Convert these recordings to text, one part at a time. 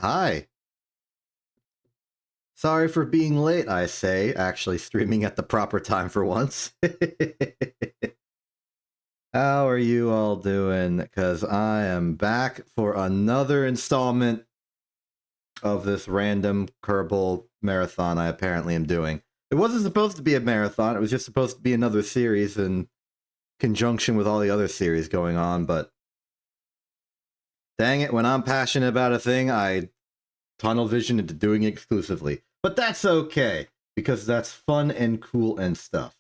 Hi. Sorry for being late, I say, actually streaming at the proper time for once. How are you all doing? Because I am back for another installment of this random Kerbal marathon I apparently am doing. It wasn't supposed to be a marathon, it was just supposed to be another series in conjunction with all the other series going on, but dang it, when I'm passionate about a thing, I tunnel vision into doing it exclusively. But that's okay, because that's fun and cool and stuff.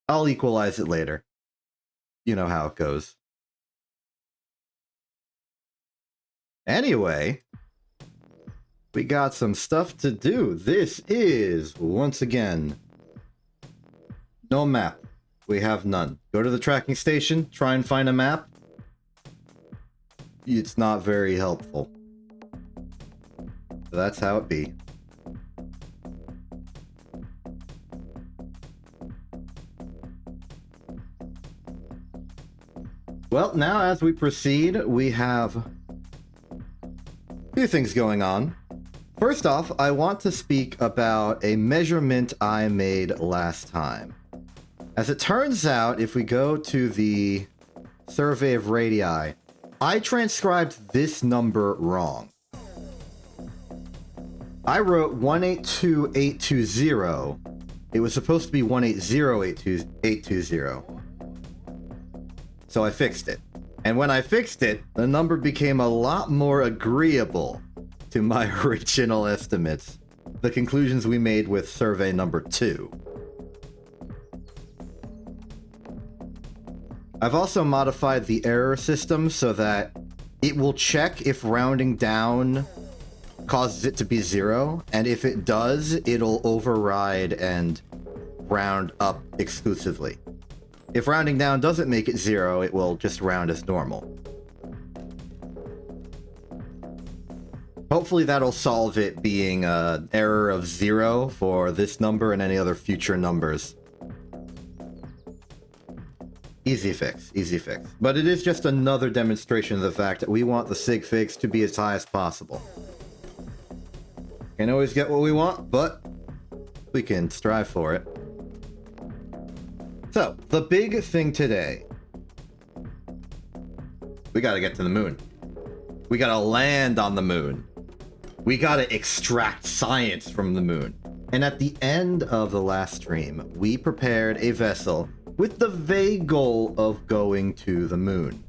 I'll equalize it later. You know how it goes. Anyway, we got some stuff to do. This is, once again, no map. We have none. Go to the tracking station, try and find a map. It's not very helpful. So that's how it be. Well, now as we proceed, we have a few things going on. First off, I want to speak about a measurement I made last time. As it turns out, if we go to the survey of radii, I transcribed this number wrong. I wrote 182820. It was supposed to be 180820. So I fixed it. And when I fixed it, the number became a lot more agreeable to my original estimates, the conclusions we made with survey number 2. I've also modified the error system so that it will check if rounding down causes it to be 0, and if it does, it'll override and round up exclusively. If rounding down doesn't make it 0, it will just round as normal. Hopefully that'll solve it being an error of 0 for this number and any other future numbers. Easy fix, easy fix. But it is just another demonstration of the fact that we want the sig figs to be as high as possible. Can't always get what we want, but we can strive for it. So, the big thing today, we gotta get to the moon. We gotta land on the moon. We gotta extract science from the moon. And at the end of the last stream, we prepared a vessel with the vague goal of going to the moon.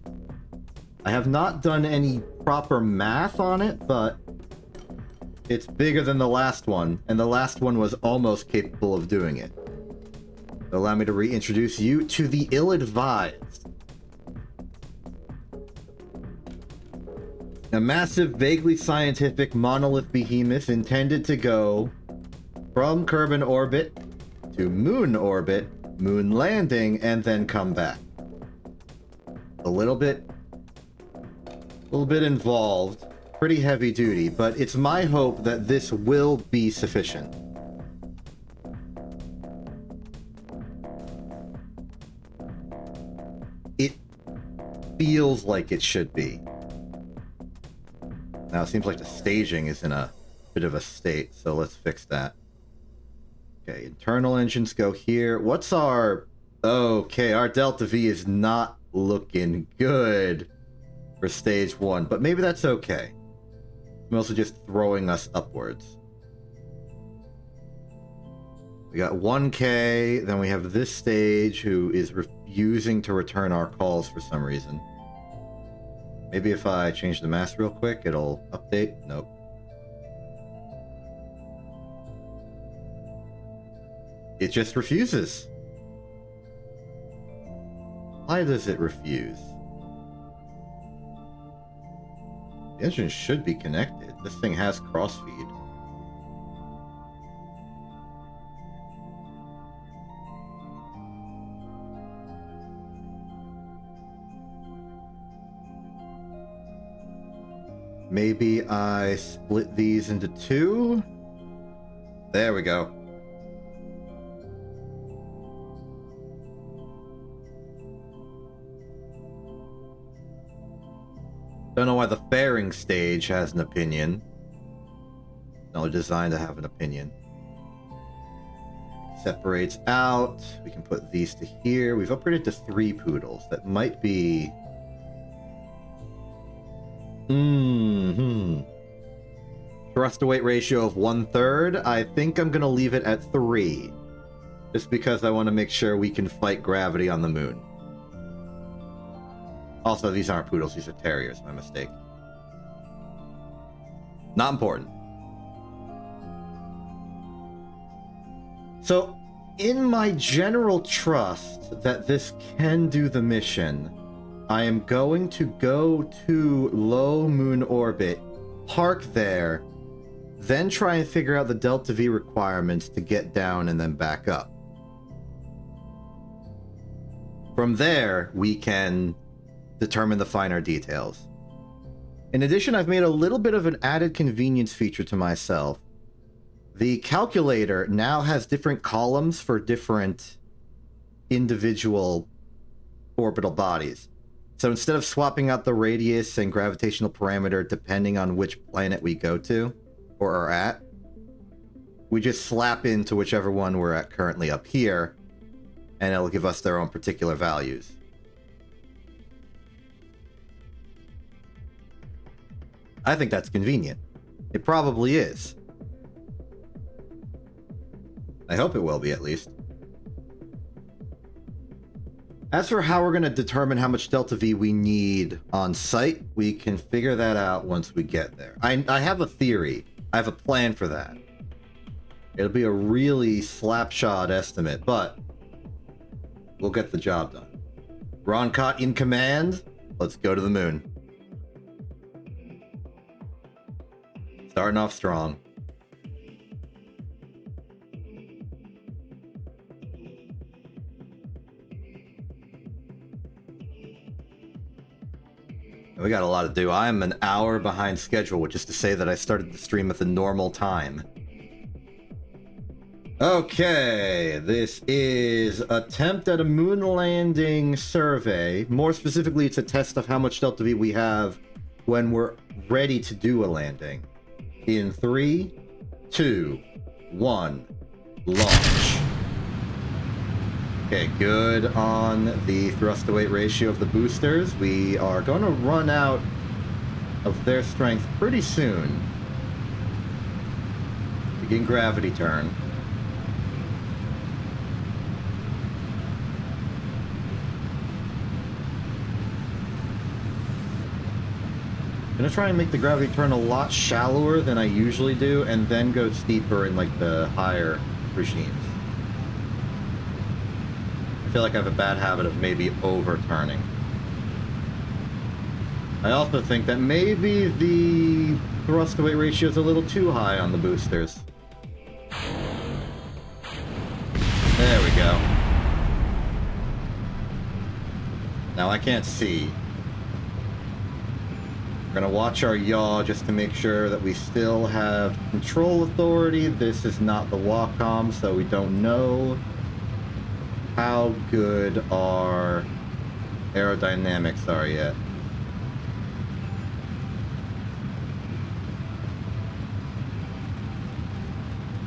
I have not done any proper math on it, but it's bigger than the last one, and the last one was almost capable of doing it. Allow me to reintroduce you to the ill-advised. A massive, vaguely scientific monolith behemoth intended to go from Kerbin orbit to moon orbit, moon landing, and then come back. A little bit involved, pretty heavy duty, but it's my hope that this will be sufficient. It feels like it should be. Now, it seems like the staging is in a bit of a state, so let's fix that. Okay, internal engines go here. What's our... Okay, our Delta V is not looking good for stage 1, but maybe that's okay. I'm also just throwing us upwards. We got 1K, then we have this stage who is refusing to return our calls for some reason. Maybe if I change the mask real quick, it'll update? Nope. It just refuses. Why does it refuse? The engine should be connected. This thing has crossfeed. Maybe I split these into 2? There we go. Don't know why the fairing stage has an opinion. No, designed to have an opinion. Separates out. We can put these to here. We've upgraded to 3 poodles. That might be... Thrust to weight ratio of 1/3. I think I'm going to leave it at 3. Just because I want to make sure we can fight gravity on the moon. Also, these aren't poodles, these are terriers. My mistake. Not important. So, in my general trust that this can do the mission, I am going to go to low moon orbit, park there, then try and figure out the Delta V requirements to get down and then back up. From there, we can determine the finer details. In addition, I've made a little bit of an added convenience feature to myself. The calculator now has different columns for different individual orbital bodies. So instead of swapping out the radius and gravitational parameter depending on which planet we go to or are at, we just slap into whichever one we're at currently up here, and it'll give us their own particular values. I think that's convenient. It probably is. I hope it will be, at least. As for how we're going to determine how much Delta V we need on site, we can figure that out once we get there. I have a theory. I have a plan for that. It'll be a really slapshot estimate, but we'll get the job done. Ron Cott in command. Let's go to the moon. Starting off strong. We got a lot to do. I'm an hour behind schedule, which is to say that I started the stream at the normal time. Okay, this is attempt at a moon landing survey. More specifically, it's a test of how much Delta V we have when we're ready to do a landing. In 3, 2, 1, launch. Okay, good on the thrust to weight ratio of the boosters. We are going to run out of their strength pretty soon. Begin gravity turn. I'm gonna try and make the gravity turn a lot shallower than I usually do, and then go steeper in like the higher regimes. I feel like I have a bad habit of maybe overturning. I also think that maybe the thrust to weight ratio is a little too high on the boosters. There we go. Now I can't see. We're gonna watch our yaw just to make sure that we still have control authority. This is not the Wacom, so we don't know how good our aerodynamics are yet.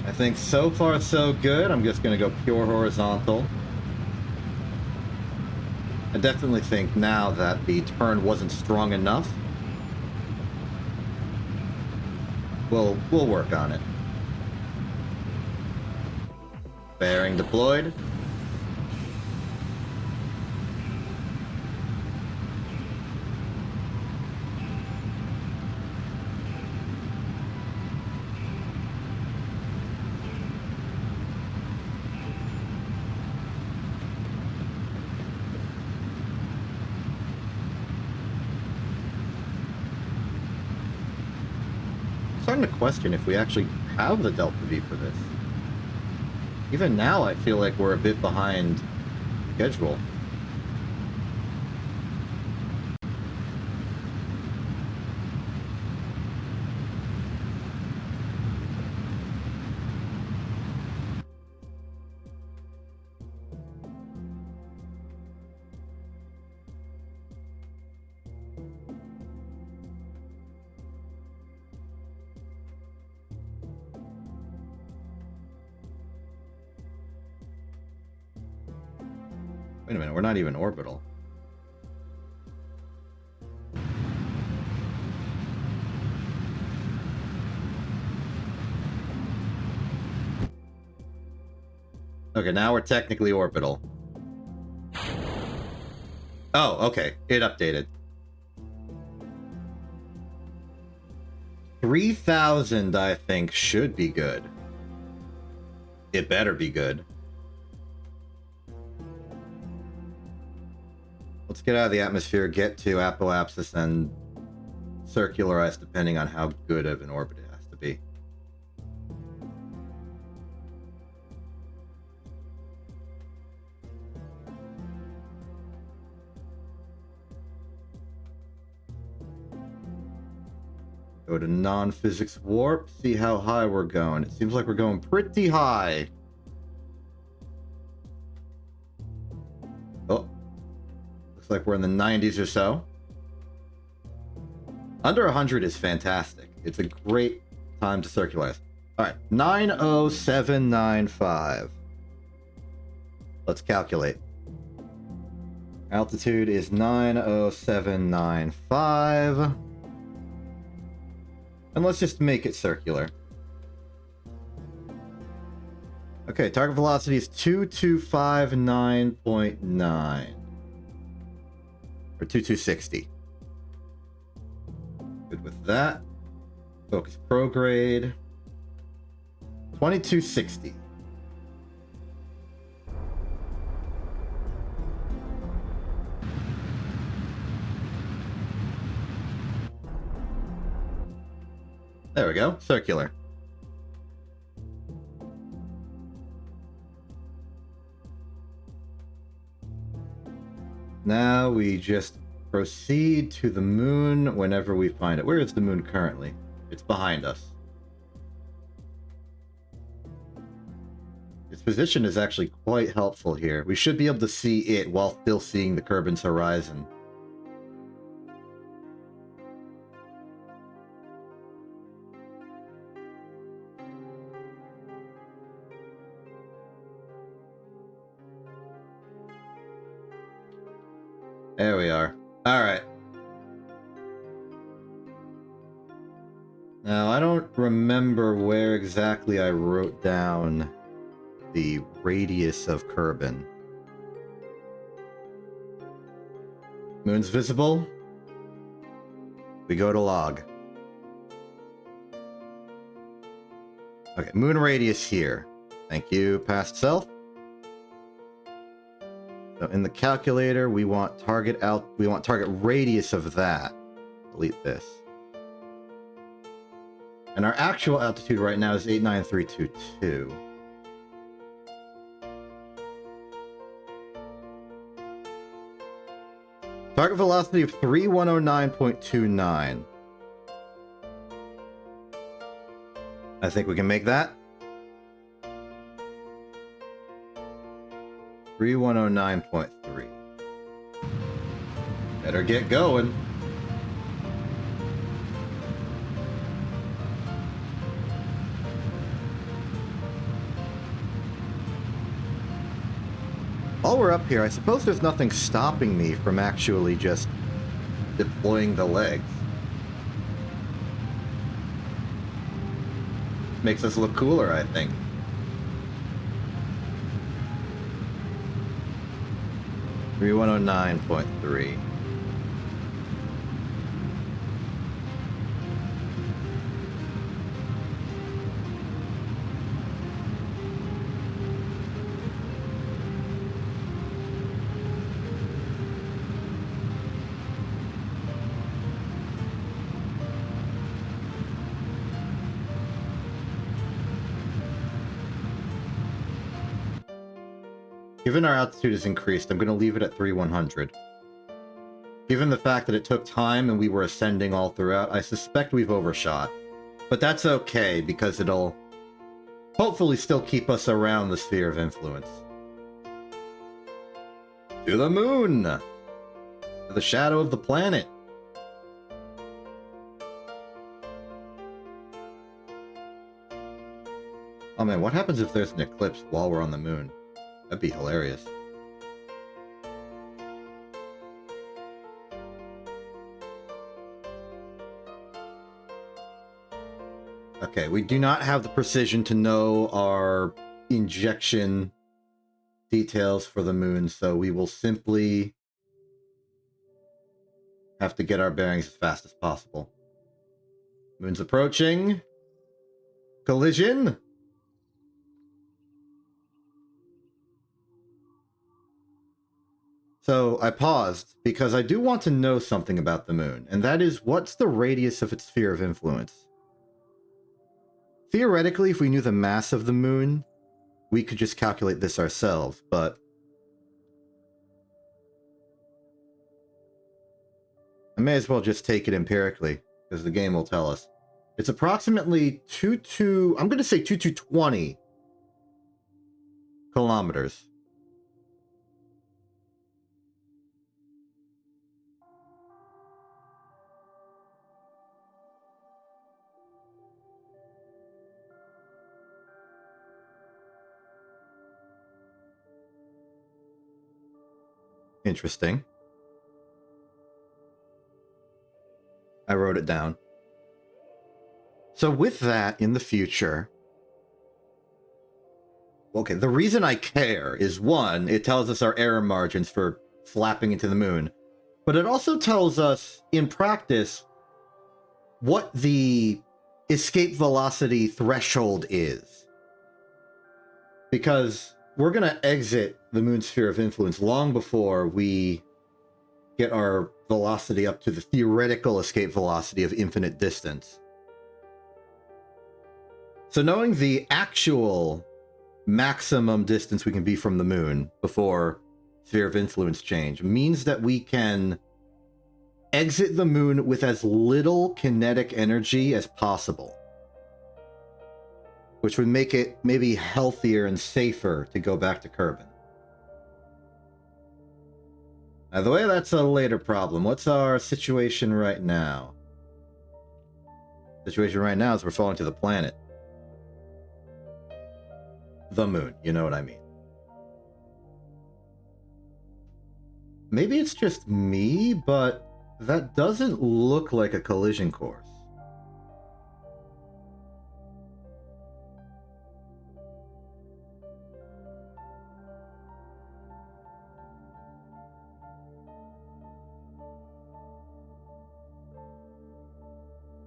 I think so far so good. I'm just gonna go pure horizontal. I definitely think now that the turn wasn't strong enough. We'll work on it. Bearing deployed. Starting to question if we actually have the Delta V for this. Even now, I feel like we're a bit behind schedule. Wait a minute, we're not even orbital. Okay, now we're technically orbital. Oh, okay. It updated. 3,000, I think, should be good. It better be good. Let's get out of the atmosphere, get to apoapsis, and circularize depending on how good of an orbit it has to be. Go to non-physics warp, see how high we're going. It seems like we're going pretty high. Oh. Looks like we're in the 90s or so. Under 100 is fantastic. It's a great time to circularize. Alright, 90795. Let's calculate. Altitude is 90795. And let's just make it circular. Okay, target velocity is 2259.9. Or 2260. Good with that. Focus prograde. 2260. There we go. Circular. Now we just proceed to the moon whenever we find it. Where is the moon currently? It's behind us. Its position is actually quite helpful here. We should be able to see it while still seeing the Kerbin's horizon. There we are. Alright. Now, I don't remember where exactly I wrote down the radius of Kerbin. Moon's visible. We go to log. Okay, moon radius here. Thank you, past self. So in the calculator, we want target radius of that. Delete this. And our actual altitude right now is 89322. Target velocity of 3109.29. I think we can make that. 3109.3. Better get going. While we're up here, I suppose there's nothing stopping me from actually just deploying the legs. Makes us look cooler, I think. 3109.3. Given our altitude is increased, I'm going to leave it at 3100. Given the fact that it took time and we were ascending all throughout, I suspect we've overshot. But that's okay, because it'll hopefully still keep us around the sphere of influence. To the moon! To the shadow of the planet! Oh man, what happens if there's an eclipse while we're on the moon? That'd be hilarious. Okay, we do not have the precision to know our injection details for the moon, so we will simply have to get our bearings as fast as possible. Moon's approaching. Collision. So I paused because I do want to know something about the moon, and that is, what's the radius of its sphere of influence? Theoretically, if we knew the mass of the moon, we could just calculate this ourselves, but I may as well just take it empirically, because the game will tell us. It's approximately I'm going to say 2220 kilometers. Interesting. I wrote it down. So with that, in the future... Okay, the reason I care is, one, it tells us our error margins for flapping into the moon. But it also tells us, in practice, what the escape velocity threshold is. Because we're going to exit the moon's sphere of influence long before we get our velocity up to the theoretical escape velocity of infinite distance. So knowing the actual maximum distance we can be from the moon before sphere of influence change means that we can exit the moon with as little kinetic energy as possible, which would make it maybe healthier and safer to go back to Kerbin. By the way, that's a later problem. What's our situation right now? Situation right now is we're falling to the planet. The moon, you know what I mean. Maybe it's just me, but that doesn't look like a collision course.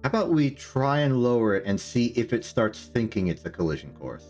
How about we try and lower it and see if it starts thinking it's a collision course?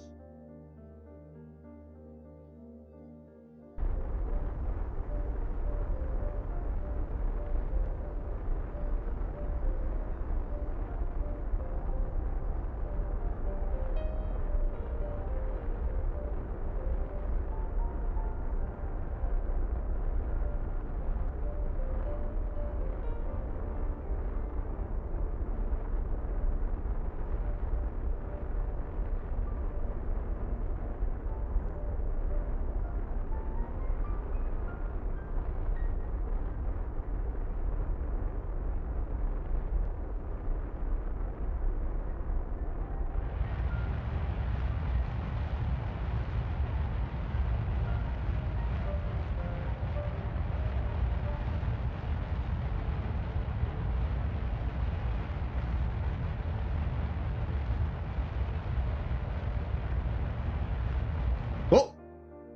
Oh!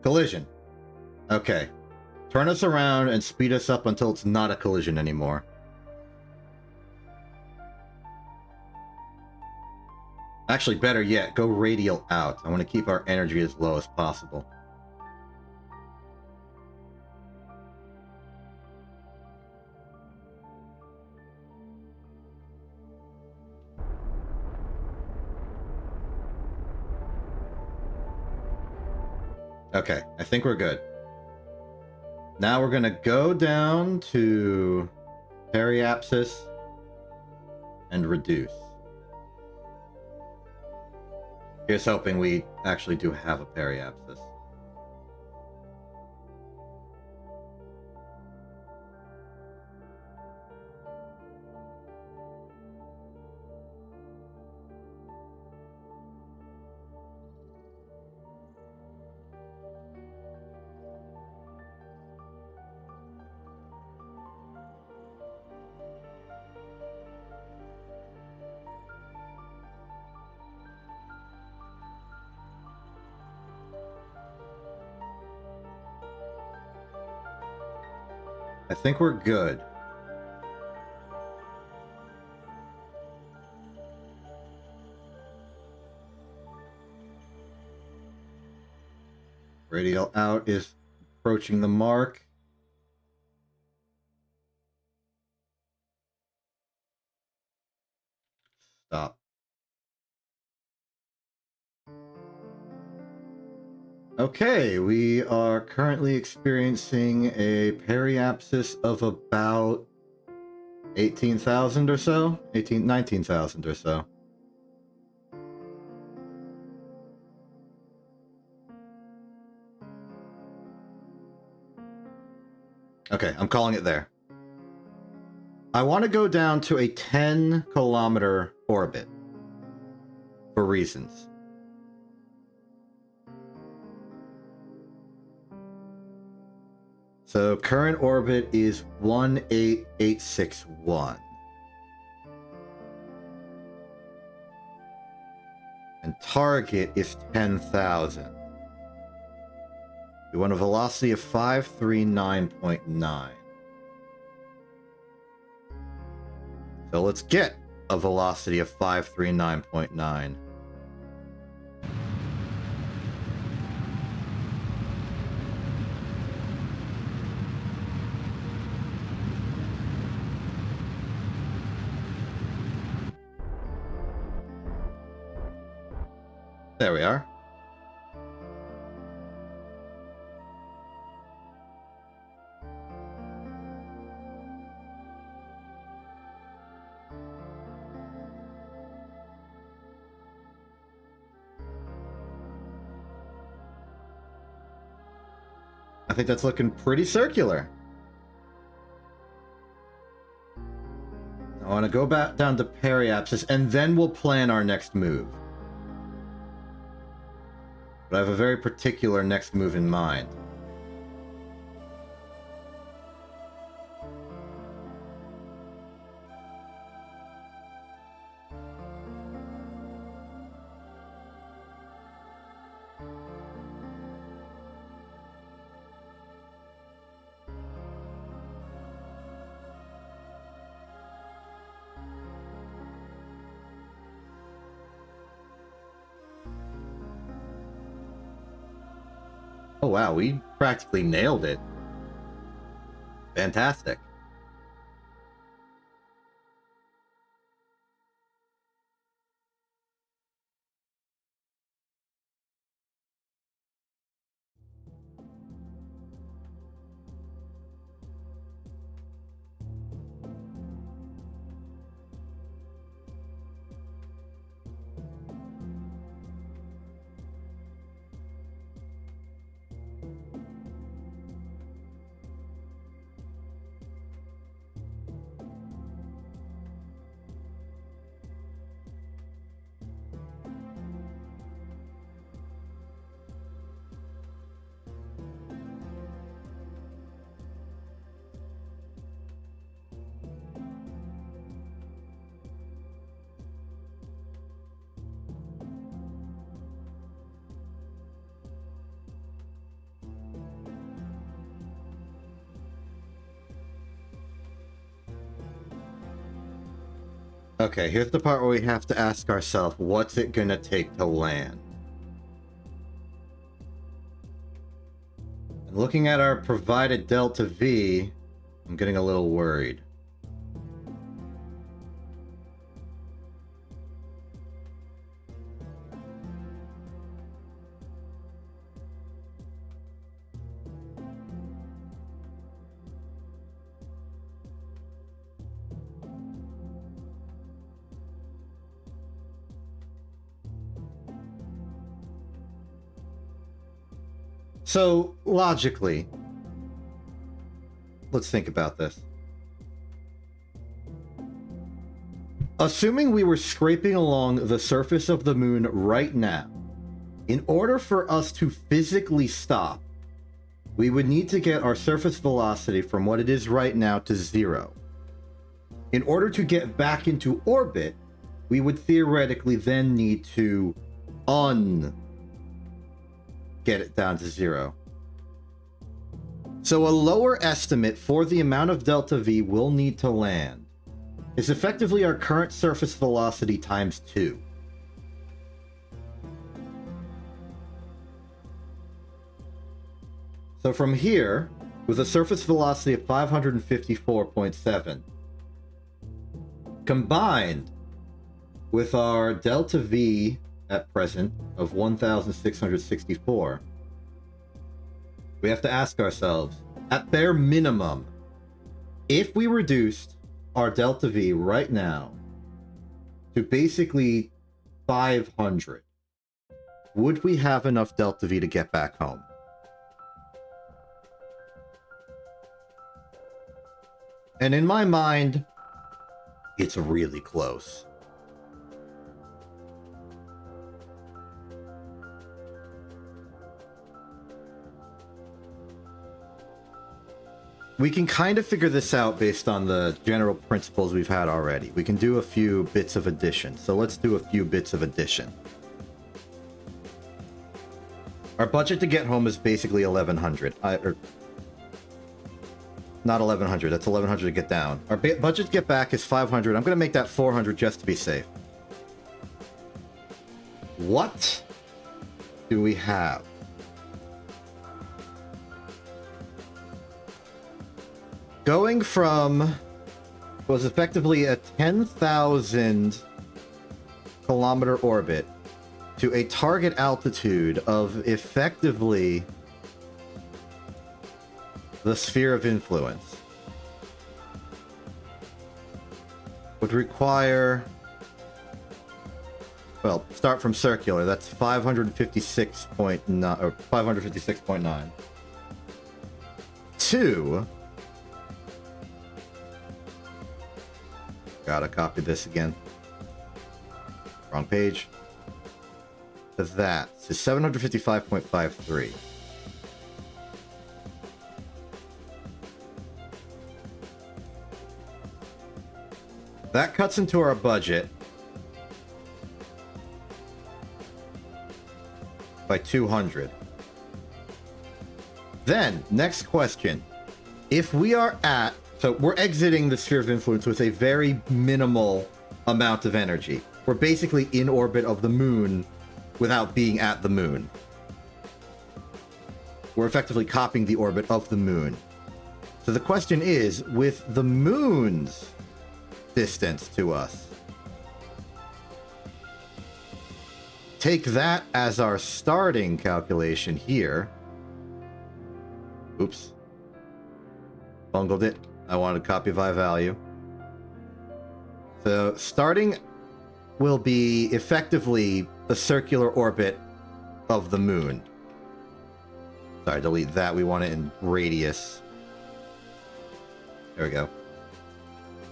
Collision. Okay. Turn us around and speed us up until it's not a collision anymore. Actually, better yet, go radial out. I want to keep our energy as low as possible. Okay, I think we're good. Now we're going to go down to periapsis and reduce. Here's hoping we actually do have a periapsis. I think we're good. Radial out is approaching the mark. Stop. Okay, we are currently experiencing a periapsis of about 18,000 or so, 19,000 or so. Okay, I'm calling it there. I want to go down to a 10-kilometer orbit for reasons. So current orbit is 18861. And target is 10,000. We want a velocity of 539.9. So let's get a velocity of 539.9. There we are. I think that's looking pretty circular. I want to go back down to periapsis, and then we'll plan our next move. But I have a very particular next move in mind. Oh wow, we practically nailed it. Fantastic. Okay, here's the part where we have to ask ourselves, what's it gonna take to land? And looking at our provided delta V, I'm getting a little worried. So, logically, let's think about this. Assuming we were scraping along the surface of the moon right now, in order for us to physically stop, we would need to get our surface velocity from what it is right now to 0. In order to get back into orbit, we would theoretically then need to get it down to 0. So a lower estimate for the amount of delta V we'll need to land is effectively our current surface velocity times 2. So from here, with a surface velocity of 554.7, combined with our delta V at present of 1,664, we have to ask ourselves, at bare minimum, if we reduced our delta V right now to basically 500, would we have enough delta V to get back home? And in my mind, it's really close. We can kind of figure this out based on the general principles we've had already. We can do a few bits of addition. So let's do a few bits of addition. Our budget to get home is basically 1,100. Not 1,100. That's 1,100 to get down. Our budget to get back is 500. I'm going to make that 400 just to be safe. What do we have? Going from was effectively a 10,000 kilometer orbit to a target altitude of effectively the sphere of influence would require, well, start from circular. That's 556.9 or 556.9 to, gotta copy this again, wrong page, to that, to 755.53. That cuts into our budget by 200. Then, next question. If we are at, so we're exiting the sphere of influence with a very minimal amount of energy. We're basically in orbit of the moon without being at the moon. We're effectively copying the orbit of the moon. So the question is, with the moon's distance to us, take that as our starting calculation here. Oops. Bungled it. I wanted to copy by value. So starting will be effectively the circular orbit of the moon. Sorry, delete that. We want it in radius. There we go.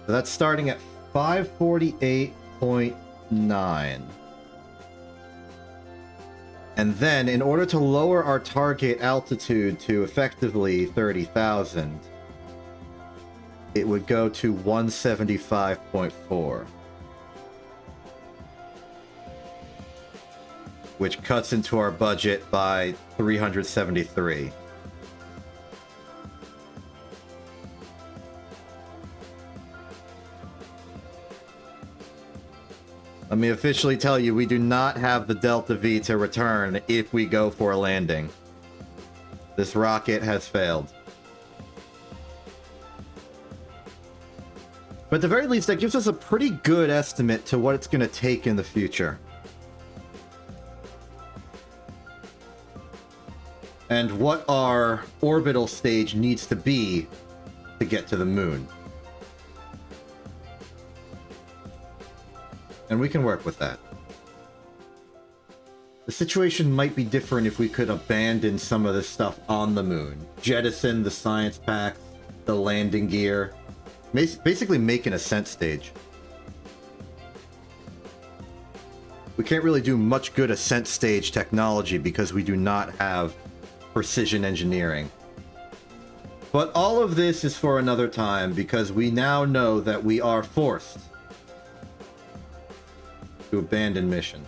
So that's starting at 548.9. And then, in order to lower our target altitude to effectively 30,000, it would go to 175.4. Which cuts into our budget by 373. Let me officially tell you, we do not have the Delta V to return if we go for a landing. This rocket has failed. But at the very least, that gives us a pretty good estimate to what it's going to take in the future. And what our orbital stage needs to be to get to the moon. And we can work with that. The situation might be different if we could abandon some of this stuff on the moon. Jettison the science packs, the landing gear. Basically make an ascent stage. We can't really do much good ascent stage technology because we do not have precision engineering. But all of this is for another time because we now know that we are forced to abandon mission.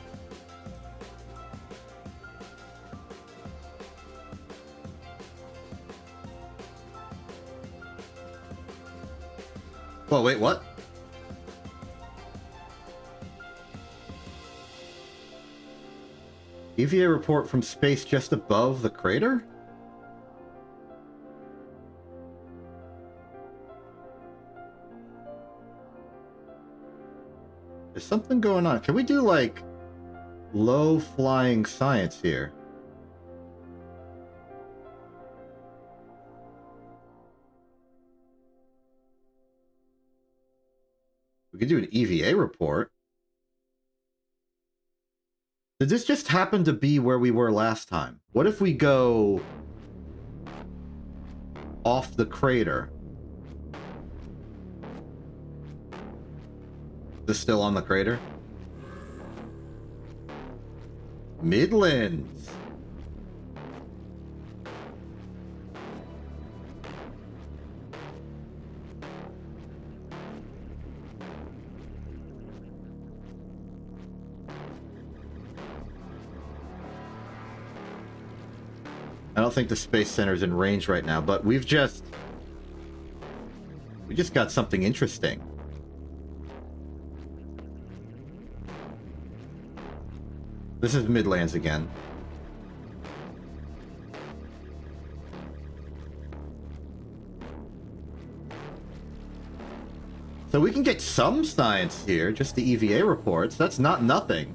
Whoa, wait, what? EVA report from space just above the crater? There's something going on. Can we do, like, low-flying science here? We could do an EVA report. Did this just happen to be where we were last time? What if we go off the crater? Is this still on the crater? Midlands. I don't think the Space Center's in range right now, but we just got something interesting. This is Midlands again. So we can get some science here, just the EVA reports. That's not nothing.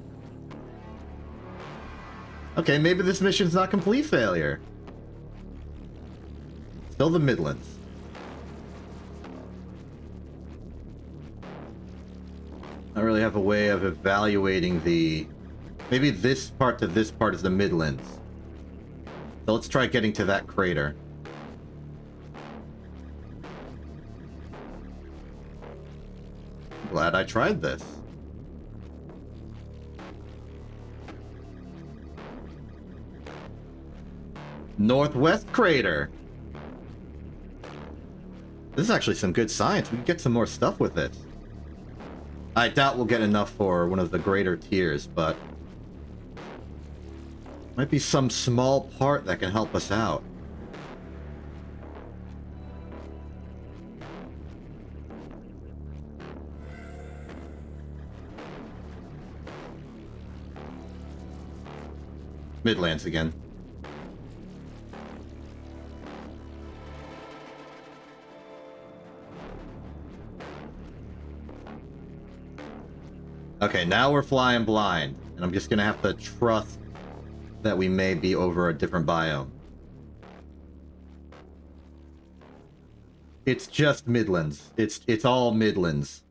Okay, maybe this mission's not complete failure. Still the Midlands. I don't really have a way of evaluating the... Maybe this part to this part is the Midlands. So let's try getting to that crater. Glad I tried this. Northwest crater. This is actually some good science. We can get some more stuff with it. I doubt we'll get enough for one of the greater tiers, but... might be some small part that can help us out. Midlands again. Okay, now we're flying blind, and I'm just gonna have to trust that we may be over a different biome. It's just Midlands. It's all Midlands.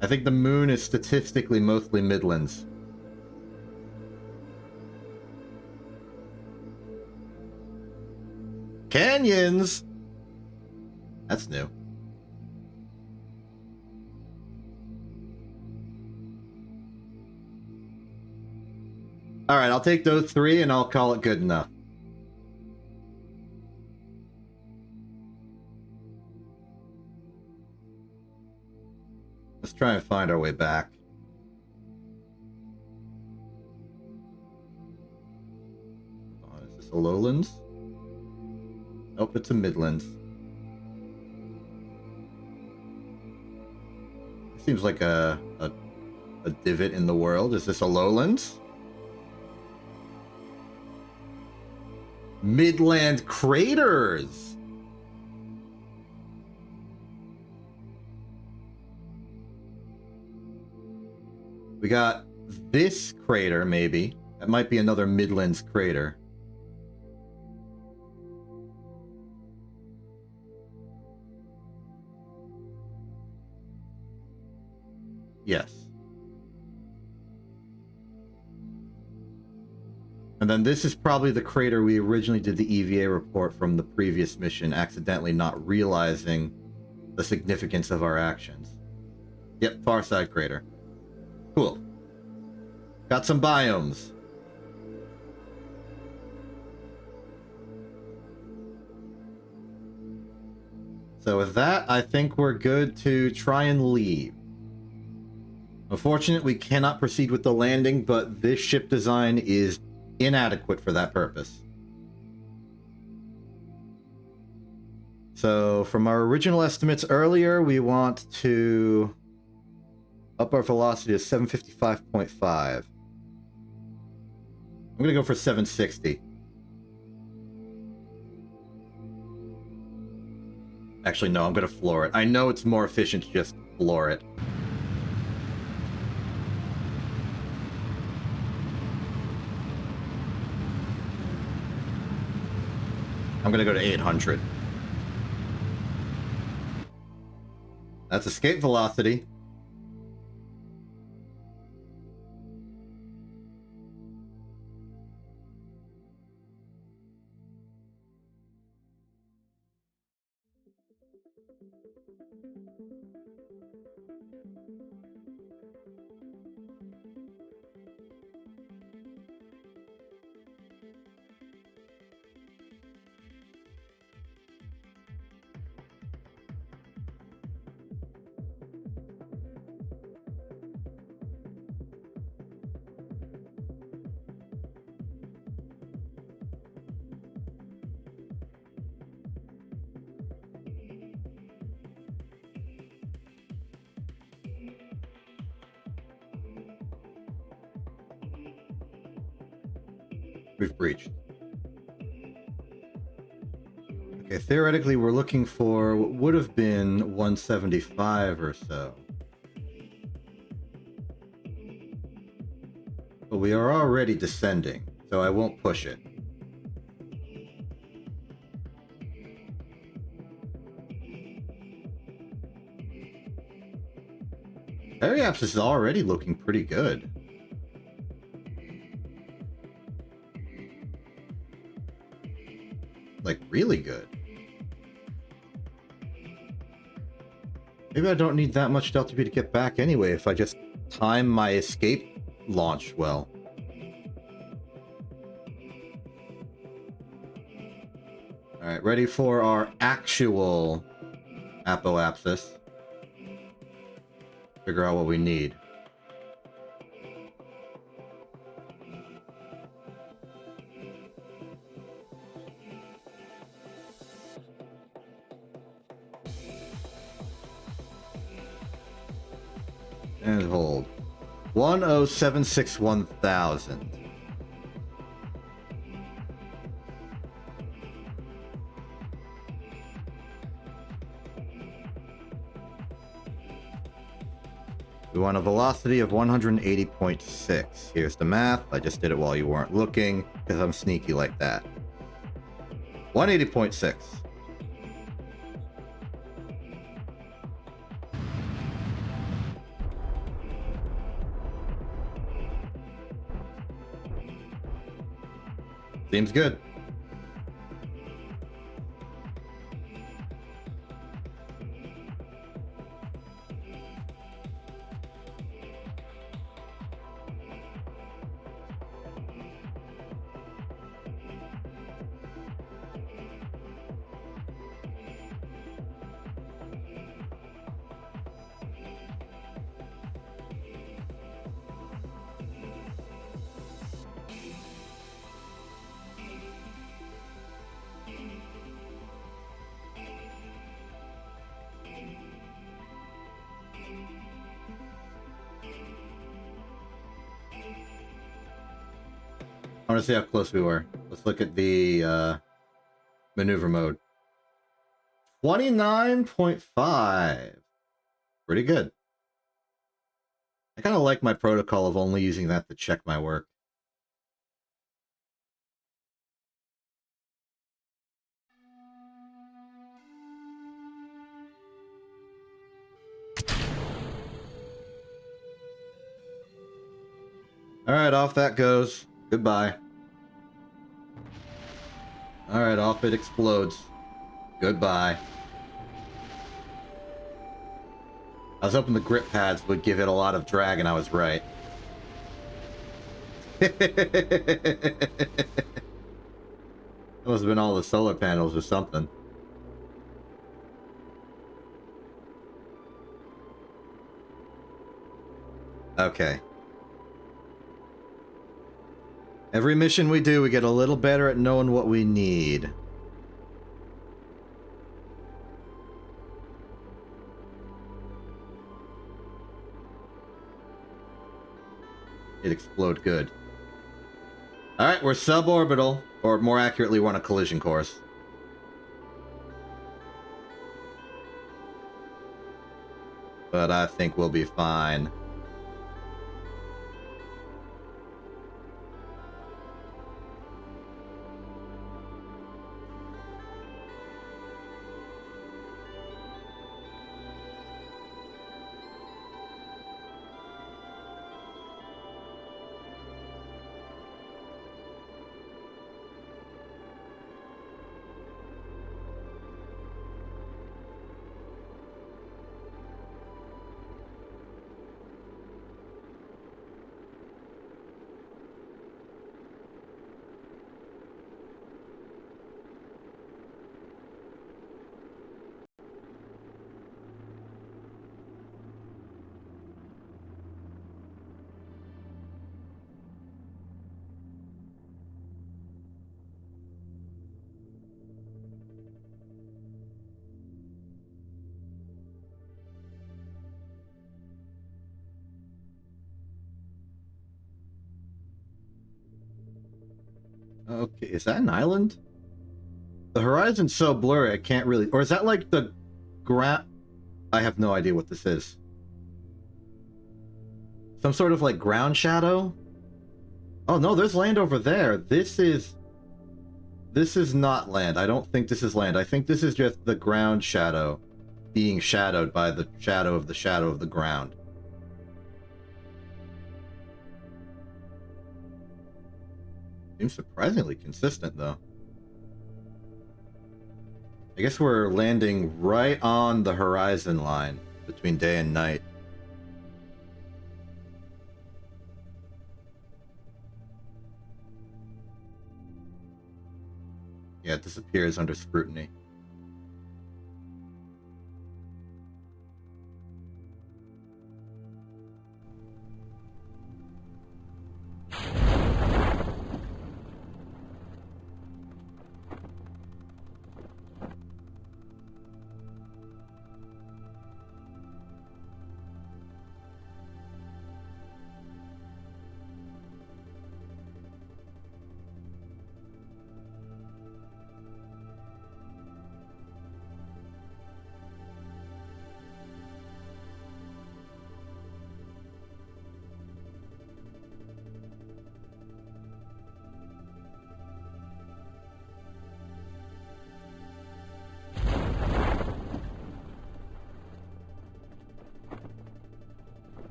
I think the moon is statistically mostly Midlands. Canyons! That's new. Alright, I'll take those three and I'll call it good enough. Let's try and find our way back. Oh, is this a lowlands? Nope, it's a midlands. Seems like a divot in the world. Is this a lowlands? Midland craters! We got this crater, maybe. That might be another Midlands crater. Yes. And then this is probably the crater we originally did the EVA report from the previous mission, accidentally not realizing the significance of our actions. Yep, far side crater. Cool. Got some biomes. So with that, I think we're good to try and leave. Unfortunately, we cannot proceed with the landing, but this ship design is inadequate for that purpose. So from our original estimates earlier, we want to up our velocity to 755.5. I'm going to go for 760. Actually, no, I'm going to floor it. I know it's more efficient to just floor it. I'm going to go to 800. That's escape velocity. We've breached. Okay, theoretically, we're looking for what would have been 175 or so. But we are already descending, so I won't push it. Periapsis is already looking pretty good. Like, really good. Maybe I don't need that much Delta V to get back anyway if I just time my escape launch well. Alright, ready for our actual apoapsis. Figure out what we need. And hold. 1076-1000. We want a velocity of 180.6. Here's the math. I just did it while you weren't looking, because I'm sneaky like that. 180.6. Seems good. I want to see how close we were. Let's look at the maneuver mode. 29.5. Pretty good. I kind of like my protocol of only using that to check my work. Alright, off that goes. Goodbye. Alright, off it explodes. Goodbye. I was hoping the grip pads would give it a lot of drag, and I was right. It must have been all the solar panels or something. Okay. Every mission we do, we get a little better at knowing what we need. It explode good. Alright, we're suborbital, or more accurately, we're on a collision course. But I think we'll be fine. Okay, is that an island? The horizon's so blurry, I can't really... Or is that like the ground... I have no idea what this is. Some sort of like ground shadow? Oh no, there's land over there. This is not land. I don't think this is land. I think this is just the ground shadow being shadowed by the shadow of the ground. Seems surprisingly consistent, though. I guess we're landing right on the horizon line between day and night. Yeah, it disappears under scrutiny.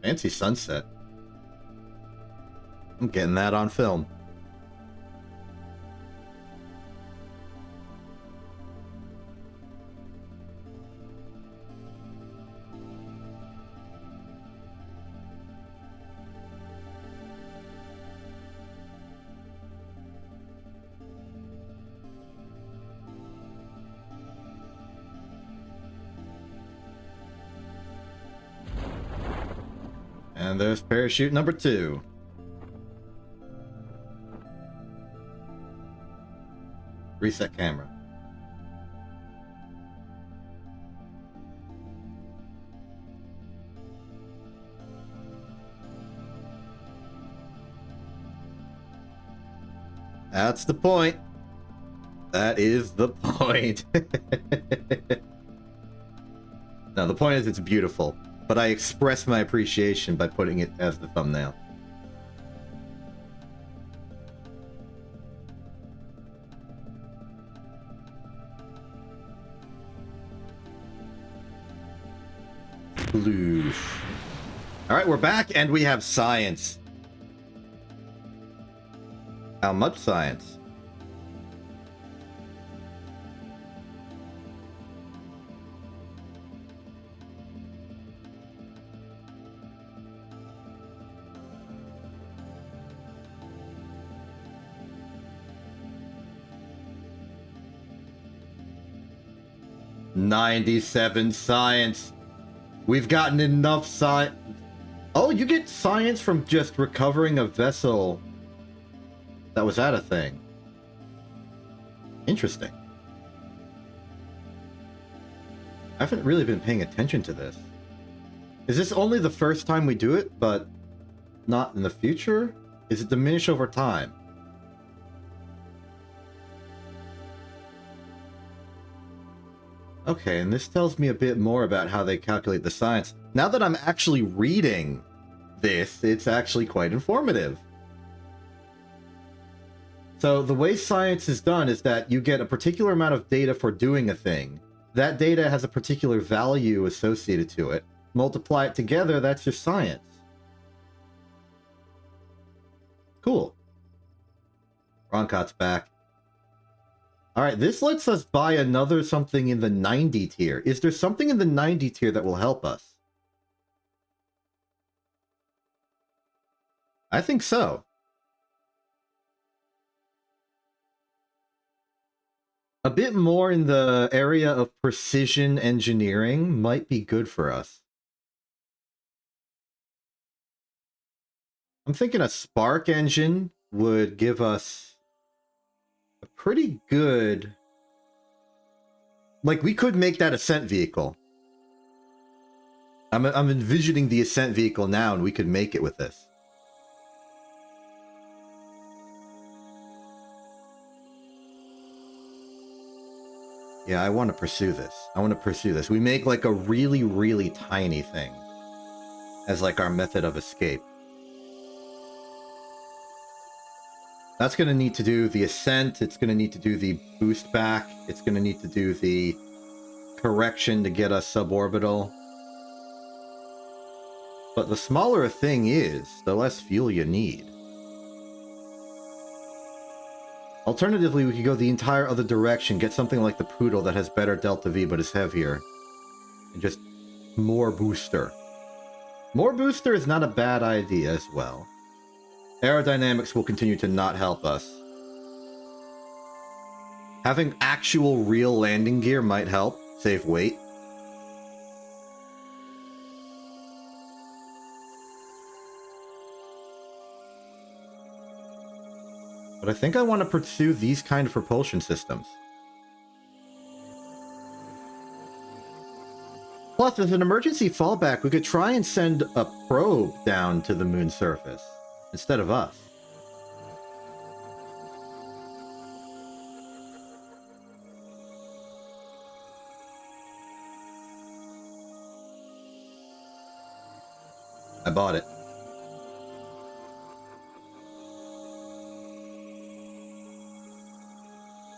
Fancy sunset. I'm getting that on film. And there's parachute number 2. Reset camera. That's the point. That is the point. Now, the point is it's beautiful, but I express my appreciation by putting it as the thumbnail. Sploosh. All right, we're back, and we have science. How much science? $97 science. We've gotten enough science. Oh, you get science from just recovering a vessel that was at a thing. Interesting. I haven't really been paying attention to this. Is this only the first time we do it, but not in the future? Is it diminish over time? Okay, and this tells me a bit more about how they calculate the science. Now that I'm actually reading this, it's actually quite informative. So the way science is done is that you get a particular amount of data for doing a thing. That data has a particular value associated to it. Multiply it together, that's your science. Cool. Roncot's back. Alright, this lets us buy another something in the 90 tier. Is there something in the 90 tier that will help us? I think so. A bit more in the area of precision engineering might be good for us. I'm thinking a spark engine would give us a pretty good... Like, we could make that ascent vehicle. I'm envisioning the ascent vehicle now, and we could make it with this. Yeah, I want to pursue this. I want to pursue this. We make, like, a really, really tiny thing as, like, our method of escape. That's going to need to do the ascent. It's going to need to do the boost back. It's going to need to do the correction to get us suborbital. But the smaller a thing is, the less fuel you need. Alternatively, we could go the entire other direction, get something like the Poodle that has better delta V but is heavier. And just more booster. More booster is not a bad idea as well. Aerodynamics will continue to not help us. Having actual real landing gear might help, save weight. But I think I want to pursue these kind of propulsion systems. Plus, as an emergency fallback, we could try and send a probe down to the moon's surface instead of us. I bought it.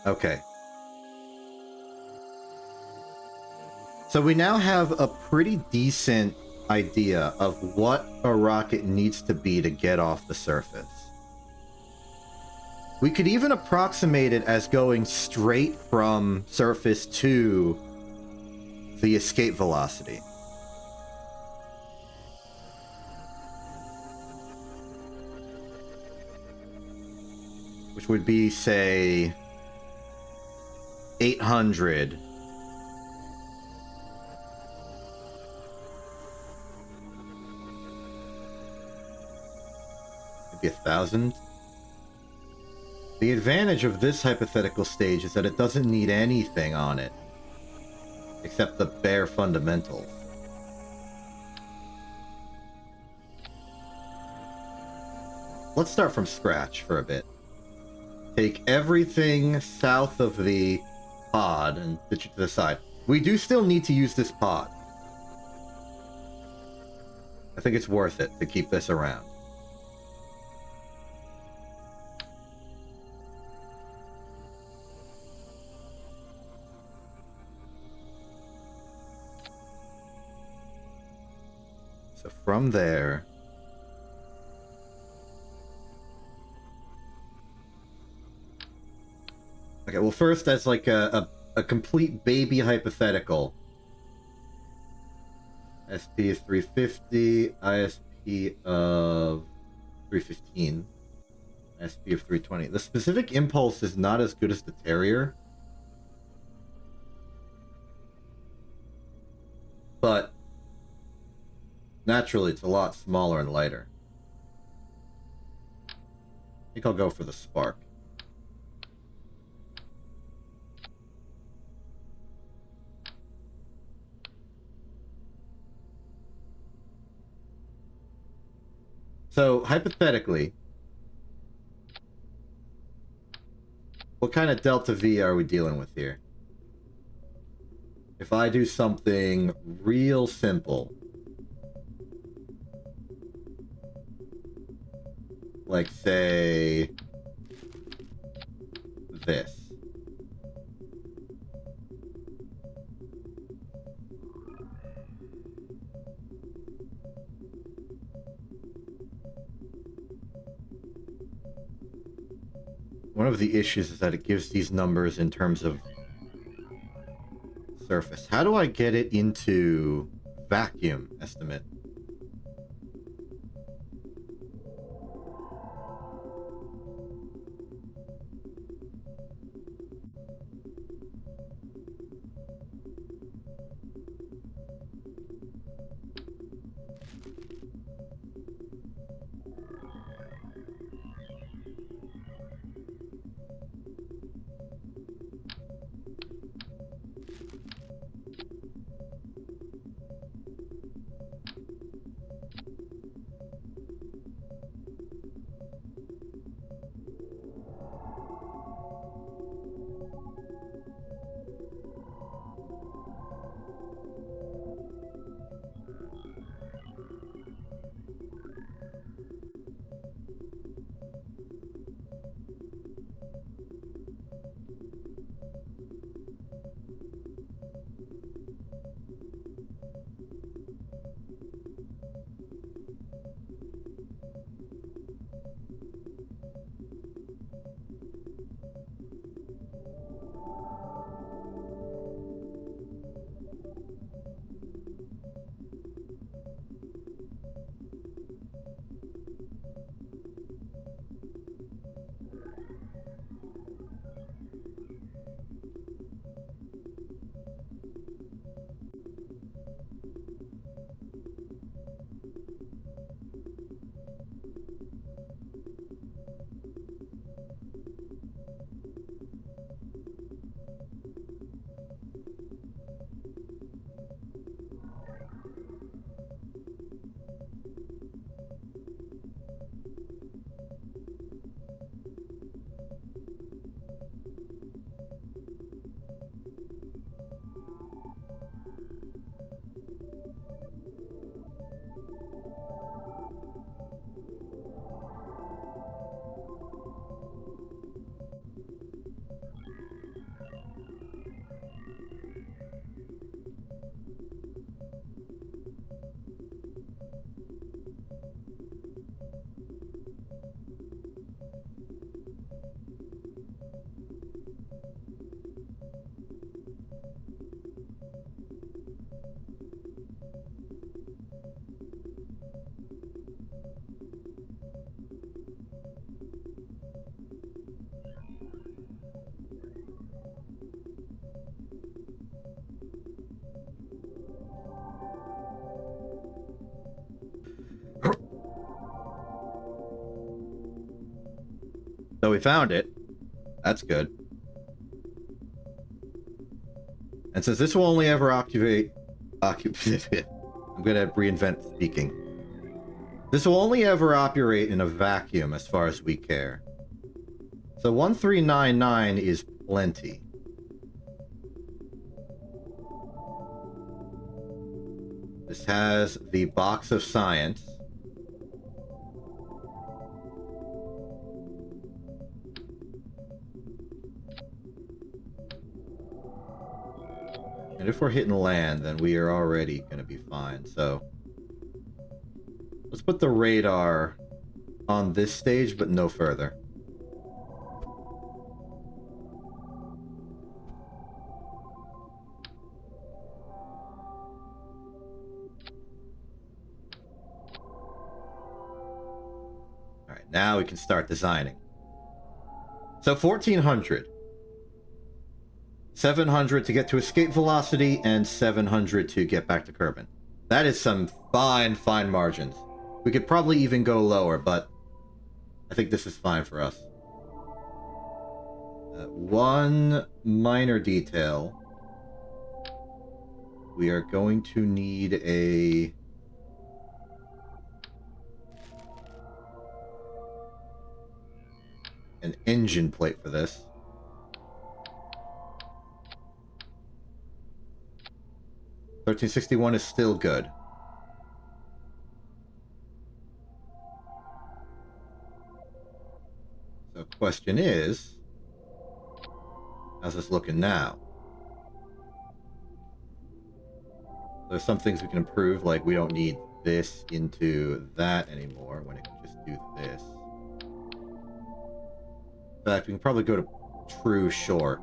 Okay. So we now have a pretty decent idea of what a rocket needs to be to get off the surface. We could even approximate it as going straight from surface to the escape velocity. Which would be, say, 800. Maybe 1,000. The advantage of this hypothetical stage is that it doesn't need anything on it, except the bare fundamentals. Let's start from scratch for a bit. Take everything south of the pod and pitch it to the side. We do still need to use this pod. I think it's worth it to keep this around. So from there... Okay, well first as like a complete baby hypothetical. SP is 350, ISP of 315, SP of 320. The specific impulse is not as good as the Terrier, but naturally it's a lot smaller and lighter. I think I'll go for the Spark. So, hypothetically, what kind of delta V are we dealing with here? If I do something real simple, like say this. One of the issues is that it gives these numbers in terms of surface. How do I get it into vacuum estimate? So we found it. That's good. And since this will only ever I'm gonna reinvent speaking. This will only ever operate in a vacuum as far as we care. So 1399 is plenty. This has the box of science. And if we're hitting land, then we are already going to be fine. So put the radar on this stage, but no further. Alright, now we can start designing. So 1400. 700 to get to escape velocity, and 700 to get back to Kerbin. That is some fine margins. We could probably even go lower, but I think this is fine for us. One minor detail. We are going to need an engine plate for this. 1361 is still good. So question is, how's this looking now? There's some things we can improve, like we don't need this into that anymore when it can just do this. In fact, we can probably go to true short.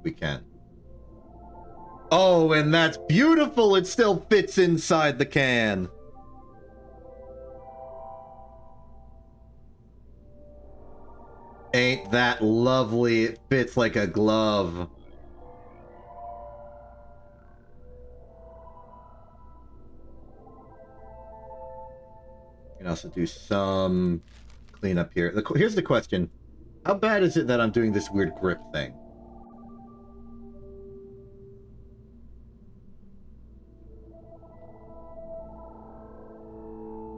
We can. Oh, and that's beautiful! It still fits inside the can! Ain't that lovely? It fits like a glove. You can also do some cleanup here. Here's the question. How bad is it that I'm doing this weird grip thing?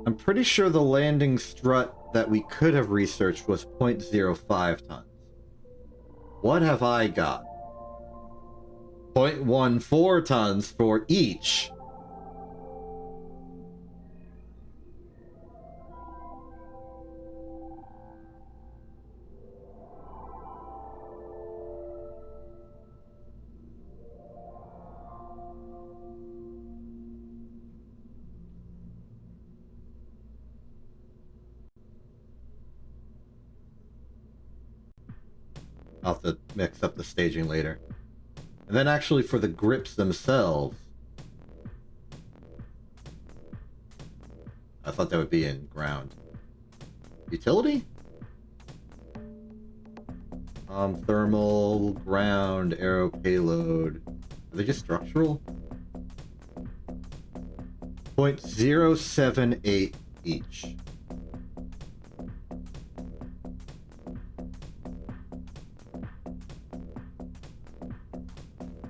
I'm pretty sure the landing strut that we could have researched was 0.05 tons. What have I got? 0.14 tons for each. I'll have to mix up the staging later. And then actually for the grips themselves, I thought that would be in ground. Utility? Thermal, ground, aero payload. Are they just structural? 0.078 each.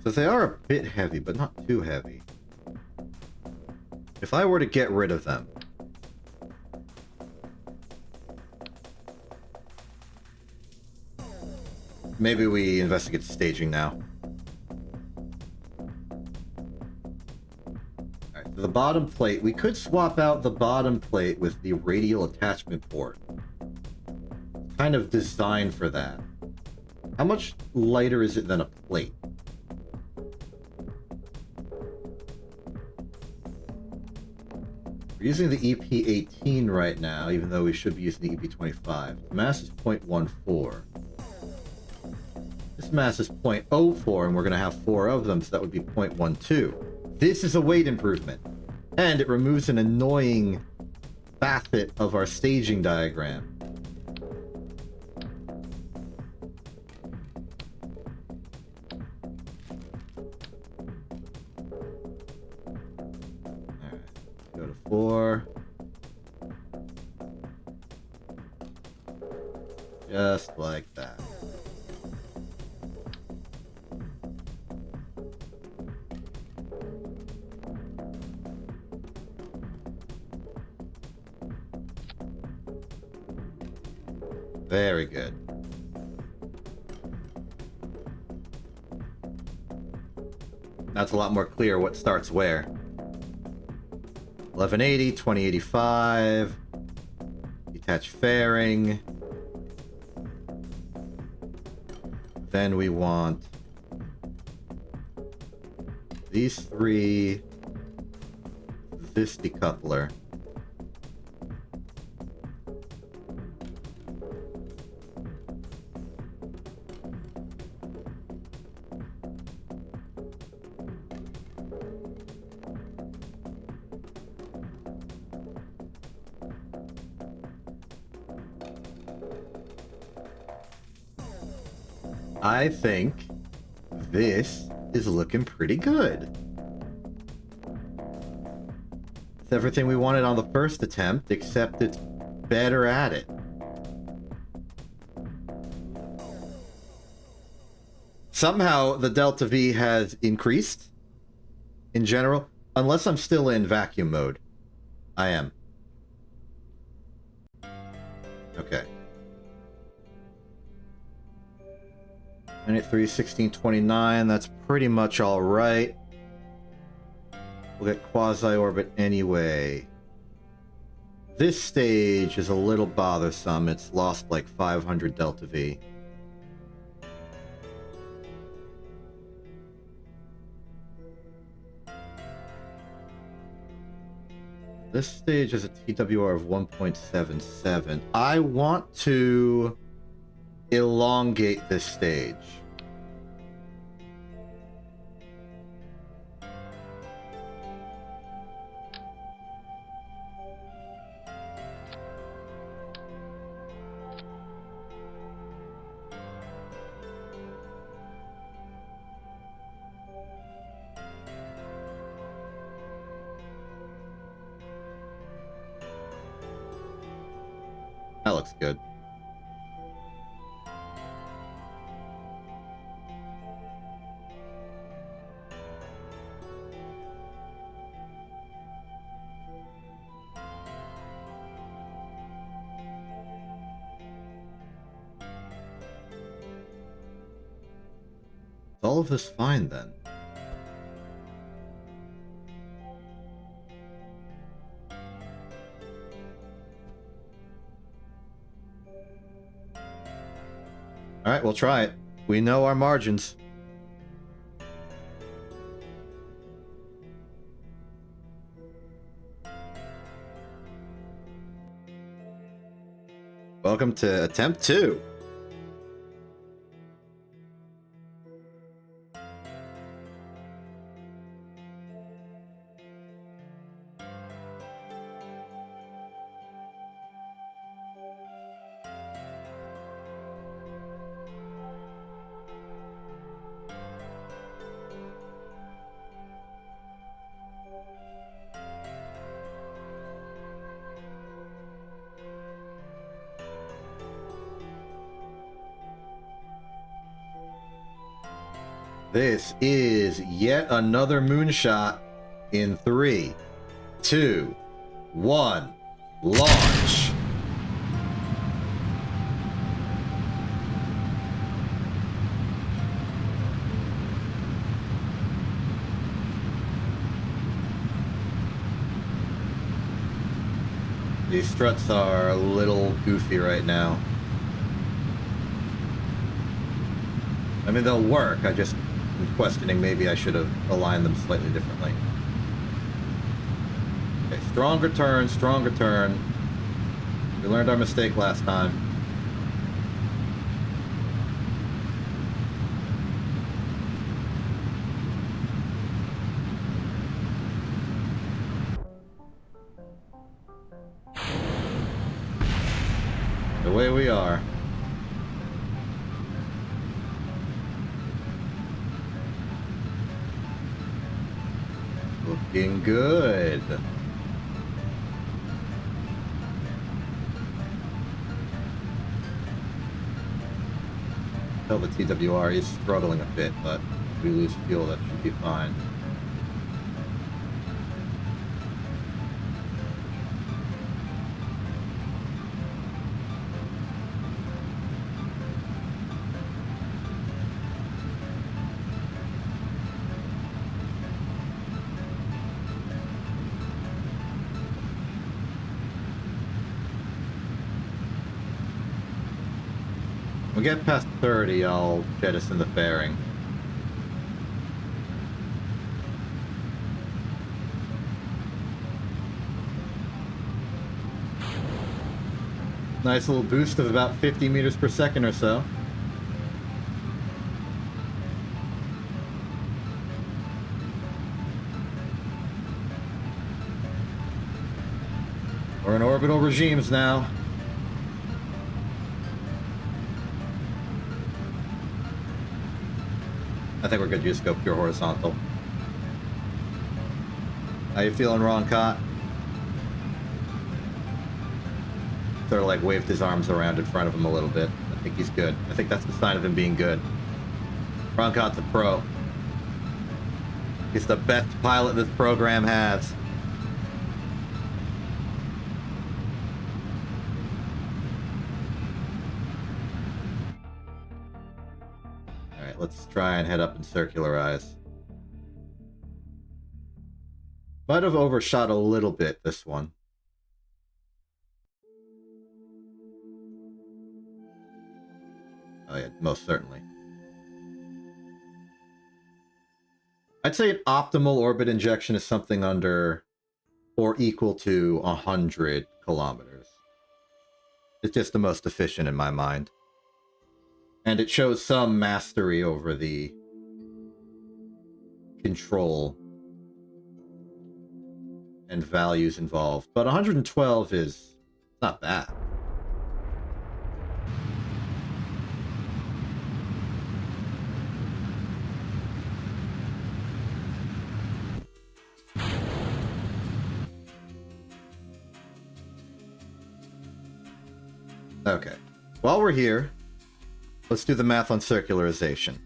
So they are a bit heavy, but not too heavy. If I were to get rid of them, maybe we investigate staging now. Alright, so the bottom plate, we could swap out the bottom plate with the radial attachment port. It's kind of designed for that. How much lighter is it than a plate? We're using the EP18 right now, even though we should be using the EP25. The mass is 0.14. This mass is 0.04, and we're going to have 4 of them, so that would be 0.12. This is a weight improvement, and it removes an annoying facet of our staging diagram. Go to 4. Just like that. Very good. That's a lot more clear what starts where. 1180, 2085, detach fairing. Then we want these 3, this decoupler, I think this is looking pretty good. It's everything we wanted on the first attempt, except it's better at it. Somehow the delta V has increased in general, unless I'm still in vacuum mode. I am. Okay. 93, 16, 29, that's pretty much all right. We'll get quasi-orbit anyway. This stage is a little bothersome. It's lost like 500 delta V. This stage has a TWR of 1.77. I want to elongate this stage. That looks good. Is all of this fine then? Alright, we'll try it. We know our margins. Welcome to attempt 2. This is yet another moonshot in 3, 2, 1, launch! These struts are a little goofy right now. I mean, they'll work, I just am questioning maybe I should have aligned them slightly differently. Okay, stronger turn, stronger turn. We learned our mistake last time. Away we are. Looking good. Tell the TWR is struggling a bit, but if we lose fuel, that should be fine. When we get past 30, I'll jettison the fairing. Nice little boost of about 50 meters per second or so. We're in orbital regimes now. I think we're good to just go pure horizontal. How you feeling, Ron Cott? Sort of like waved his arms around in front of him a little bit. I think he's good. I think that's the sign of him being good. Ron Cott's a pro. He's the best pilot this program has. Alright, let's try and head up and circularize. Might have overshot a little bit, this one. Oh yeah, most certainly. I'd say an optimal orbit injection is something under or equal to 100 kilometers. It's just the most efficient in my mind. And it shows some mastery over the control and values involved. But 112 is not bad. Okay. While we're here, let's do the math on circularization.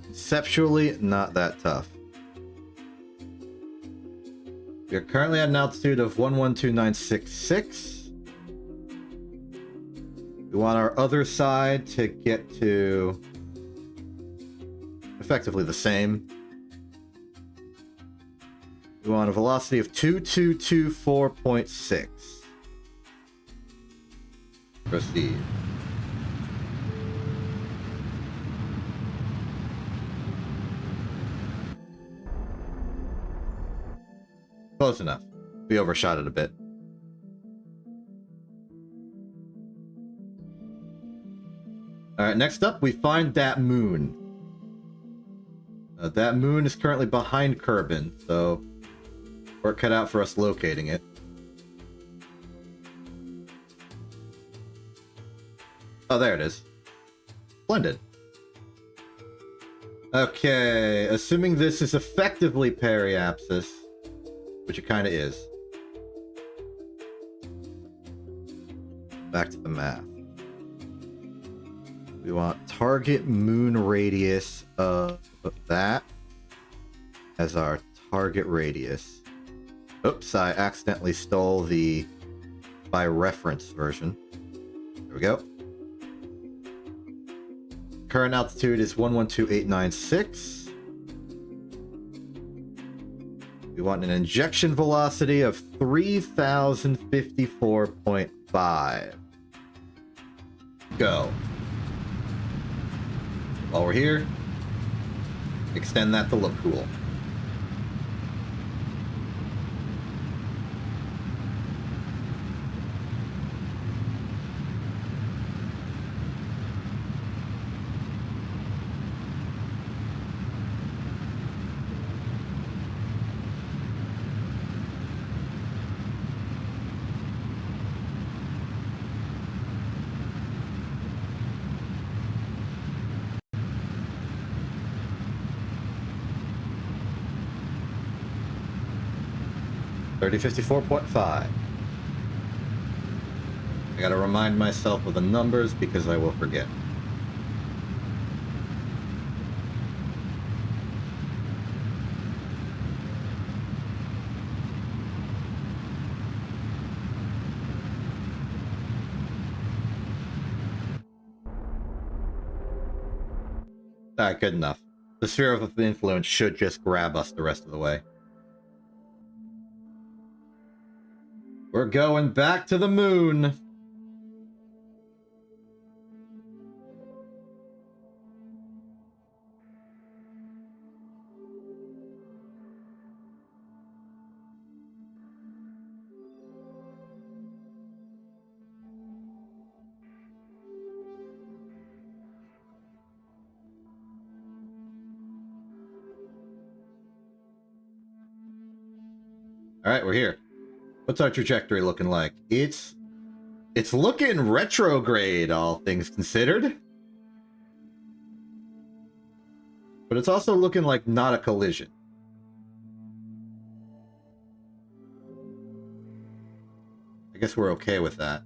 Conceptually, not that tough. We are currently at an altitude of 112966. We want our other side to get to effectively the same. We want a velocity of 2224.6. Proceed. Close enough. We overshot it a bit. Alright, next up, we find that moon. That moon is currently behind Kerbin, so work cut out for us locating it. Oh, there it is. Splendid. Okay, assuming this is effectively periapsis, which it kind of is. Back to the math. We want target moon radius of that as our target radius. Oops, I accidentally stole the by reference version. There we go. Current altitude is 112896. We want an injection velocity of 3054.5. Go. While we're here, extend that to look cool. $3054.5. I gotta remind myself of the numbers because I will forget. Alright, good enough. The sphere of influence should just grab us the rest of the way. We're going back to the moon. All right, we're here. What's our trajectory looking like? It's looking retrograde, all things considered. But it's also looking like not a collision. I guess we're okay with that.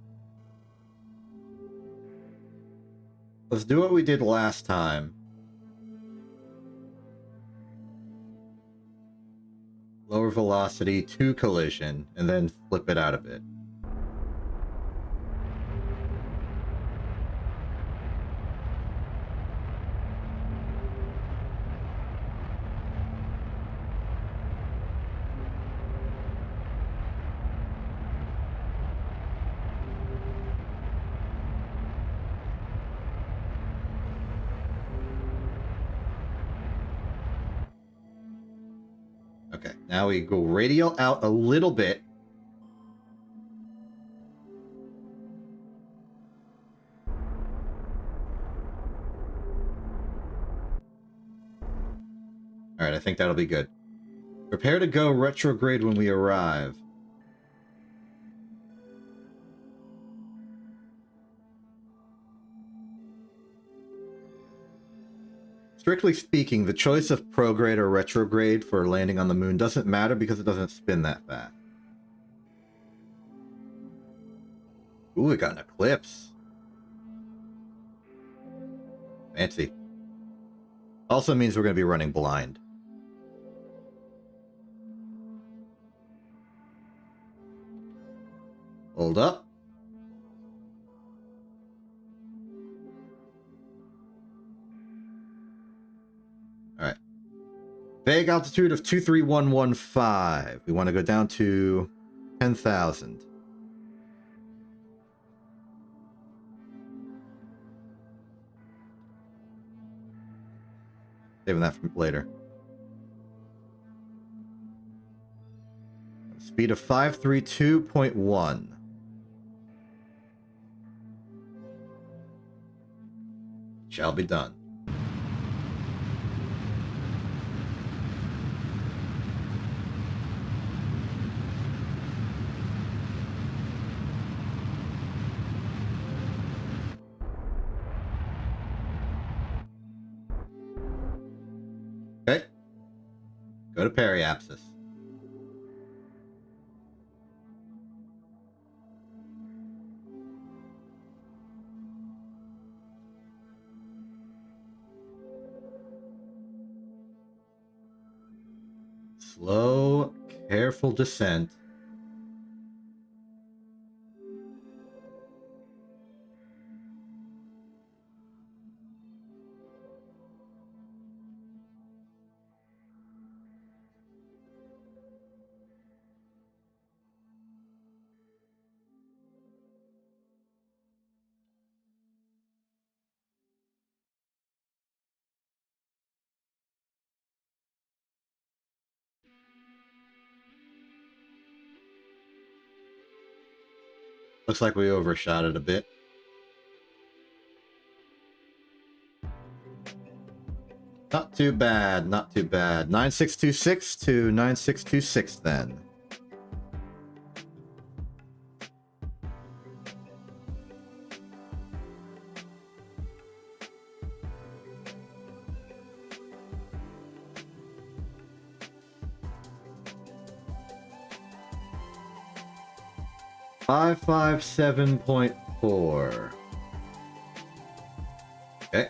Let's do what we did last time. Lower velocity to collision, and then flip it out a bit. Okay, now we go radial out a little bit. Alright, I think that'll be good. Prepare to go retrograde when we arrive. Strictly speaking, the choice of prograde or retrograde for landing on the moon doesn't matter because it doesn't spin that fast. Ooh, we got an eclipse. Fancy. Also means we're going to be running blind. Hold up. Alright. Vague altitude of 23115. We want to go down to 10,000. Saving that for later. Speed of 532.1. Shall be done. Okay. Go to periapsis. Slow, careful descent. Looks like we overshot it a bit. Not too bad, not too bad. 9626 to 9626 then. Five 557.4. Okay.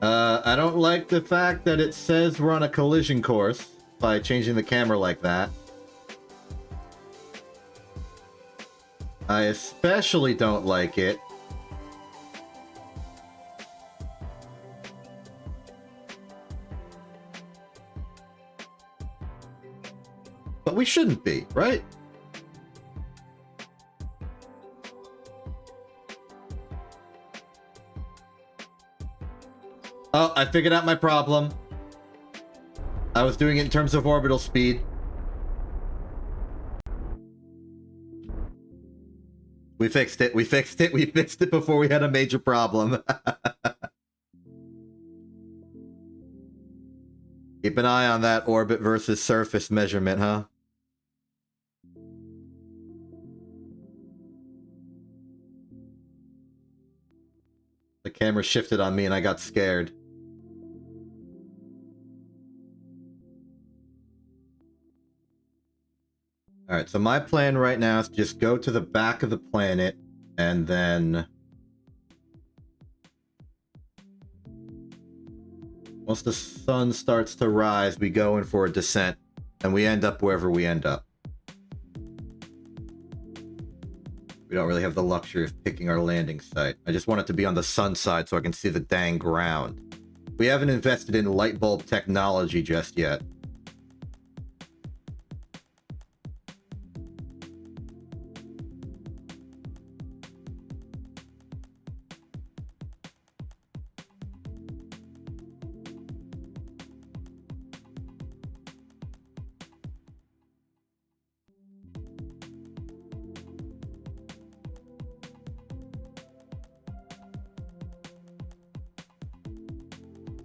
I don't like the fact that it says we're on a collision course by changing the camera like that. I especially don't like it but we shouldn't be, right? Oh, I figured out my problem. I was doing it in terms of orbital speed. We fixed it. We fixed it. We fixed it before we had a major problem. Keep an eye on that orbit versus surface measurement, huh? The camera shifted on me and I got scared. Alright, so my plan right now is to just go to the back of the planet and then... once the sun starts to rise, we go in for a descent, and we end up wherever we end up. We don't really have the luxury of picking our landing site. I just want it to be on the sun side so I can see the dang ground. We haven't invested in light bulb technology just yet.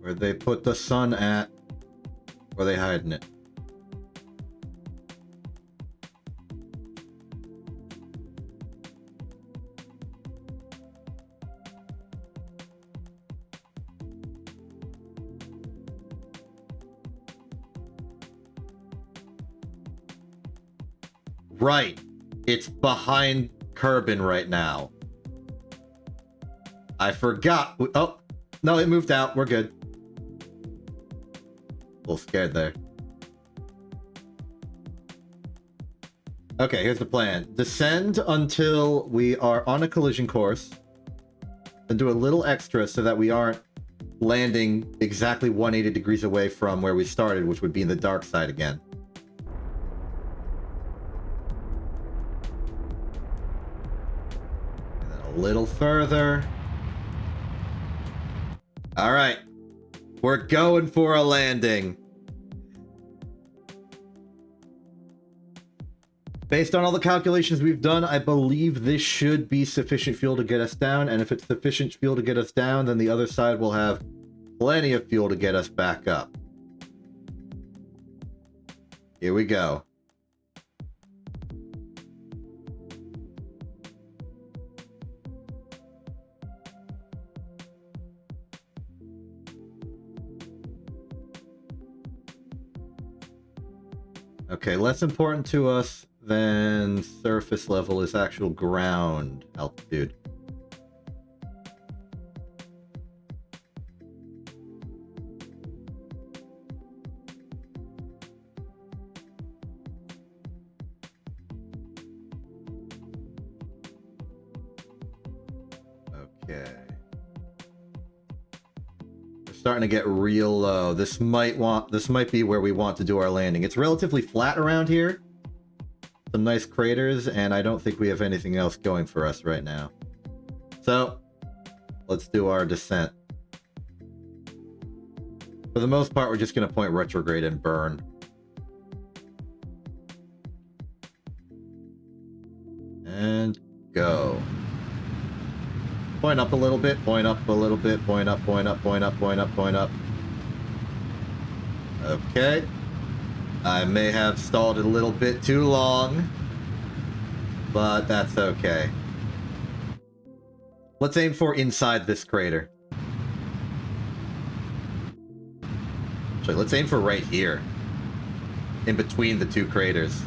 Where they put the sun at? Where they hiding it? Right. It's behind Kerbin right now. I forgot. Oh, no, it moved out. We're good. A little scared there. Okay, here's the plan. Descend until we are on a collision course. And do a little extra so that we aren't landing exactly 180 degrees away from where we started, which would be in the dark side again. And then a little further. All right. We're going for a landing. Based on all the calculations we've done, I believe this should be sufficient fuel to get us down. And if it's sufficient fuel to get us down, then the other side will have plenty of fuel to get us back up. Here we go. Okay, less important to us than surface level is actual ground altitude. Okay. Starting to get real low. This might be where we want to do our landing. It's relatively flat around here. Some nice craters, and I don't think we have anything else going for us right now. So, let's do our descent. For the most part, we're just going to point retrograde and burn. And go. Point up a little bit, point up a little bit, point up, point up, point up, point up, point up. Okay. I may have stalled it a little bit too long, but that's okay. Let's aim for inside this crater. Actually, let's aim for right here. In between the two craters.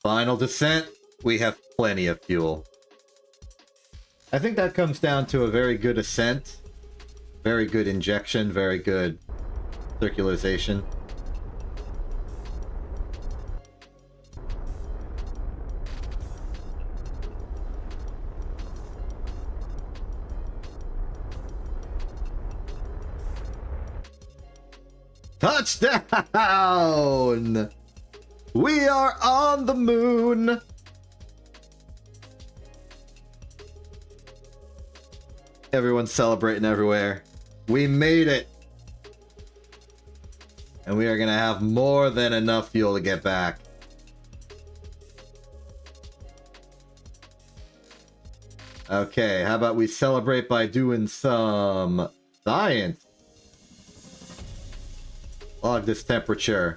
Final descent. We have plenty of fuel. I think that comes down to a very good ascent. Very good injection. Very good circularization. Touchdown! We are on the moon! Everyone's celebrating everywhere. We made it! And we are gonna have more than enough fuel to get back. Okay, how about we celebrate by doing some science? Log this temperature.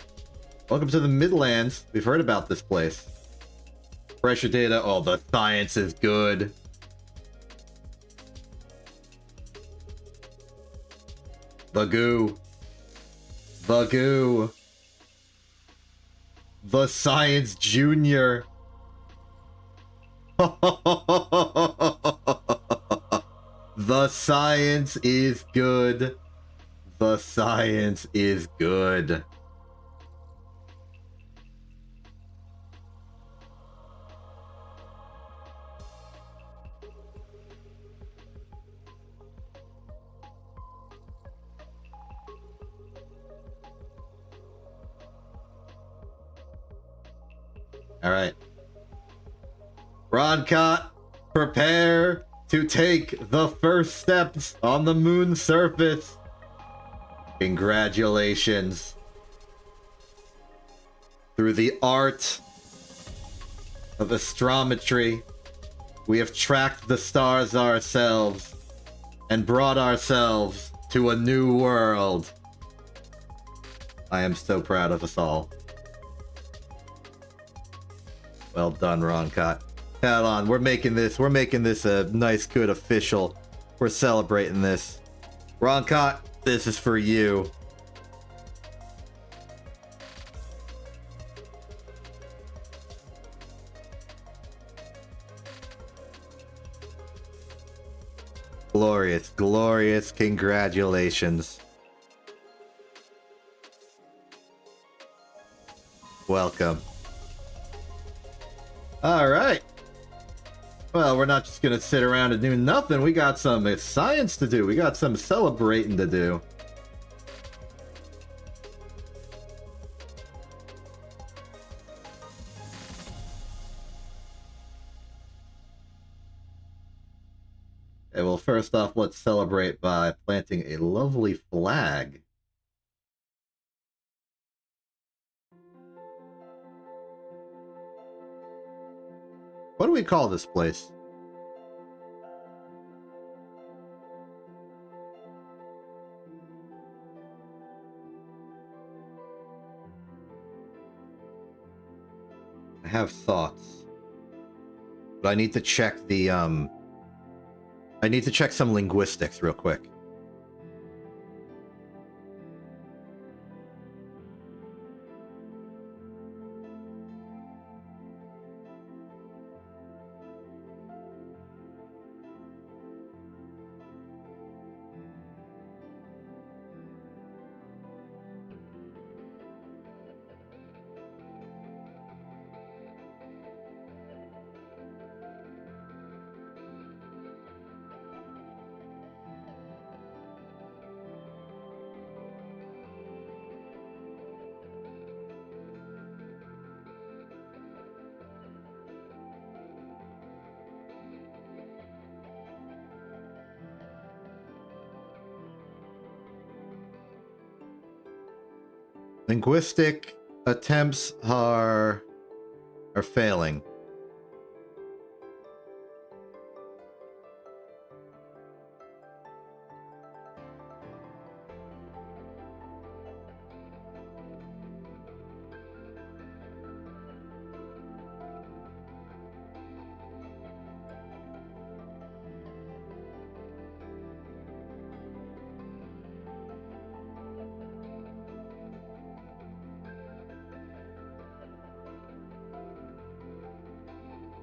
Welcome to the Midlands. We've heard about this place. Pressure data. Oh, the science is good. The goo. The goo. The Science Junior. The science is good. The science is good. All right. Broadcott, prepare to take the first steps on the moon's surface. Congratulations. Through the art of astrometry, we have tracked the stars ourselves and brought ourselves to a new world. I am so proud of us all. Well done, Roncott. Hold on, we're making this a nice, good official. We're celebrating this. Roncott, this is for you. Glorious, glorious congratulations. Welcome. All right. Well, we're not just gonna sit around and do nothing. We got some science to do. We got some celebrating to do. Okay, well, first off, let's celebrate by planting a lovely flag. What do we call this place? I have thoughts. But I need to check the, I need to check some linguistics real quick. Linguistic attempts are failing.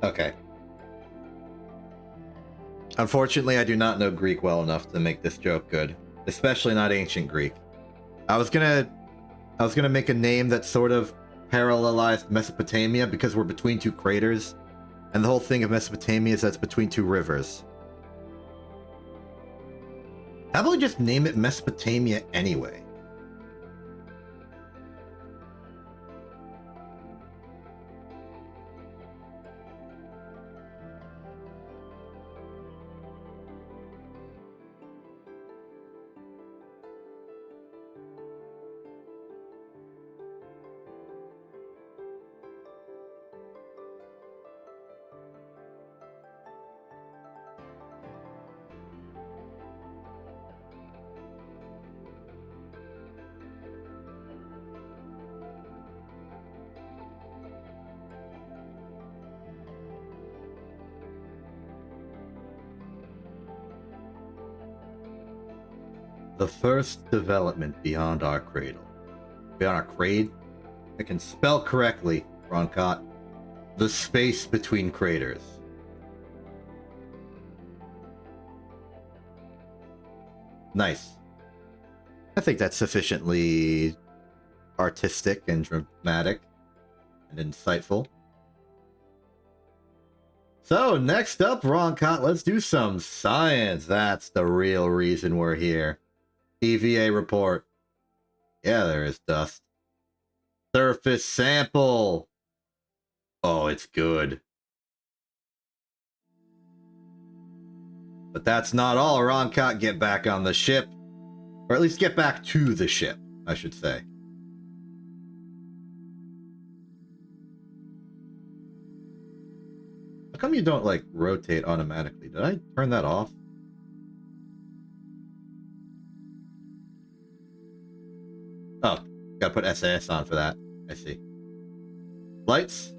Okay. Unfortunately, I do not know Greek well enough to make this joke good, especially not ancient Greek. I was gonna make a name that sort of parallelized Mesopotamia because we're between two craters, and the whole thing of Mesopotamia is that it's between two rivers. How about we just name it Mesopotamia anyway? The first development beyond our cradle. Beyond our crade? I can spell correctly, Roncott. The space between craters. Nice. I think that's sufficiently artistic and dramatic and insightful. So, next up, Roncott, let's do some science. That's the real reason we're here. EVA report. Yeah, there is dust. Surface sample. Oh, it's good. But that's not all. Roncott, get back on the ship. Or at least get back to the ship, I should say. How come you don't, like, rotate automatically? Did I turn that off? Oh, gotta put SAS on for that. I see. Lights?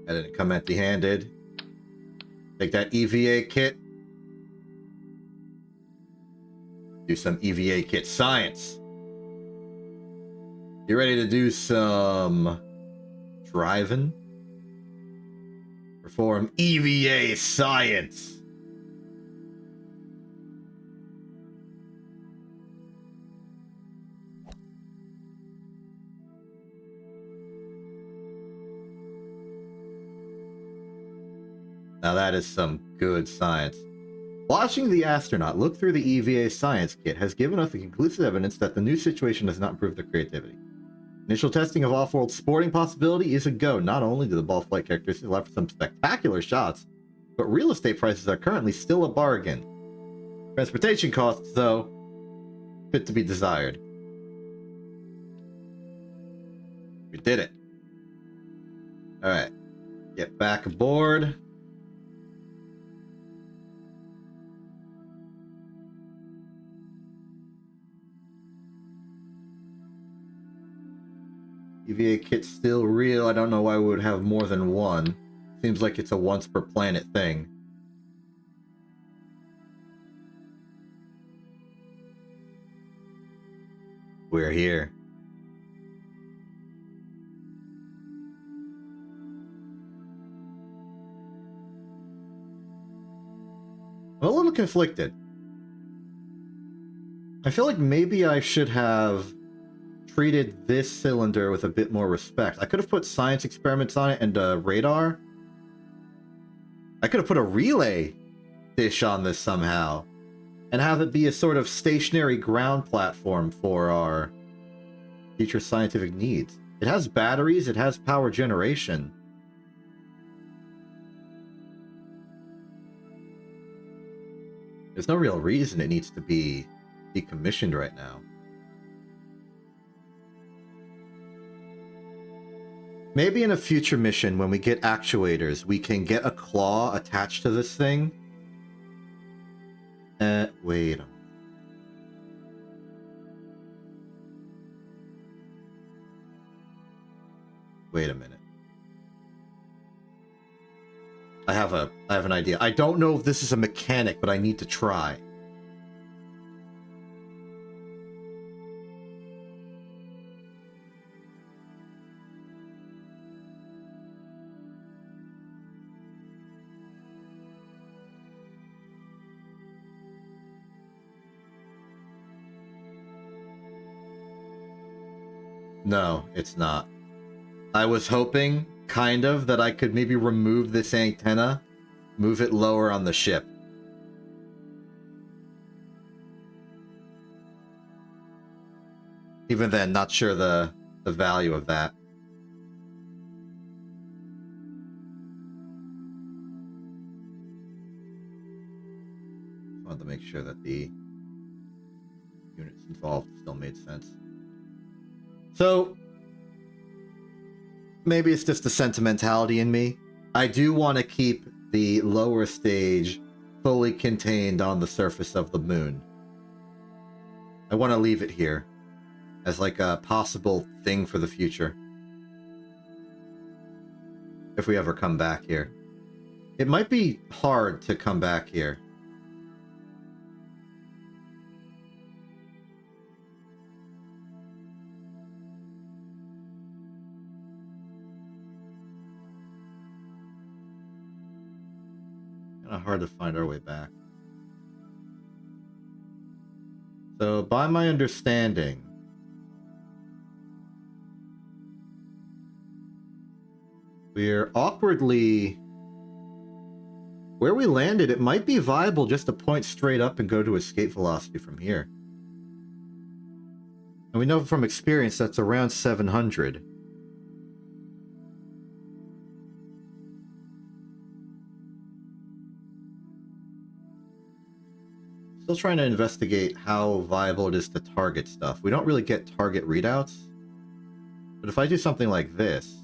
I didn't come empty-handed. Take that EVA kit. Do some EVA kit science. You ready to do some driving? Perform EVA science. Now that is some good science. Watching the astronaut look through the EVA science kit has given us the conclusive evidence that the new situation does not improve their creativity. Initial testing of off-world sporting possibility is a go. Not only do the ball flight characteristics allow for some spectacular shots, but real estate prices are currently still a bargain. Transportation costs, though, fit to be desired. We did it. Alright. Get back aboard. EVA kit's still real. I don't know why we would have more than one. Seems like it's a once per planet thing. We're here. I'm a little conflicted. I feel like maybe I should have treated this cylinder with a bit more respect. I could have put science experiments on it and a radar. I could have put a relay dish on this somehow and have it be a sort of stationary ground platform for our future scientific needs. It has batteries, it has power generation. There's no real reason it needs to be decommissioned right now. Maybe in a future mission, when we get actuators, we can get a claw attached to this thing. Wait. Wait a minute. I have an idea. I don't know if this is a mechanic, but I need to try. No, it's not. I was hoping, kind of, that I could maybe remove this antenna, move it lower on the ship. Even then, not sure the value of that. Wanted to make sure that the units involved still made sense. So, maybe it's just the sentimentality in me. I do want to keep the lower stage fully contained on the surface of the moon. I want to leave it here as like a possible thing for the future. if we ever come back here. It might be hard to come back here. Kind of hard to find our way back. So, by my understanding, we're awkwardly... Where we landed, it might be viable just to point straight up and go to escape velocity from here. And we know from experience that's around 700. Still trying to investigate how viable it is to target stuff. We don't really get target readouts. But if I do something like this...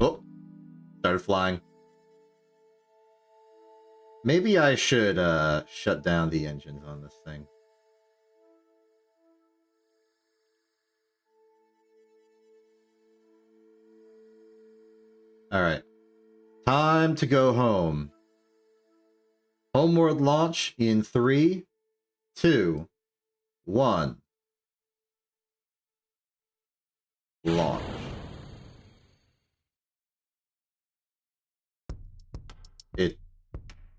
Oh, started flying. Maybe I should shut down the engines on this thing. Alright. Time to go home. Homeworld launch in 3, 2, 1. Launch. It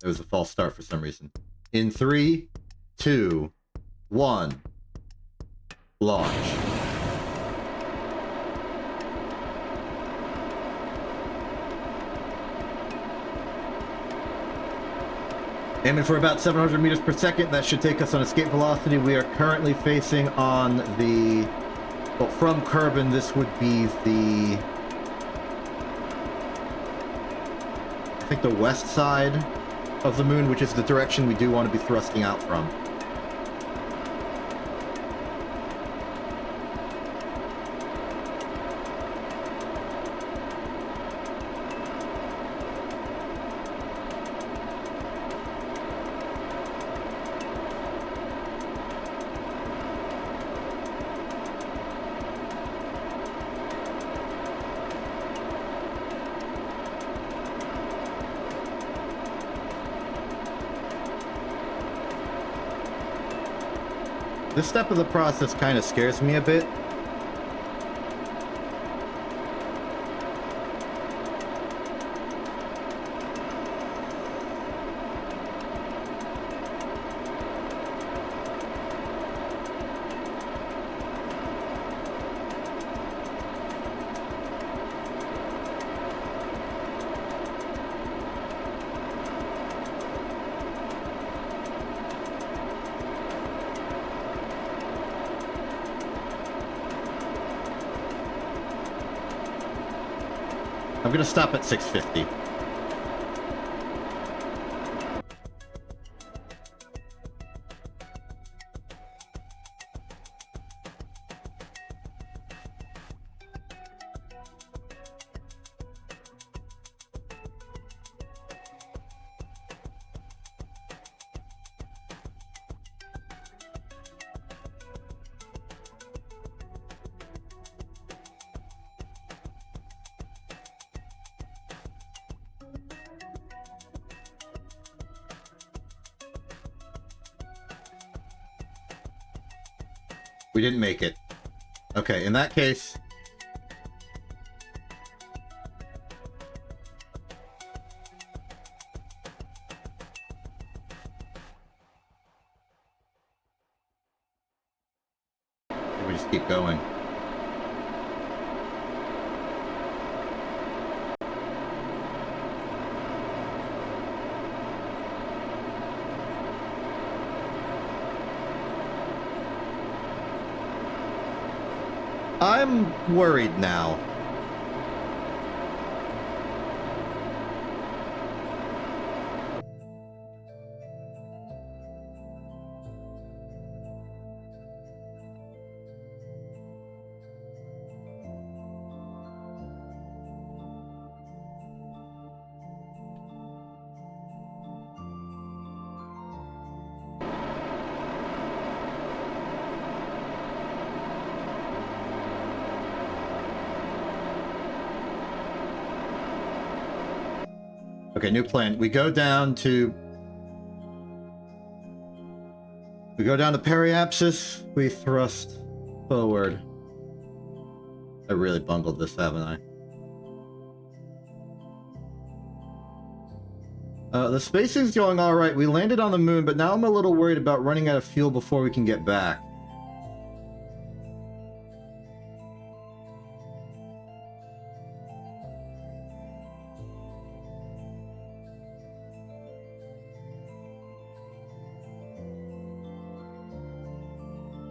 was a false start for some reason. In 3, 2, 1. Launch. Aiming for about 700 meters per second. That should take us on escape velocity. We are currently facing on the... Well, from Kerbin, this would be the... I think the west side of the moon, which is the direction we do want to be thrusting out from. This step of the process kind of scares me a bit. I'm gonna stop at 650. We didn't make it. Okay, in that case... we just keep going. I'm worried now. Okay, new plan. We go down to periapsis. We thrust forward. I really bungled this, haven't I? The spacing's going all right. We landed on the moon, but now I'm a little worried about running out of fuel before we can get back.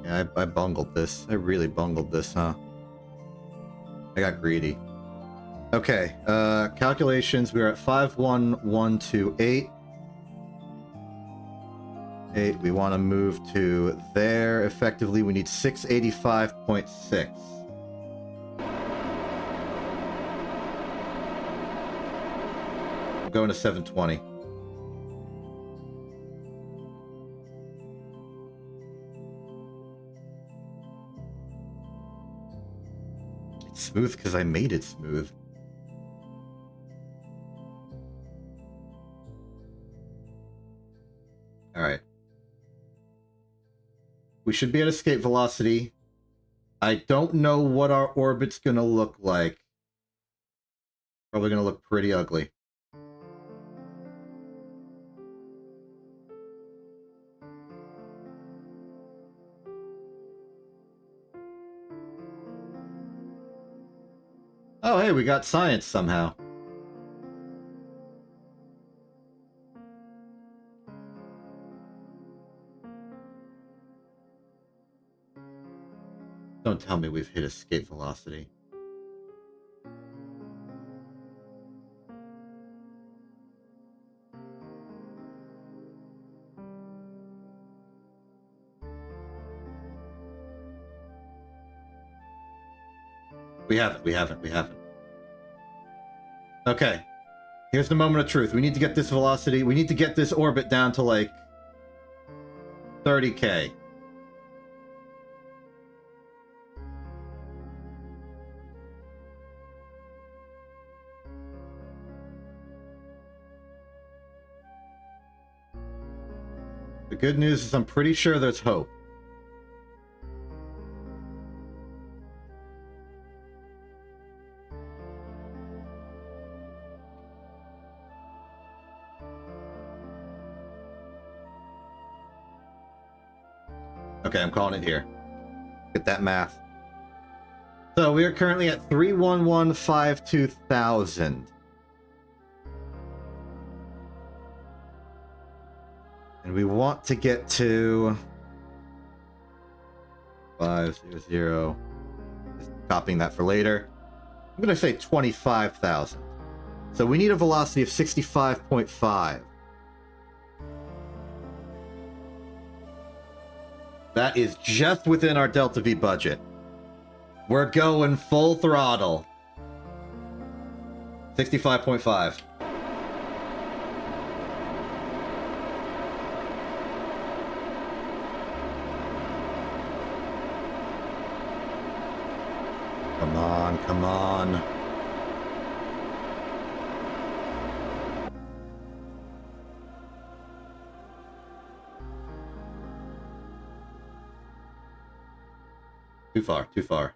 Yeah, I bungled this. I really bungled this, huh? I got greedy. Okay, calculations. We're at 51128. 8. We want to move to there. Effectively, we need 685.6. I'm going to 720. It's smooth because I made it smooth. Alright. We should be at escape velocity. I don't know what our orbit's gonna look like. Probably gonna look pretty ugly. Oh, hey, we got science somehow. Don't tell me we've hit escape velocity. We haven't. Okay. Here's the moment of truth. We need to get this velocity. We need to get this orbit down to like 30K. The good news is I'm pretty sure there's hope. Okay, I'm calling it here. Get that math. So we are currently at 31152,000. And we want to get to 500. Just copying that for later. I'm going to say 25,000. So we need a velocity of 65.5. That is just within our Delta V budget. We're going full throttle. 65.5. Come on, come on. Too far, too far.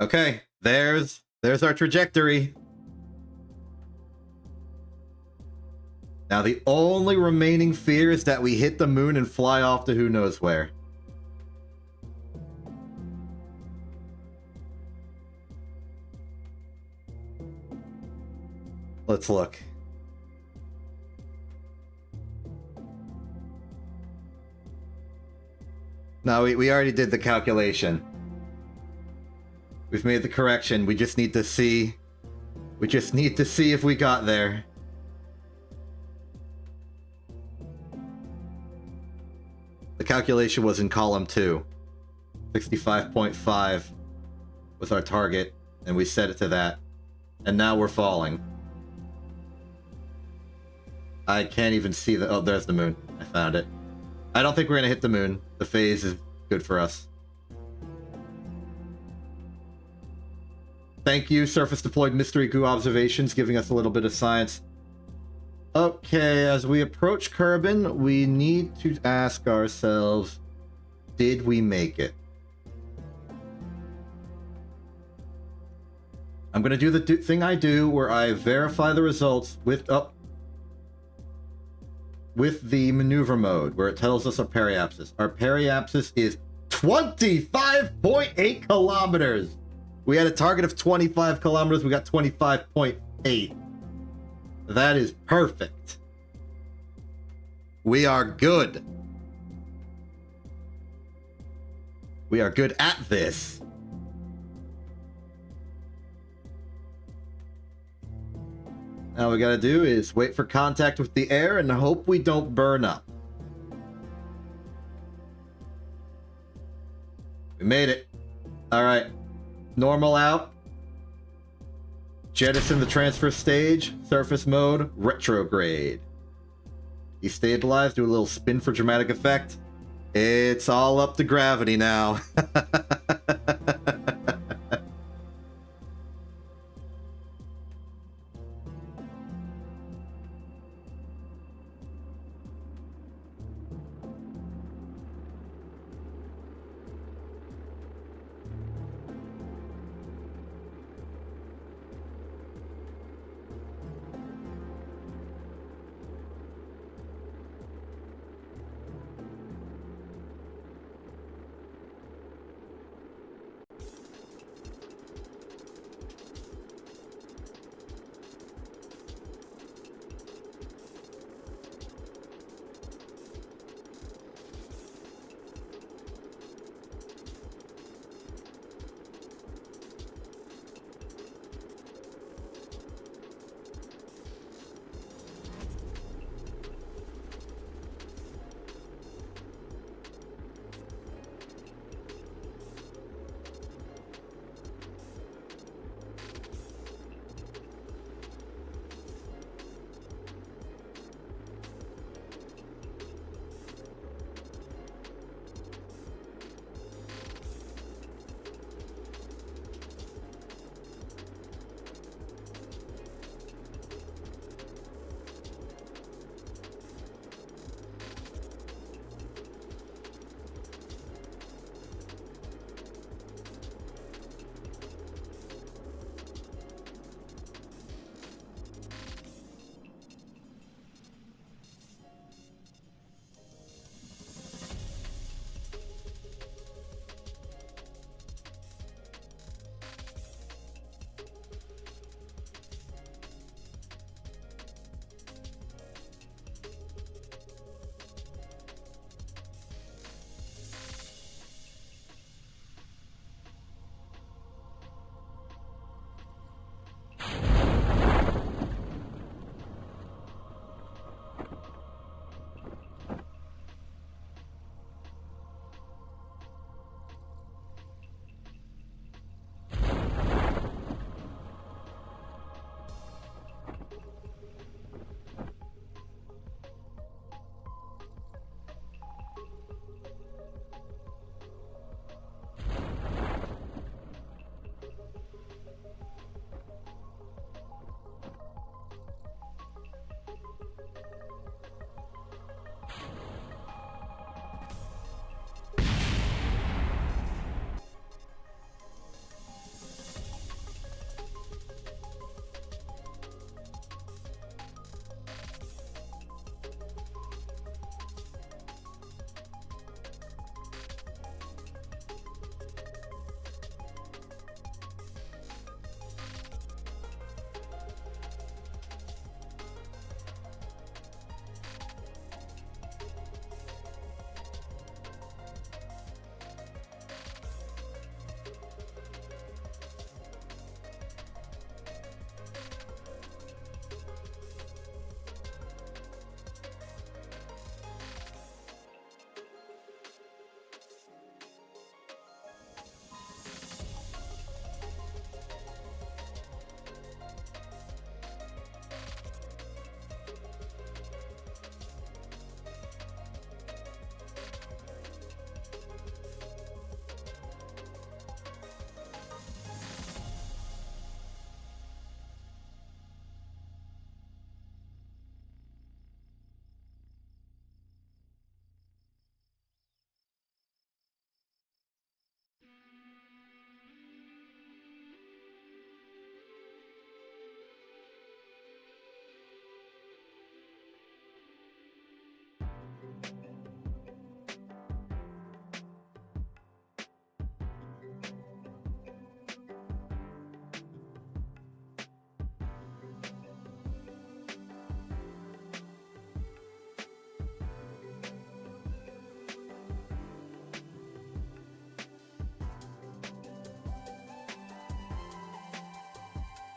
Okay, there's our trajectory. Now the only remaining fear is that we hit the moon and fly off to who knows where. Let's look. No, we already did the calculation. We've made the correction. We just need to see. We just need to see if we got there. The calculation was in column 2. 65.5 was our target, and we set it to that. And now we're falling. I can't even see the... Oh, there's the moon. I found it. I don't think we're going to hit the moon. The phase is good for us. Thank you, Surface Deployed Mystery Goo Observations, giving us a little bit of science. Okay, as we approach Kerbin, we need to ask ourselves, did we make it? I'm going to do the thing I do where I verify the results with the maneuver mode, where it tells us our periapsis. Our periapsis is 25.8 kilometers. We had a target of 25 kilometers. We got 25.8. That is perfect. We are good. We are good at this. Now we gotta do is wait for contact with the air and hope we don't burn up. We made it. Alright. Normal out. Jettison the transfer stage. Surface mode. Retrograde. Destabilize. Do a little spin for dramatic effect. It's all up to gravity now.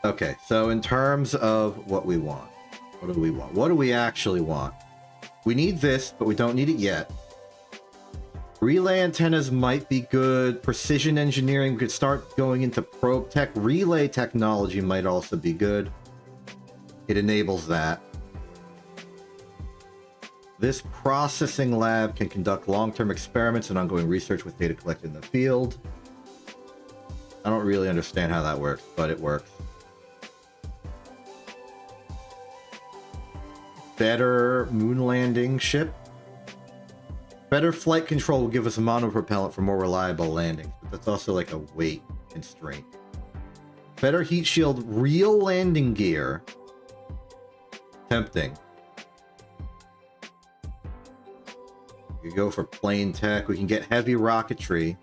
Okay, so in terms of what we want, what do we want? What do we actually want? We need this, but we don't need it yet. Relay antennas might be good. Precision engineering, we could start going into probe tech. Relay technology might also be good. It enables that. This processing lab can conduct long-term experiments and ongoing research with data collected in the field. I don't really understand how that works, but it works. Better moon landing ship. Better flight control will give us a monopropellant for more reliable landings, but that's also like a weight constraint. Better heat shield, real landing gear. Tempting. We go for plane tech. We can get heavy rocketry.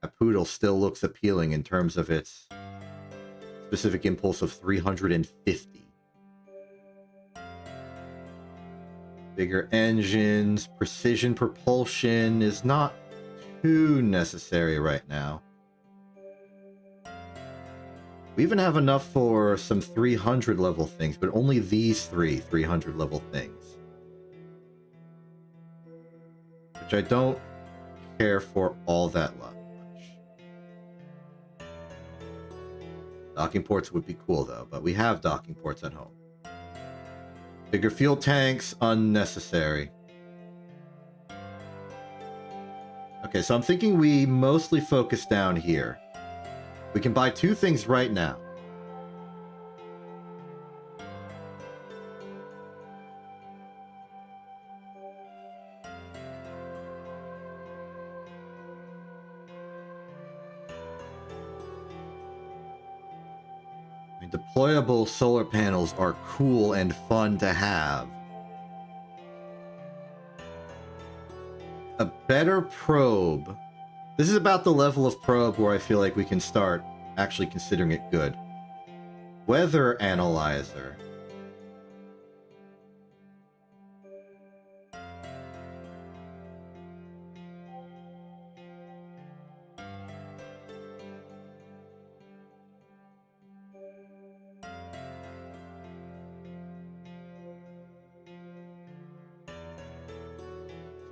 A Poodle still looks appealing in terms of its specific impulse of 350. Bigger engines, precision propulsion is not too necessary right now. We even have enough for some 300 level things, but only these 300 level things. Which I don't care for all that much. Docking ports would be cool though, but we have docking ports at home. Bigger fuel tanks, unnecessary. Okay, so I'm thinking we mostly focus down here. We can buy two things right now. Deployable solar panels are cool and fun to have. A better probe. This is about the level of probe where I feel like we can start actually considering it good. Weather analyzer.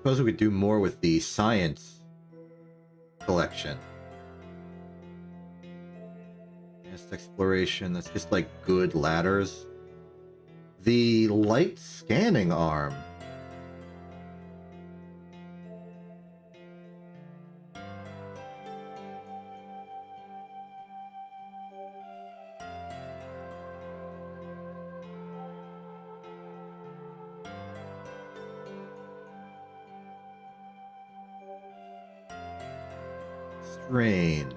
Suppose we could do more with the science collection. Advanced exploration, that's just like good ladders. The light scanning arm. Strange.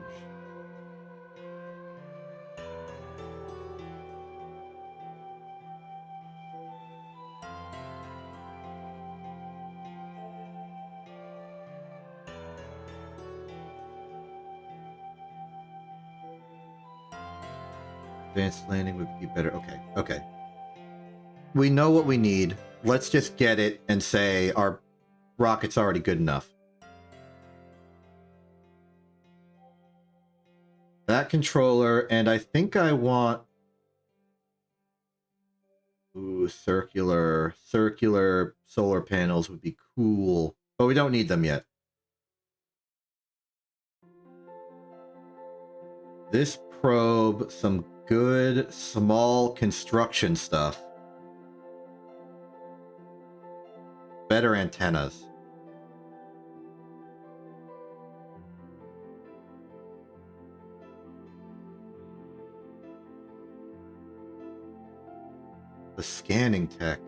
Advanced landing would be better. Okay, okay. We know what we need. Let's just get it and say our rocket's already good enough. That controller, and I think I want... Ooh, circular solar panels would be cool. But we don't need them yet. This probe, some good small construction stuff. Better antennas. The scanning tech.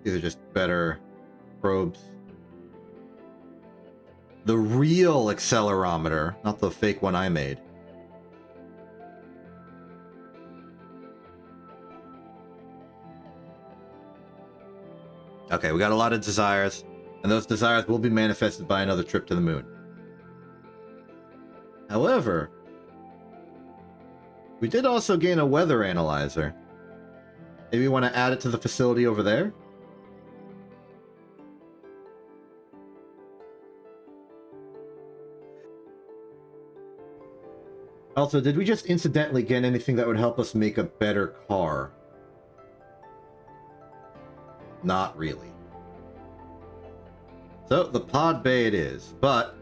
These are just better probes. The real accelerometer, not the fake one I made. Okay, we got a lot of desires, and those desires will be manifested by another trip to the moon. However, We did also gain a weather analyzer. Maybe we want to add it to the facility over there? Also, did we just incidentally get anything that would help us make a better car? Not really. So, the pod bay it is, but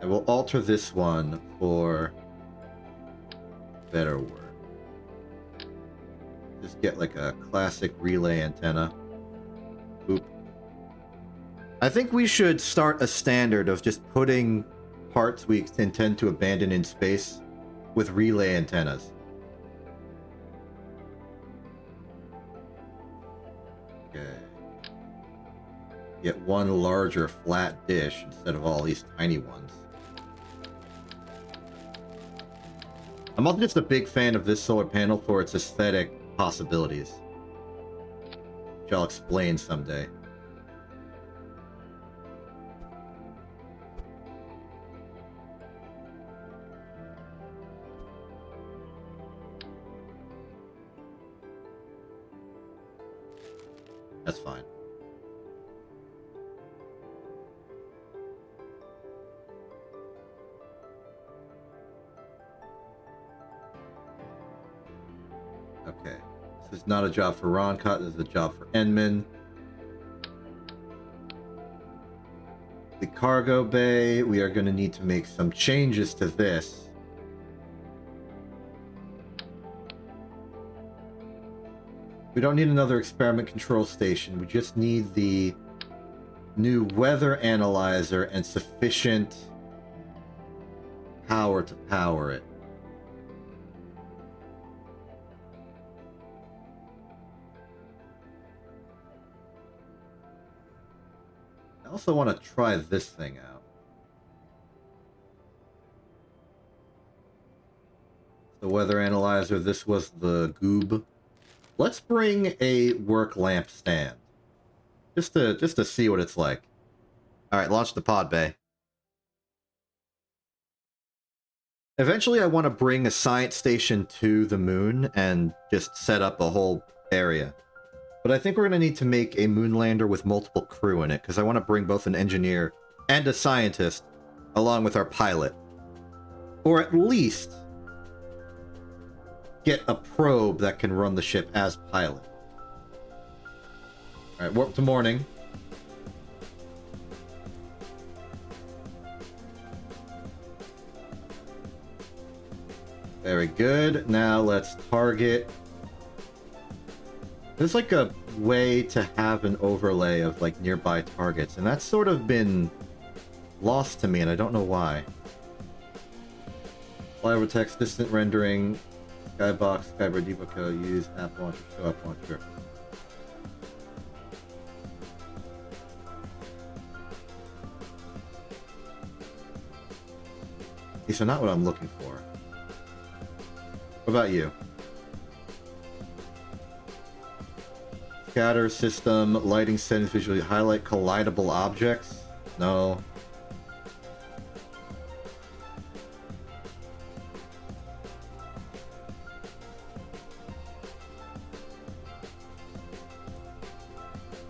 I will alter this one for better work. Just get like a classic relay antenna. Boop. I think we should start a standard of just putting parts we intend to abandon in space with relay antennas. Okay. Get one larger flat dish instead of all these tiny ones. I'm also just a big fan of this solar panel for its aesthetic possibilities, which I'll explain someday. That's fine. Okay. This is not a job for Roncut, this is a job for Enman. The cargo bay, we are going to need to make some changes to this. We don't need another experiment control station. We just need the new weather analyzer and sufficient power to power it. I also want to try this thing out. The weather analyzer, this was the goob. Let's bring a work lamp stand. Just to see what it's like. Alright, launch the pod bay. Eventually I want to bring a science station to the moon and just set up a whole area. But I think we're going to need to make a moon lander with multiple crew in it, because I want to bring both an engineer and a scientist along with our pilot. Or at least get a probe that can run the ship as pilot. Alright, warp to morning. Very good. Now let's target. There's like a way to have an overlay of like nearby targets, and that's sort of been lost to me, and I don't know why. Flyover text, distant rendering, skybox, skybar debug, use app launcher, show app launcher. These are not what I'm looking for. What about you? Scatter system, lighting settings, visually highlight collidable objects? No.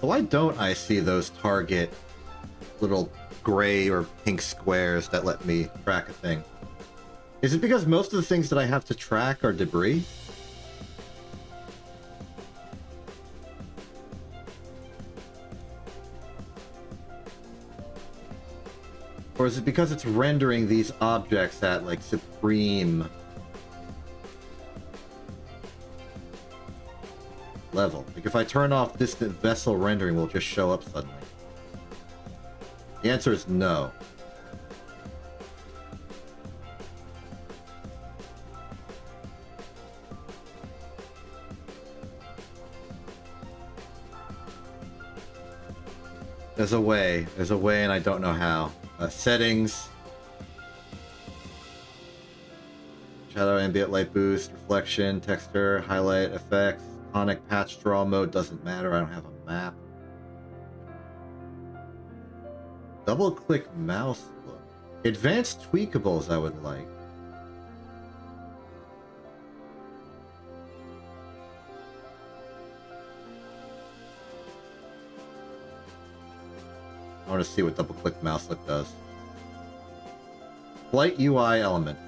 Why don't I see those target little gray or pink squares that let me track a thing? Is it because most of the things that I have to track are debris? Or is it because it's rendering these objects at, like, supreme level? Like, if I turn off distant vessel rendering, will it just show up suddenly? The answer is no. There's a way, and I don't know how. Settings. Shadow, ambient light boost, reflection, texture, highlight, effects, conic patch draw mode, doesn't matter, I don't have a map. Double click mouse look. Advanced tweakables I would like. I want to see what double-click mouse click does. Flight UI elements.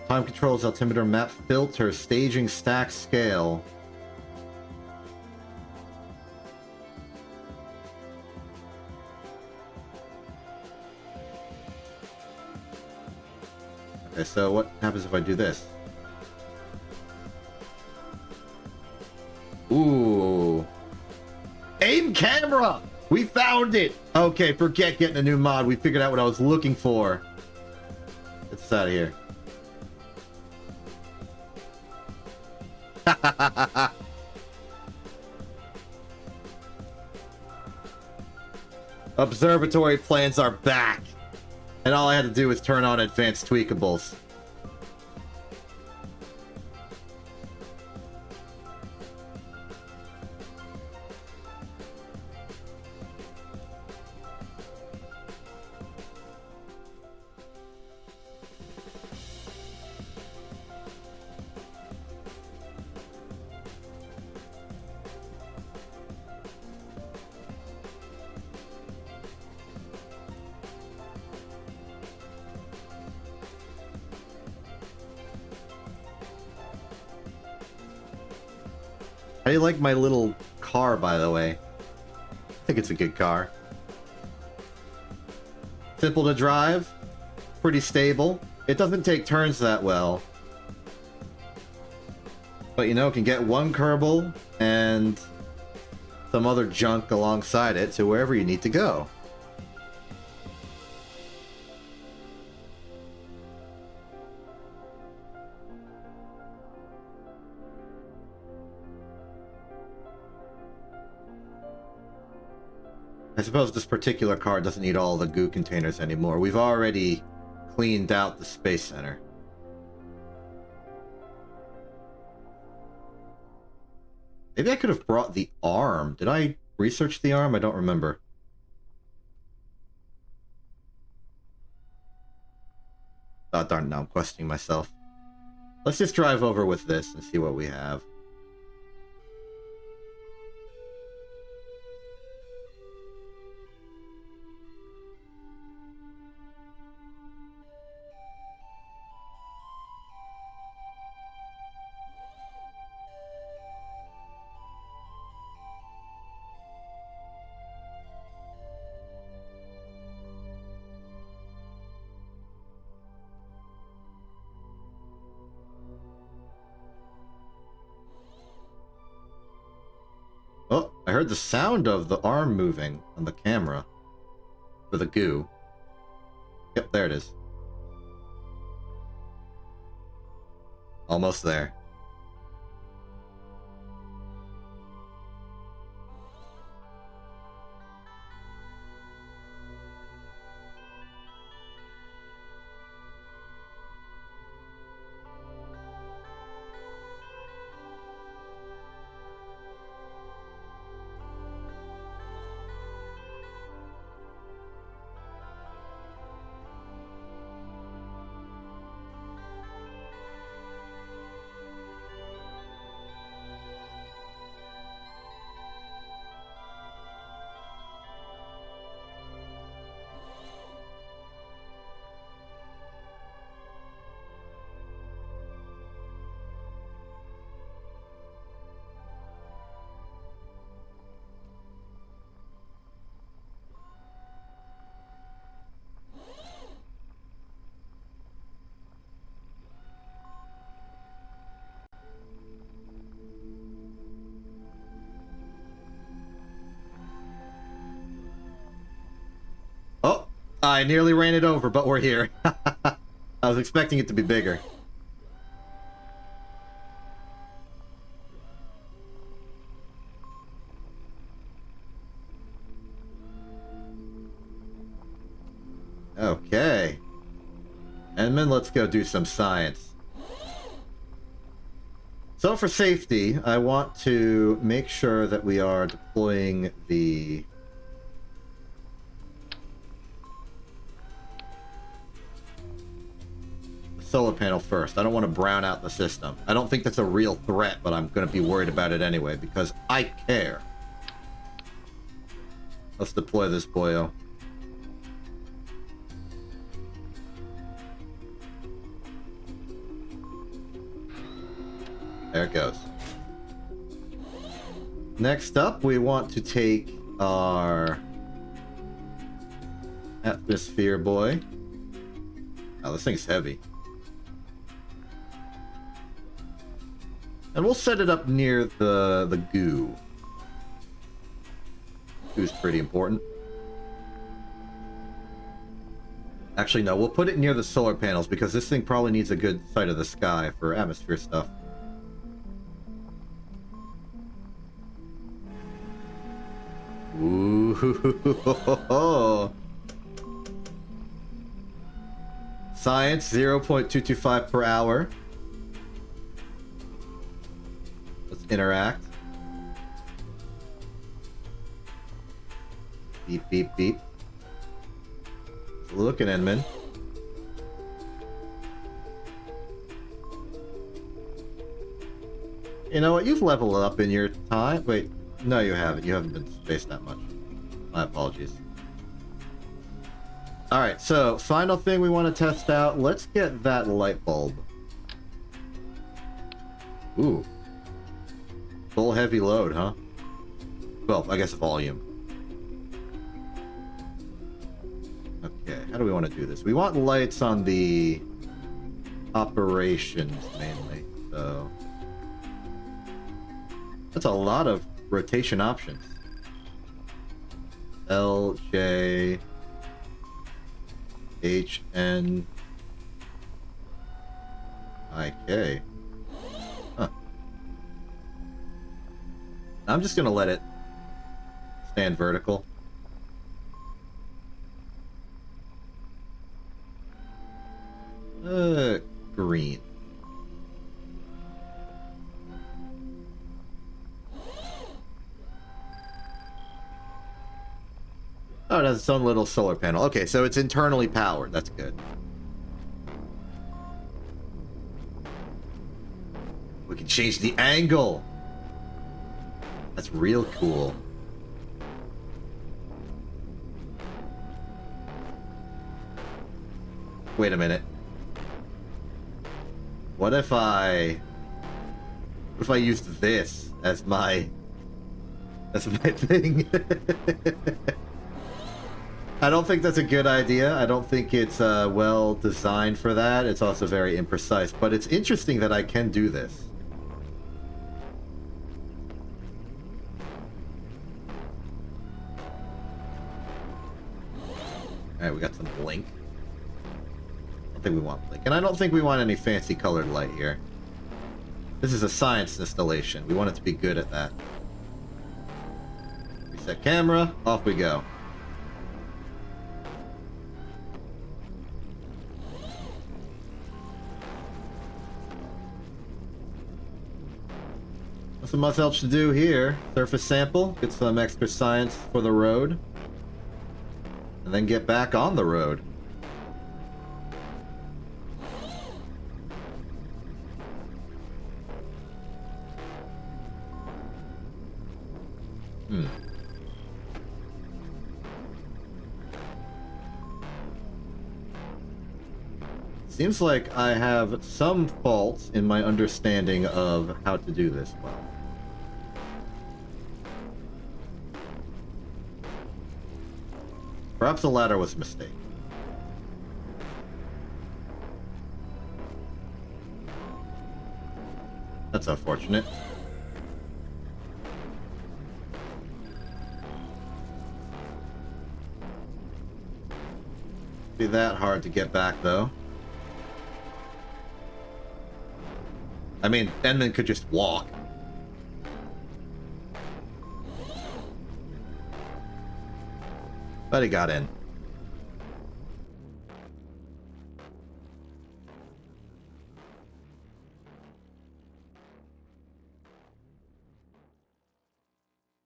Time controls, altimeter, map filter, staging, stack, scale. Okay, so what happens if I do this? Ooh. Aim camera! We found it! Okay, forget getting a new mod. We figured out what I was looking for. It's out of here. Observatory plans are back. And all I had to do was turn on advanced tweakables. How do you like my little car, by the way? I think it's a good car. Simple to drive, pretty stable. It doesn't take turns that well. But you know, it can get one Kerbal and some other junk alongside it to wherever you need to go. I suppose this particular car doesn't need all the goo containers anymore. We've already cleaned out the Space Center. Maybe I could have brought the arm. Did I research the arm? I don't remember. Oh, darn, now I'm questioning myself. Let's just drive over with this and see what we have. Oh, I heard the sound of the arm moving on the camera. For the goo. Yep, there it is. Almost there. Oh, I nearly ran it over, but we're here. I was expecting it to be bigger. Okay. And then let's go do some science. So for safety, I want to make sure that we are deploying the solar panel first. I don't want to brown out the system. I don't think that's a real threat, but I'm going to be worried about it anyway because I care. Let's deploy this boyo. There it goes. Next up, we want to take our atmosphere boy. Oh, this thing's heavy. And we'll set it up near the goo. Goo's pretty important. Actually, no, we'll put it near the solar panels because this thing probably needs a good sight of the sky for atmosphere stuff. Ooh. Science 0.225 per hour. Let's interact. Beep, beep, beep. Looking, Enman. You know what? You've leveled up in your time. Wait, no, you haven't. You haven't been spaced that much. My apologies. Alright, so final thing we want to test out. Let's get that light bulb. Ooh. Full heavy load, huh? Well, I guess volume. Okay, how do we want to do this? We want lights on the operations mainly, so that's a lot of rotation options. L, J, H, N, I, K. Huh. I'm just gonna let it stand vertical. Green. Oh, it has its own little solar panel. Okay, so it's internally powered. That's good. We can change the angle. That's real cool. Wait a minute. What if I used this as my thing? I don't think that's a good idea. I don't think it's well designed for that. It's also very imprecise, but it's interesting that I can do this. Alright, we got some blink. I don't think we want blink. And I don't think we want any fancy colored light here. This is a science installation. We want it to be good at that. Reset camera. Off we go. Nothing much else to do here. Surface sample. Get some extra science for the road. And then get back on the road. Seems like I have some faults in my understanding of how to do this well. Perhaps the ladder was a mistake. That's unfortunate. Be that hard to get back, though. I mean, Enman could just walk. But he got in.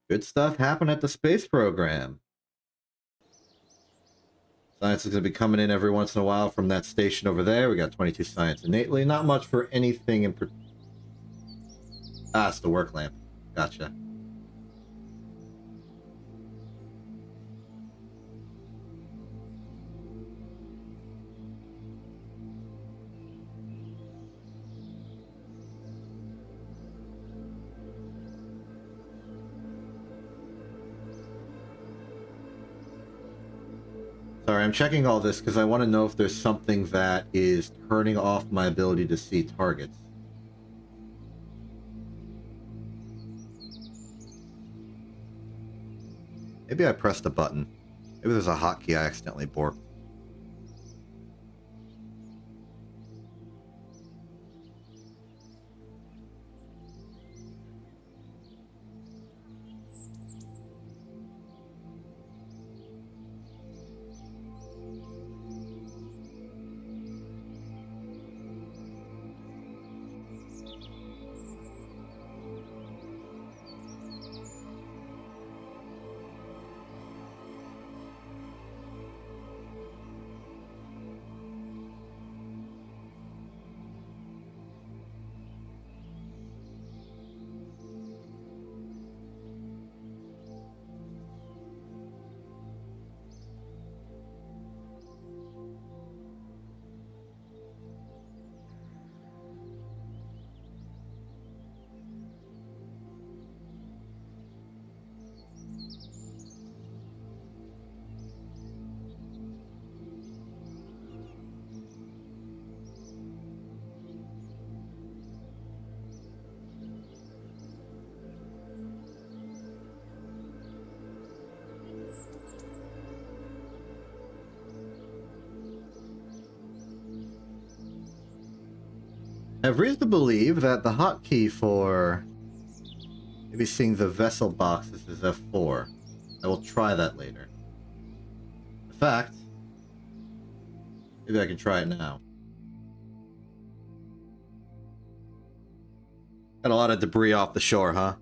Good stuff happened at the space program. Science is going to be coming in every once in a while from that station over there. We got 22 science innately. Not much for anything in particular. Ah, it's the work lamp. Gotcha. Sorry, I'm checking all this because I want to know if there's something that is turning off my ability to see targets. Maybe I pressed a button. Maybe there's a hotkey I accidentally borked. I have reason to believe that the hotkey for maybe seeing the vessel boxes is F4. I will try that later. In fact, maybe I can try it now. Got a lot of debris off the shore, huh?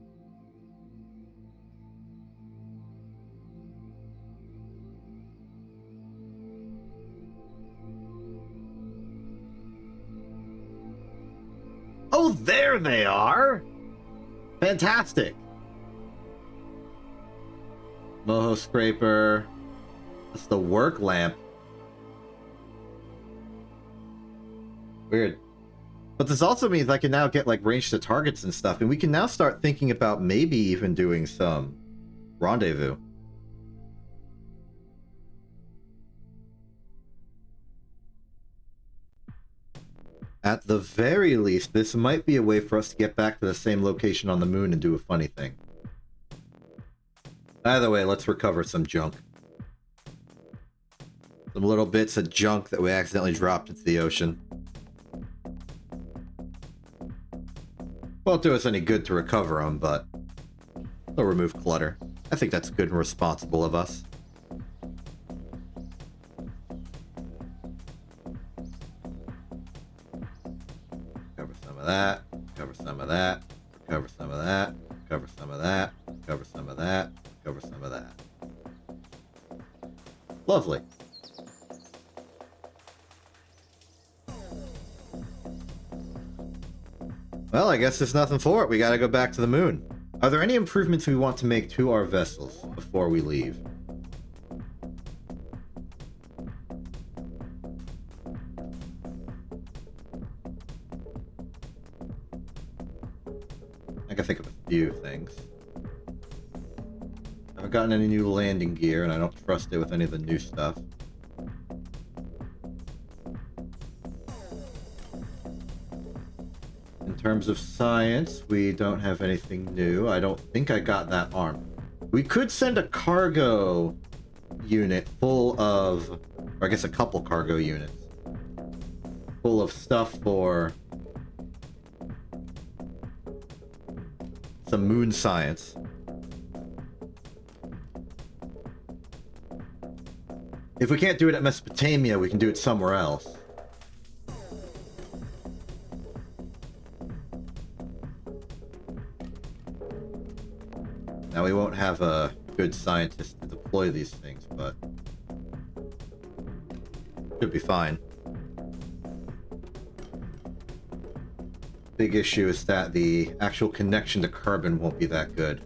Oh, there they are! Fantastic! Moho scraper. That's the work lamp. Weird. But this also means I can now get like range to targets and stuff, and we can now start thinking about maybe even doing some rendezvous. At the very least, this might be a way for us to get back to the same location on the moon and do a funny thing. Either way, let's recover some junk. Some little bits of junk that we accidentally dropped into the ocean. Won't do us any good to recover them, but we'll remove clutter. I think that's good and responsible of us. Cover some of that, cover some of that, cover some of that, cover some of that, cover some of that, cover some of that. Lovely. Well, I guess there's nothing for it. We gotta go back to the moon. Are there any improvements we want to make to our vessels before we leave? I can think of a few things. I haven't gotten any new landing gear, and I don't trust it with any of the new stuff. In terms of science, we don't have anything new. I don't think I got that arm. We could send a cargo unit full of, or I guess a couple cargo units, full of stuff for some moon science. If we can't do it at Mesopotamia, we can do it somewhere else. Now, we won't have a good scientist to deploy these things, but should be fine. Big issue is that the actual connection to carbon won't be that good.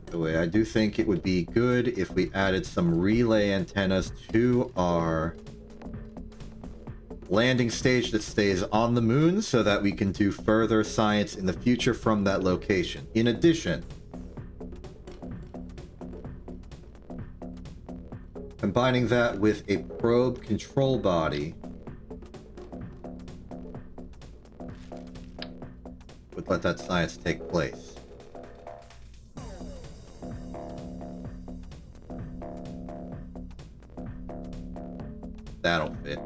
Anyway, I do think it would be good if we added some relay antennas to our landing stage that stays on the moon so that we can do further science in the future from that location. In addition, combining that with a probe control body would let that science take place. That'll fit.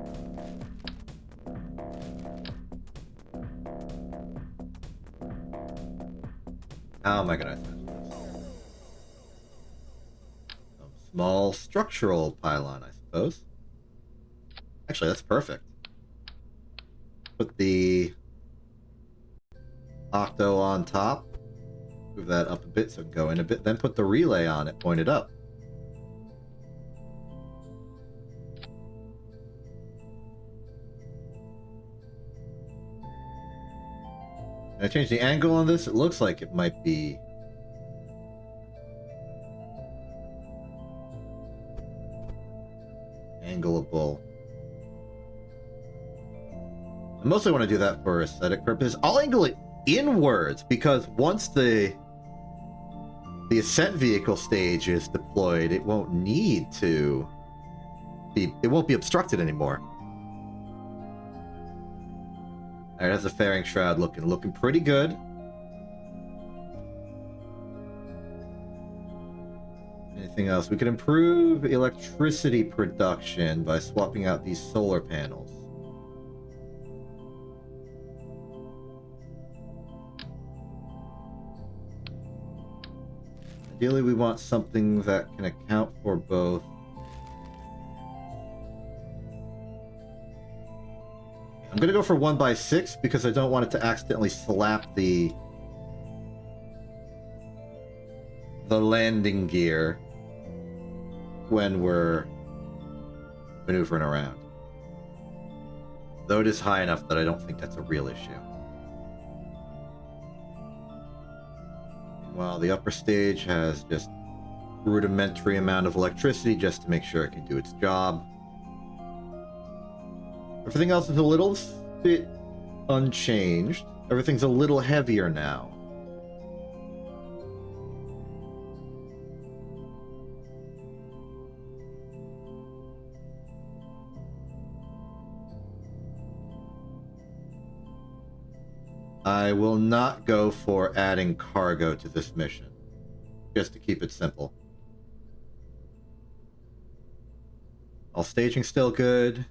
How am I gonna attach this? Some small structural pylon, I suppose. Actually, that's perfect. Put the octo on top. Move that up a bit so it can go in a bit. Then put the relay on it, pointed up. Can I change the angle on this? It looks like it might be... angleable. I mostly want to do that for aesthetic purposes. I'll angle it inwards, because once the ascent vehicle stage is deployed, it won't need to be... it won't be obstructed anymore. Alright, that's the fairing shroud looking pretty good. Anything else? We could improve electricity production by swapping out these solar panels. Ideally, we want something that can account for both. I'm gonna go for 1x6 because I don't want it to accidentally slap the landing gear when we're maneuvering around. Though it is high enough that I don't think that's a real issue. Meanwhile, the upper stage has just rudimentary amount of electricity just to make sure it can do its job. Everything else is a little bit unchanged. Everything's a little heavier now. I will not go for adding cargo to this mission, just to keep it simple. All staging still good.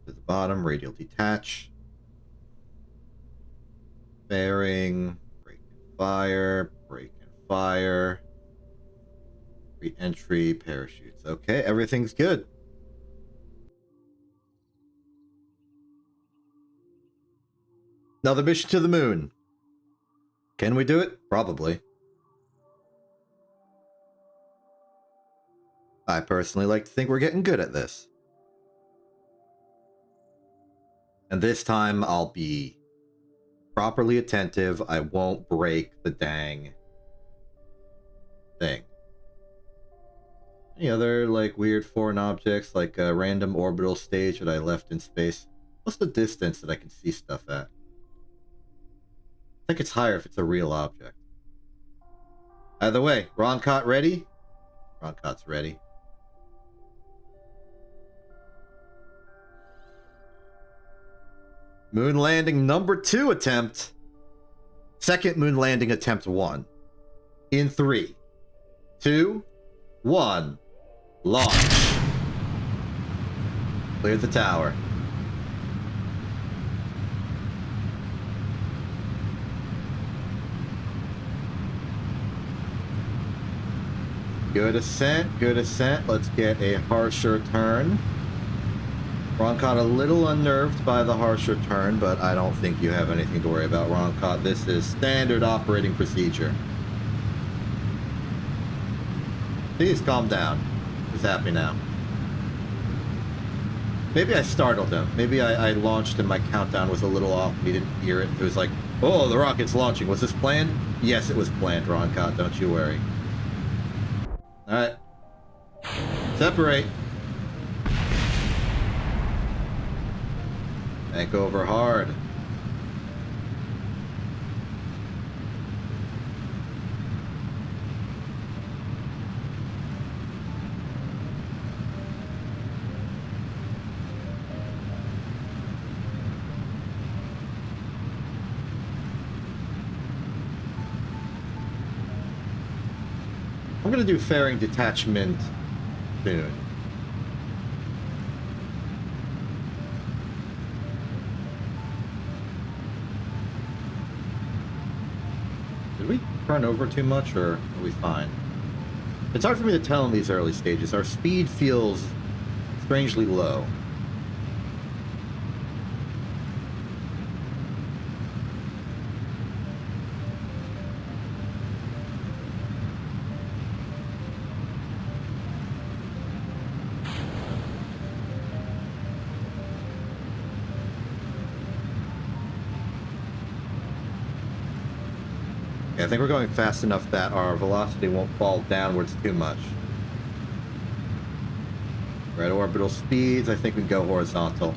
To the bottom, radial detach. Bearing, brake and fire, re-entry, parachutes. Okay, everything's good. Another mission to the moon. Can we do it? Probably. I personally like to think we're getting good at this. And this time I'll be properly attentive. I won't break the dang thing. Any other like weird foreign objects, like a random orbital stage that I left in space? What's the distance that I can see stuff at? I think it's higher if it's a real object. Either way, Roncott ready? Roncott's ready. Moon landing number 2 attempt. Second moon landing attempt 1. In 3, 2, 1. Launch. Clear the tower. Good ascent, good ascent. Let's get a harsher turn. Roncott a little unnerved by the harsher turn, but I don't think you have anything to worry about, Roncott. This is standard operating procedure. Please calm down. He's happy now. Maybe I startled him. Maybe I launched and my countdown was a little off and he didn't hear it. It was like, oh, the rocket's launching. Was this planned? Yes, it was planned, Roncott. Don't you worry. Alright. Separate. Bank over hard. I'm gonna do fairing detachment soon. Did we turn over too much, or are we fine? It's hard for me to tell in these early stages. Our speed feels strangely low. Yeah, I think we're going fast enough that our velocity won't fall downwards too much. We're at orbital speeds. I think we can go horizontal.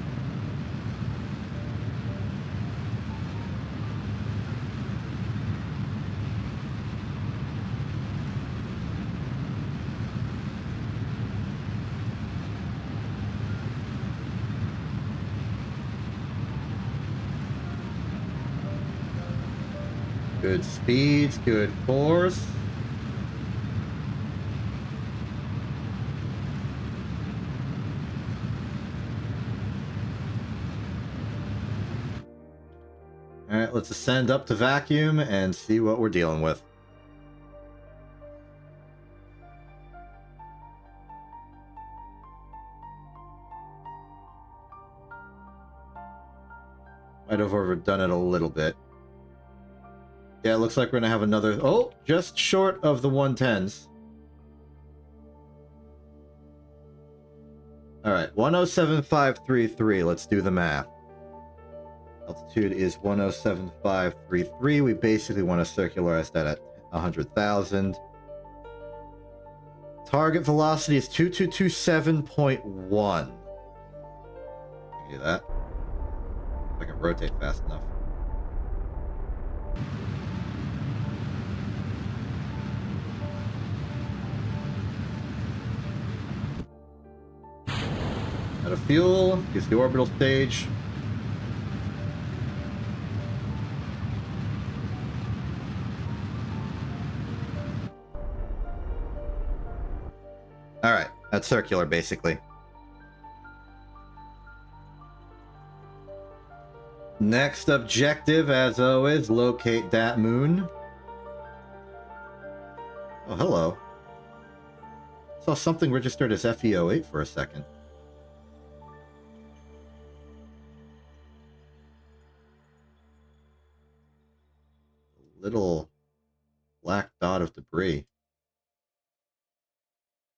Good speeds, good force. Alright, let's ascend up to vacuum and see what we're dealing with. Might have overdone it a little bit. Yeah, it looks like we're gonna have another... Oh, just short of the 110s. Alright, 107.533. Let's do the math. Altitude is 107.533. We basically want to circularize that at 100,000. Target velocity is 2227.1. Do that. If I can rotate fast enough. Out of fuel, use the orbital stage. Alright, that's circular basically. Next objective, as always, locate that moon. Oh, hello. Saw something registered as FE08 for a second. Little black dot of debris.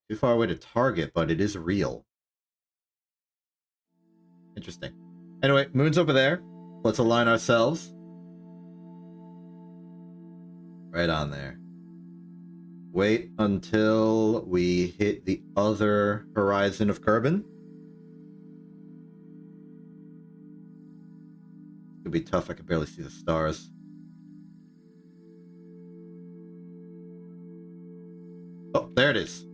Too far away to target, but it is real. Interesting. Anyway, moon's over there. Let's align ourselves. Right on there. Wait until we hit the other horizon of Kerbin. It'll be tough. I can barely see the stars. Oh, there it is.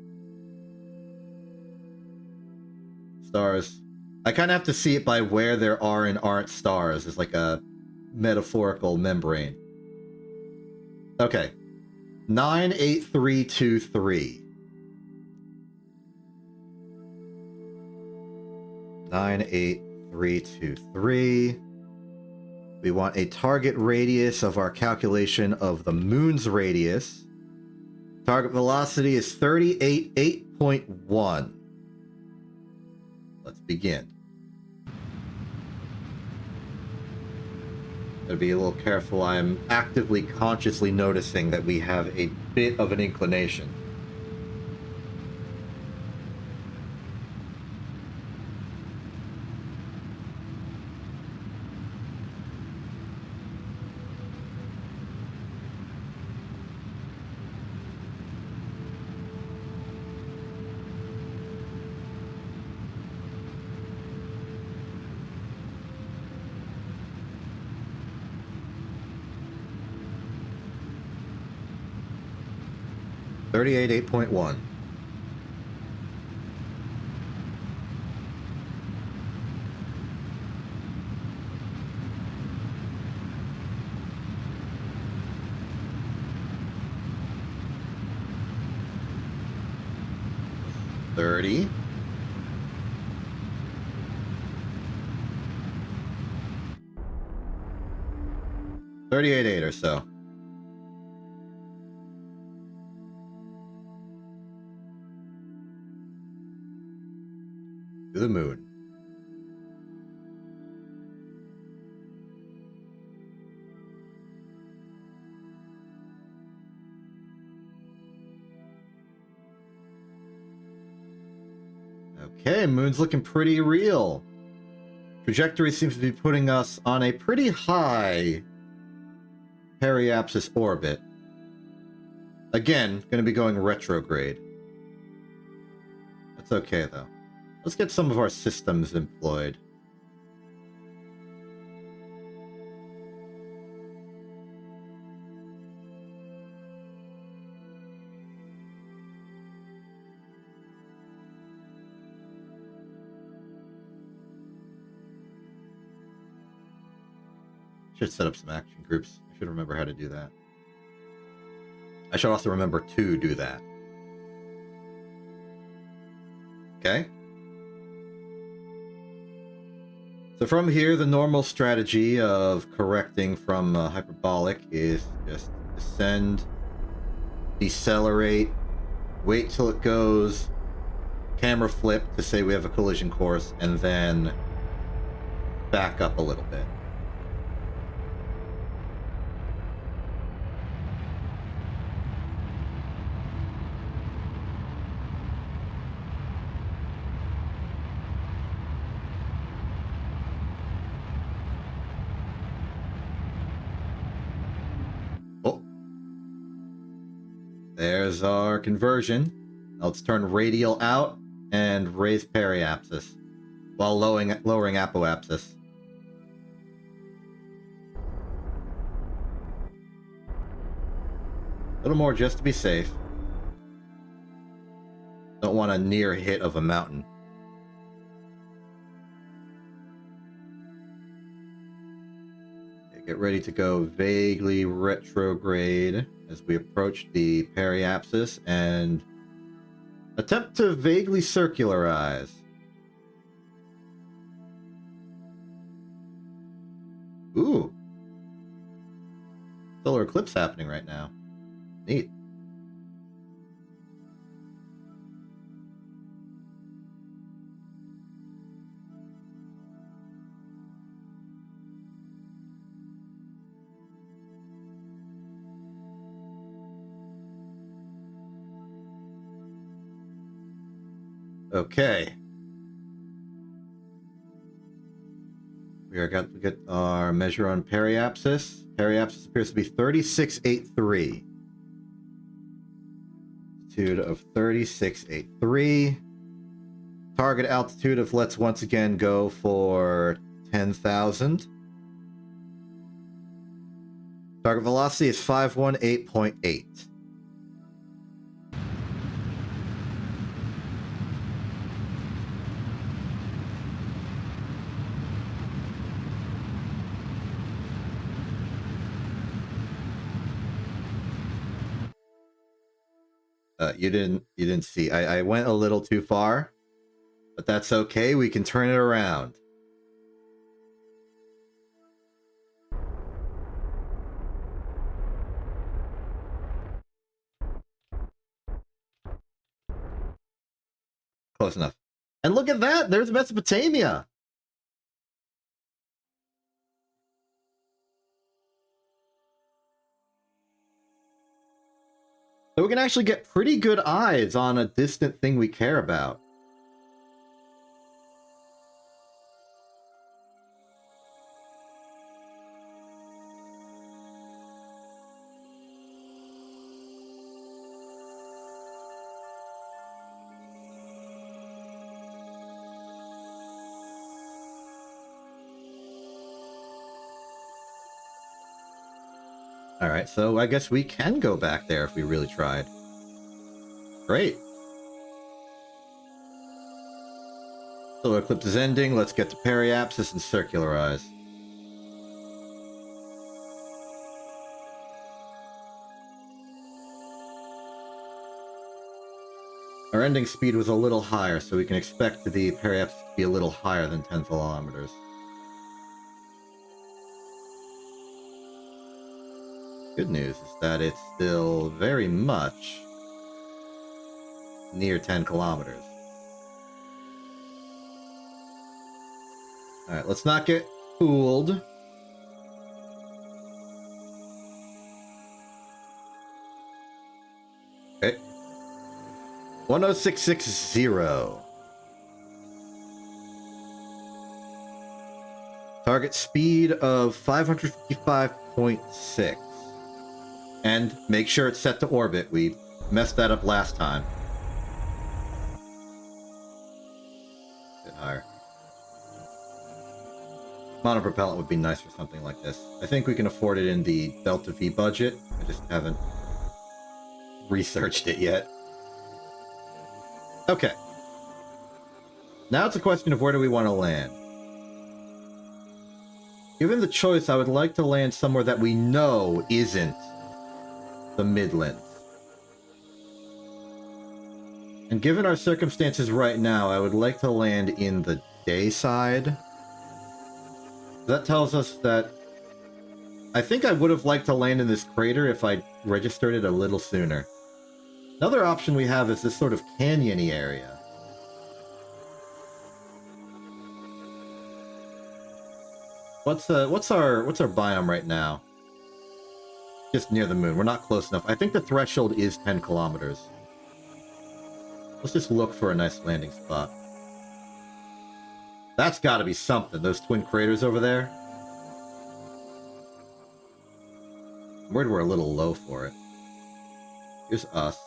Stars. I kind of have to see it by where there are and aren't stars. It's like a metaphorical membrane. Okay. 98323. 98323. We want a target radius of our calculation of the moon's radius. Target velocity is 38.8.1. Let's begin. Gotta be a little careful. I'm actively, consciously noticing that we have a bit of an inclination. 38.8.1. $30. $38.8 or so. To the moon. Okay, moon's looking pretty real. Trajectory seems to be putting us on a pretty high periapsis orbit. Again, going to be going retrograde. That's okay, though. Let's get some of our systems employed. Should set up some action groups. I should remember how to do that. I should also remember to do that. Okay. So from here, the normal strategy of correcting from hyperbolic is just descend, decelerate, wait till it goes, camera flip to say we have a collision course, and then back up a little bit. There's our conversion. Now let's turn radial out and raise periapsis while lowering apoapsis. A little more just to be safe. Don't want a near hit of a mountain. Okay, get ready to go vaguely retrograde as we approach the periapsis and attempt to vaguely circularize. Ooh. Solar eclipse happening right now. Neat. Okay. We are got to get our measure on periapsis. Periapsis appears to be 3683. Altitude of 3683. Target altitude of, let's once again go for 10,000. Target velocity is 518.8. You didn't see. I went a little too far, but that's okay. We can turn it around. Close enough. And look at that. There's Mesopotamia. So we can actually get pretty good eyes on a distant thing we care about. Alright, so I guess we can go back there if we really tried. Great. Solar eclipse is ending. Let's get to periapsis and circularize. Our ending speed was a little higher, so we can expect the periapsis to be a little higher than 10 kilometers. Good news is that it's still very much near 10 kilometers. Alright, let's not get fooled. Okay. 10660. Target speed of 555.6. And make sure it's set to orbit. We messed that up last time. Bit higher. Monopropellant would be nice for something like this. I think we can afford it in the Delta V budget. I just haven't researched it yet. Okay. Now it's a question of where do we want to land. Given the choice, I would like to land somewhere that we know isn't the Midlands. And given our circumstances right now, I would like to land in the day side. That tells us that I think I would have liked to land in this crater if I registered it a little sooner. Another option we have is this sort of canyon-y area. What's our biome right now? Just near the moon. We're not close enough. I think the threshold is 10 kilometers. Let's just look for a nice landing spot. That's got to be something. Those twin craters over there. I'm worried we're a little low for it. Here's us.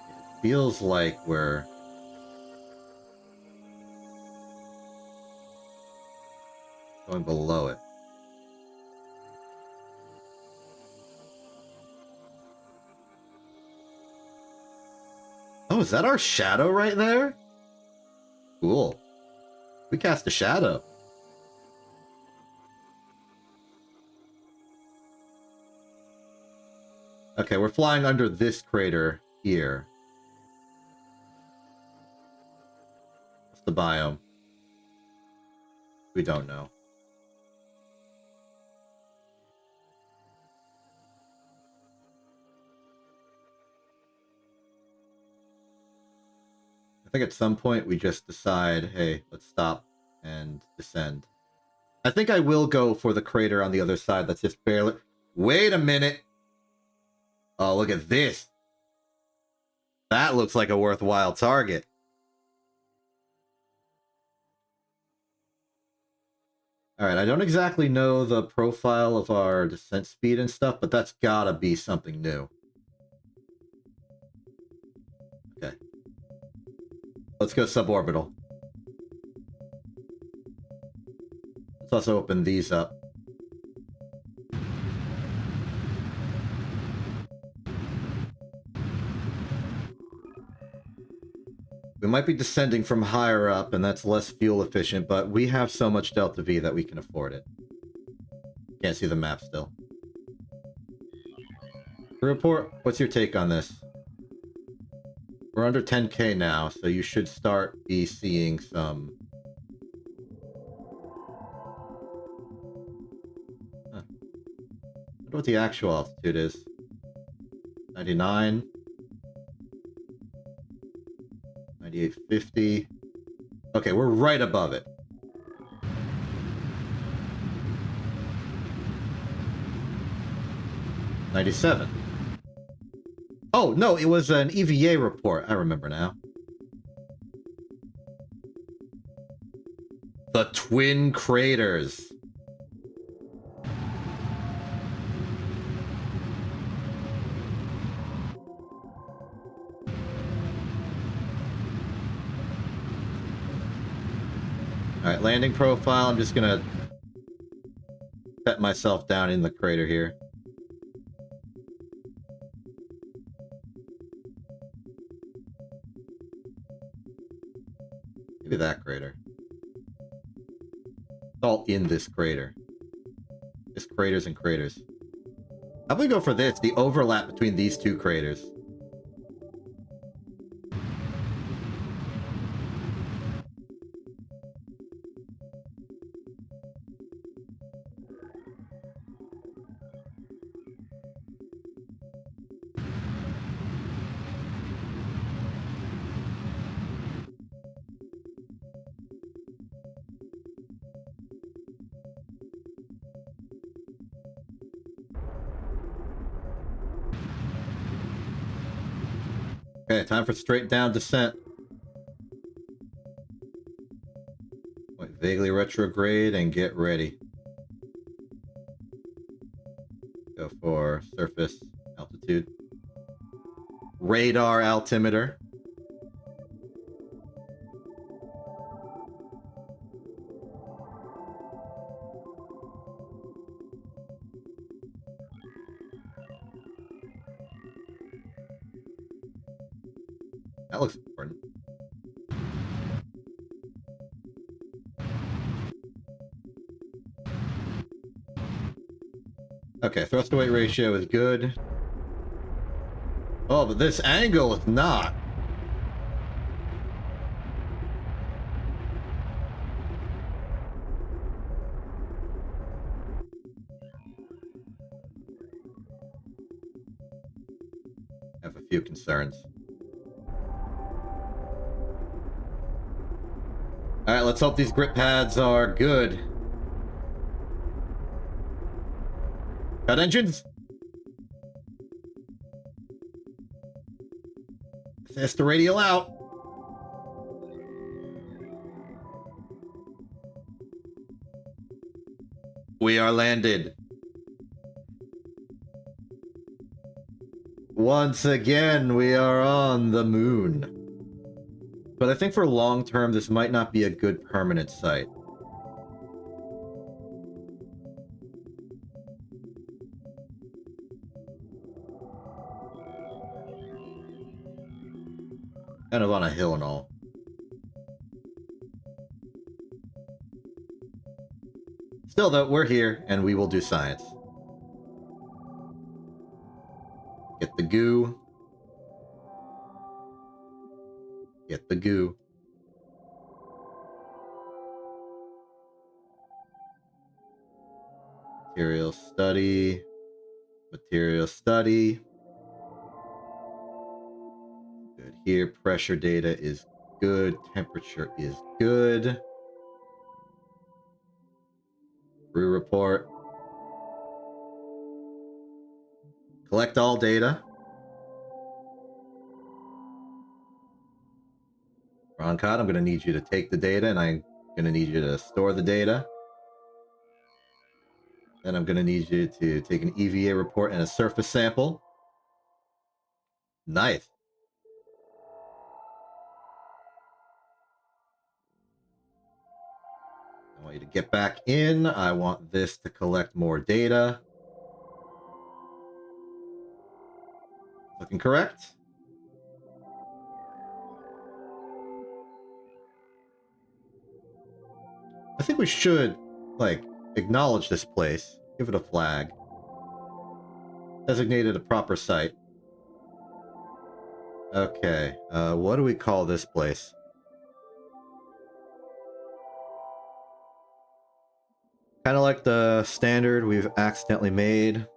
It feels like we're going below it. Oh, is that our shadow right there? Cool. We cast a shadow. Okay, we're flying under this crater here. What's the biome? We don't know. I think at some point we just decide, hey, let's stop and descend. I think I will go for the crater on the other side that's just barely... Wait a minute! Oh, look at this! That looks like a worthwhile target. Alright, I don't exactly know the profile of our descent speed and stuff, but that's gotta be something new. Okay. Let's go suborbital. Let's also open these up. We might be descending from higher up, and that's less fuel efficient, but we have so much Delta V that we can afford it. Can't see the map still. Report, what's your take on this? We're under 10K now, so you should start be seeing some... Huh. I wonder what the actual altitude is. 99. 9850. Okay, we're right above it. $97. Oh, no, it was an EVA report. I remember now. The twin craters. Alright, landing profile. I'm just gonna set myself down in the crater here. Maybe that crater. It's all in this crater. Just craters and craters. How about we go for this? The overlap between these two craters. Okay, time for straight down descent. Wait, vaguely retrograde and get ready. Go for surface altitude. Radar altimeter. That looks important. Okay, thrust to weight ratio is good. Oh, but this angle is not. I have a few concerns. Alright, let's hope these grip pads are good. Cut engines! Assist the radial out! We are landed. Once again, we are on the moon. But I think for long term, this might not be a good permanent site. Kind of on a hill and all. Still though, we're here, and we will do science. Get the goo. Get the goo. Material study. Material study. Good here. Pressure data is good. Temperature is good. Crew report. Collect all data. Roncott, I'm going to need you to take the data, and I'm going to need you to store the data. Then I'm going to need you to take an EVA report and a surface sample. Nice. I want you to get back in. I want this to collect more data. Looking correct? I think we should, like, acknowledge this place. Give it a flag. Designated a proper site. Okay, what do we call this place? Kind of like the standard we've accidentally made.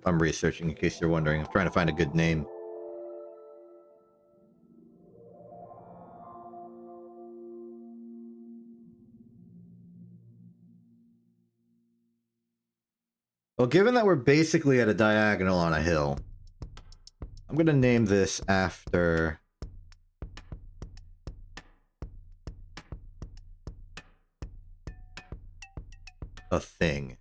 I'm researching in case you're wondering. I'm trying to find a good name. Well, given that we're basically at a diagonal on a hill, I'm gonna name this after a thing.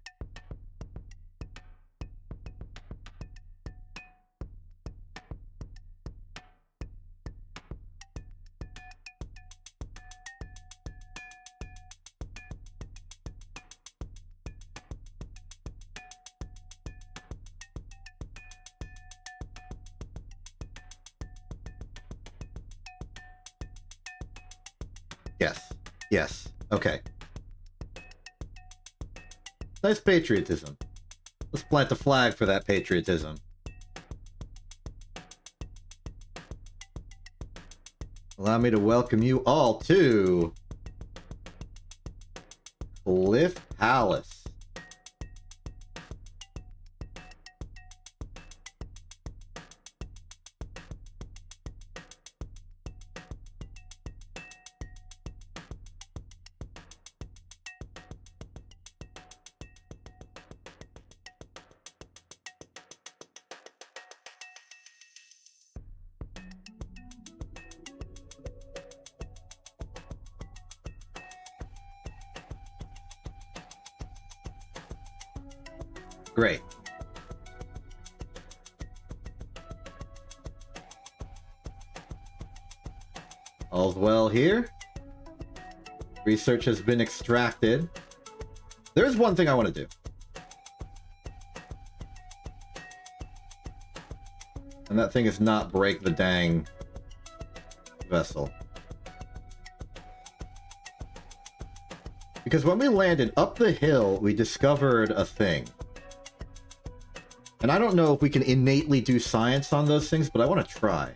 Yes. Yes. Okay. Nice patriotism. Let's plant the flag for that patriotism. Allow me to welcome you all to Cliff Palace. Great. All's well here. Research has been extracted. There's one thing I want to do. And that thing is not break the dang vessel. Because when we landed up the hill, we discovered a thing. And I don't know if we can innately do science on those things, but I want to try.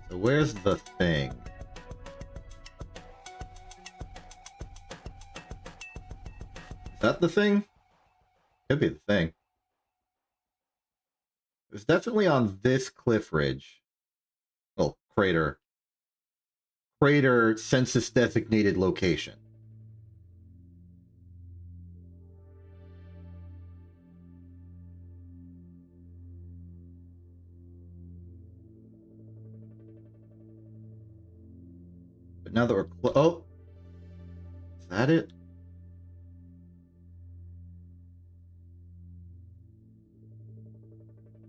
So where's the thing? Is that the thing? Could be the thing. It was definitely on this cliff ridge. Well, crater. Crater census designated location. But now that we're oh, is that it?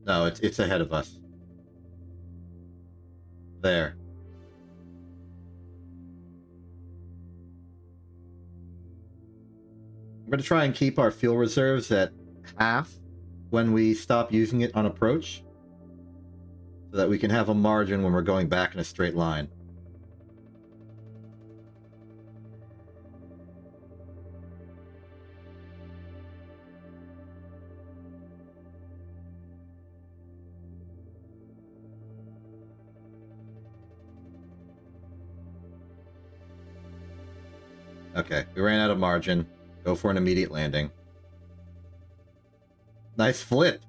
No, it's ahead of us. There. I'm going to try and keep our fuel reserves at half when we stop using it on approach, so that we can have a margin when we're going back in a straight line. Okay, we ran out of margin. Go for an immediate landing. Nice flip.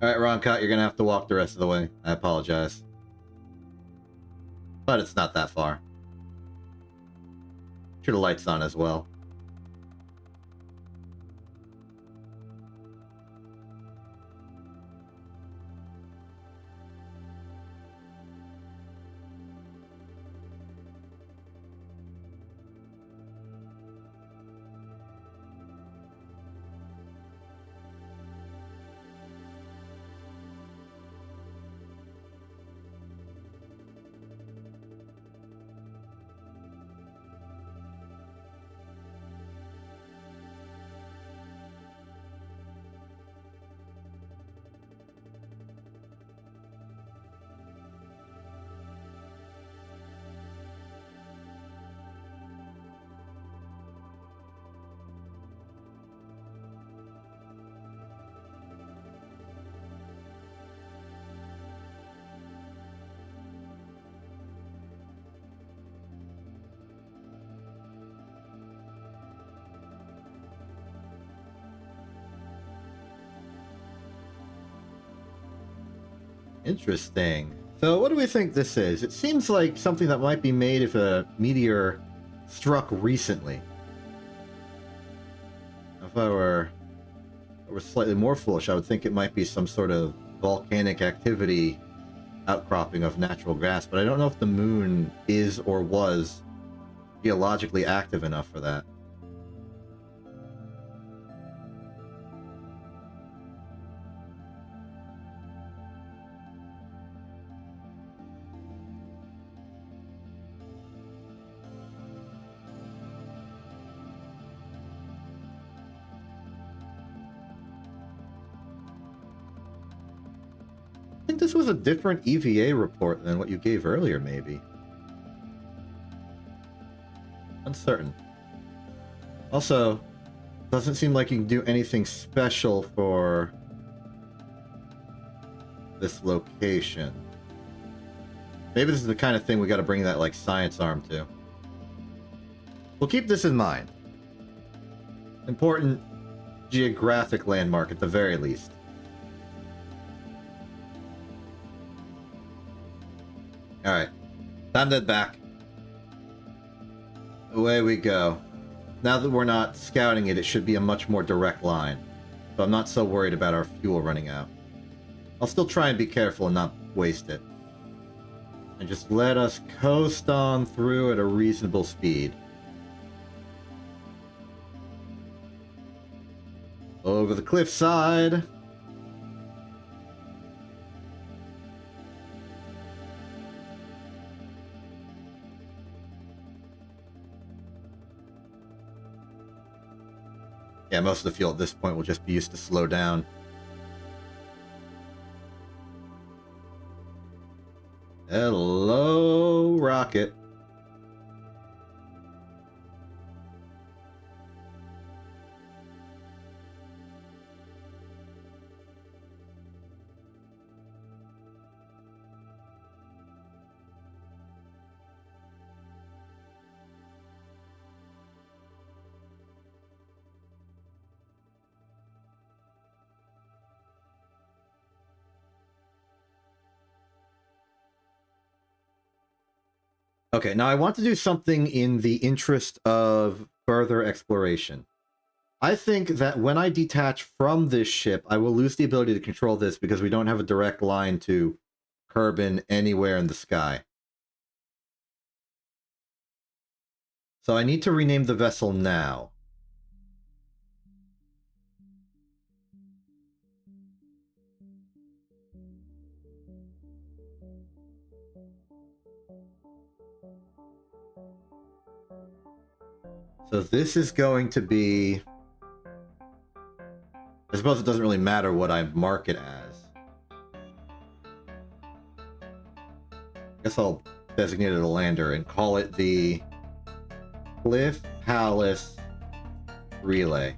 Alright, Roncut, you're gonna have to walk the rest of the way. I apologize. But it's not that far. Sure, the light's on as well. Interesting. So what do we think this is? It seems like something that might be made if a meteor struck recently. If I were slightly more foolish, I would think it might be some sort of volcanic activity outcropping of natural gas, but I don't know if the moon is or was geologically active enough for that. I think this was a different EVA report than what you gave earlier, maybe. Uncertain. Also, doesn't seem like you can do anything special for this location. Maybe this is the kind of thing we got to bring that, like, science arm to. We'll keep this in mind. Important geographic landmark at the very least. Alright. Time to head back. Away we go. Now that we're not scouting it, it should be a much more direct line. So I'm not so worried about our fuel running out. I'll still try and be careful and not waste it. And just let us coast on through at a reasonable speed. Over the cliffside. Yeah, most of the fuel at this point will just be used to slow down. Hello, rocket. Okay, now I want to do something in the interest of further exploration. I think that when I detach from this ship, I will lose the ability to control this because we don't have a direct line to Kerbin anywhere in the sky. So I need to rename the vessel now. So this is going to be... I suppose it doesn't really matter what I mark it as. I guess I'll designate it a lander and call it the Cliff Palace Relay.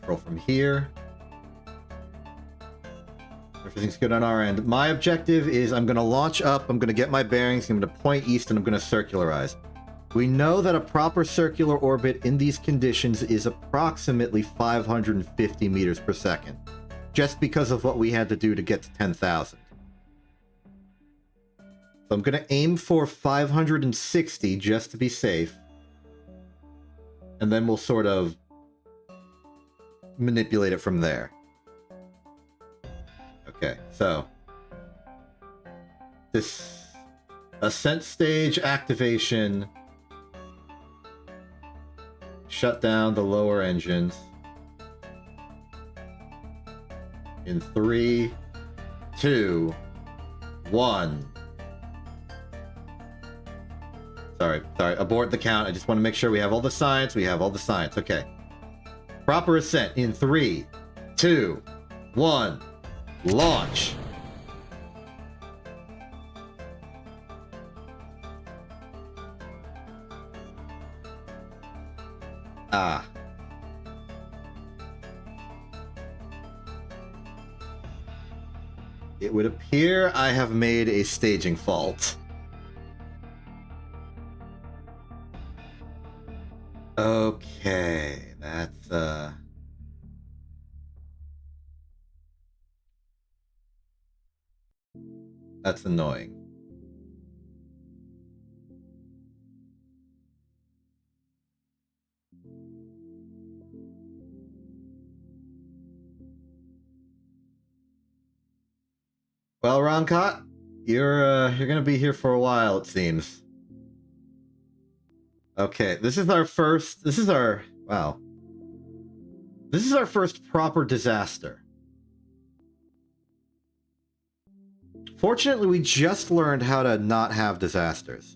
Control from here. Everything's good on our end. My objective is I'm going to launch up, I'm going to get my bearings, I'm going to point east, and I'm going to circularize. We know that a proper circular orbit in these conditions is approximately 550 meters per second, just because of what we had to do to get to 10,000. So I'm going to aim for 560 just to be safe, and then we'll sort of manipulate it from there. Okay, so this ascent stage activation, shut down the lower engines in 3, 2, 1. Sorry, abort the count. I just want to make sure we have all the science. Okay. Proper ascent in 3, 2, 1. Launch! Ah. It would appear I have made a staging fault. Okay, that's annoying. Well, Roncott, you're gonna be here for a while, it seems. Okay, this is our first. Wow. This is our first proper disaster. Fortunately, we just learned how to not have disasters.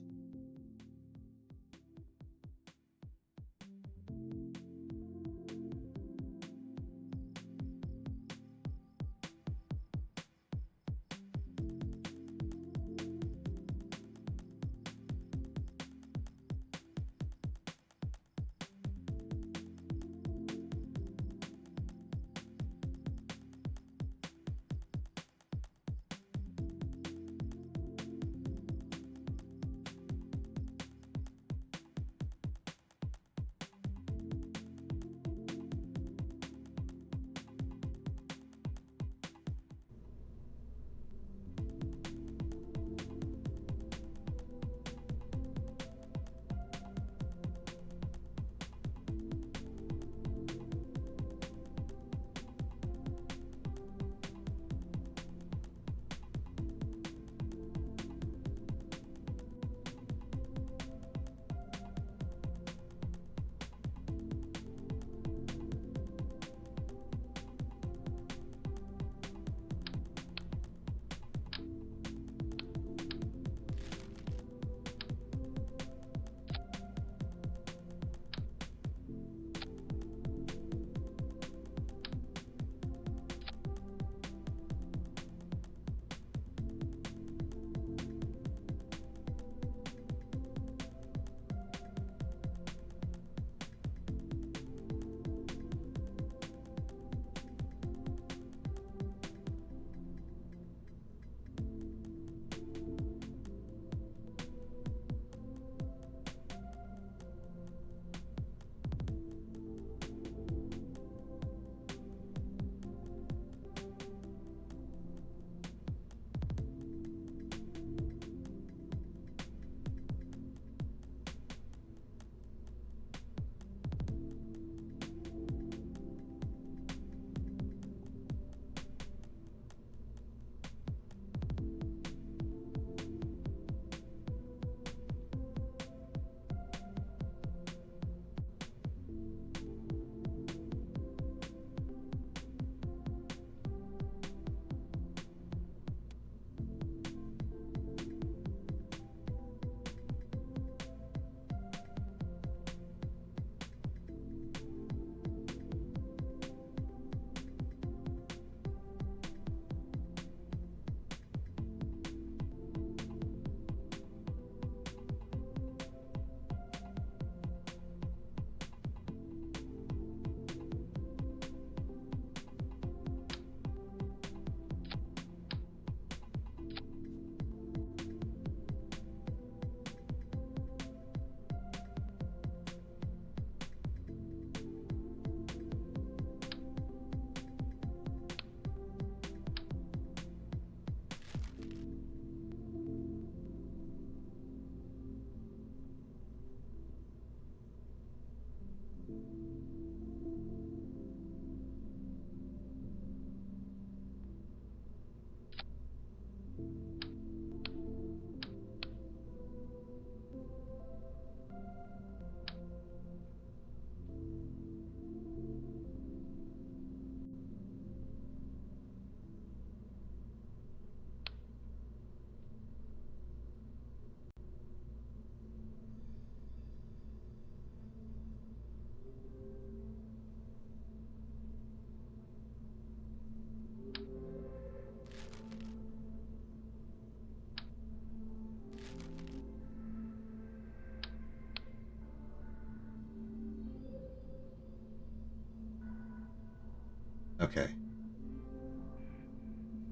Okay.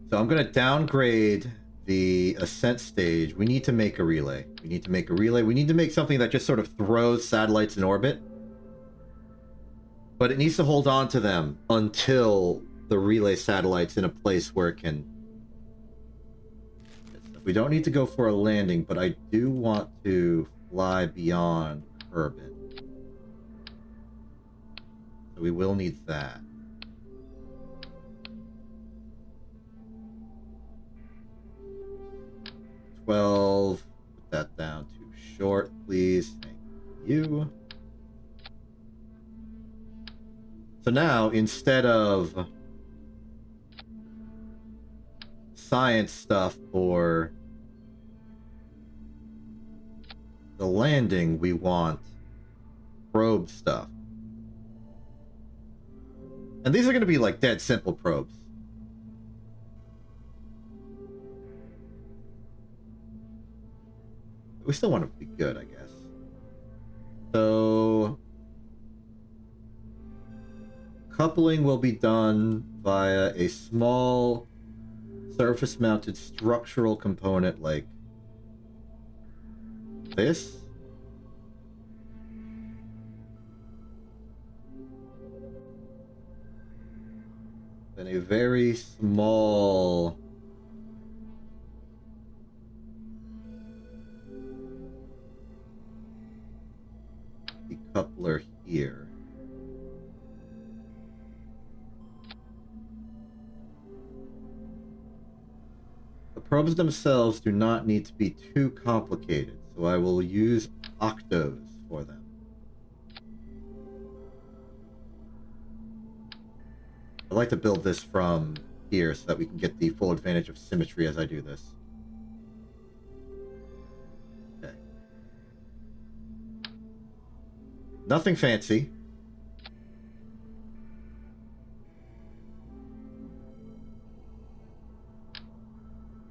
So I'm going to downgrade the ascent stage. We need to make a relay. We need to make a relay. We need to make something that just sort of throws satellites in orbit But it needs to hold on to them until the relay satellite's in a place where it can... We don't need to go for a landing, but I do want to fly beyond Urban. So we will need that. Put that down too short, please. Thank you. So now, instead of science stuff or the landing, we want probe stuff. And these are going to be like dead simple probes. We still want to be good, I guess. So coupling will be done via a small surface-mounted structural component like this. Then a very small decoupler here. The probes themselves do not need to be too complicated, so I will use octos for them. I like to build this from here so that we can get the full advantage of symmetry as I do this. Okay. Nothing fancy.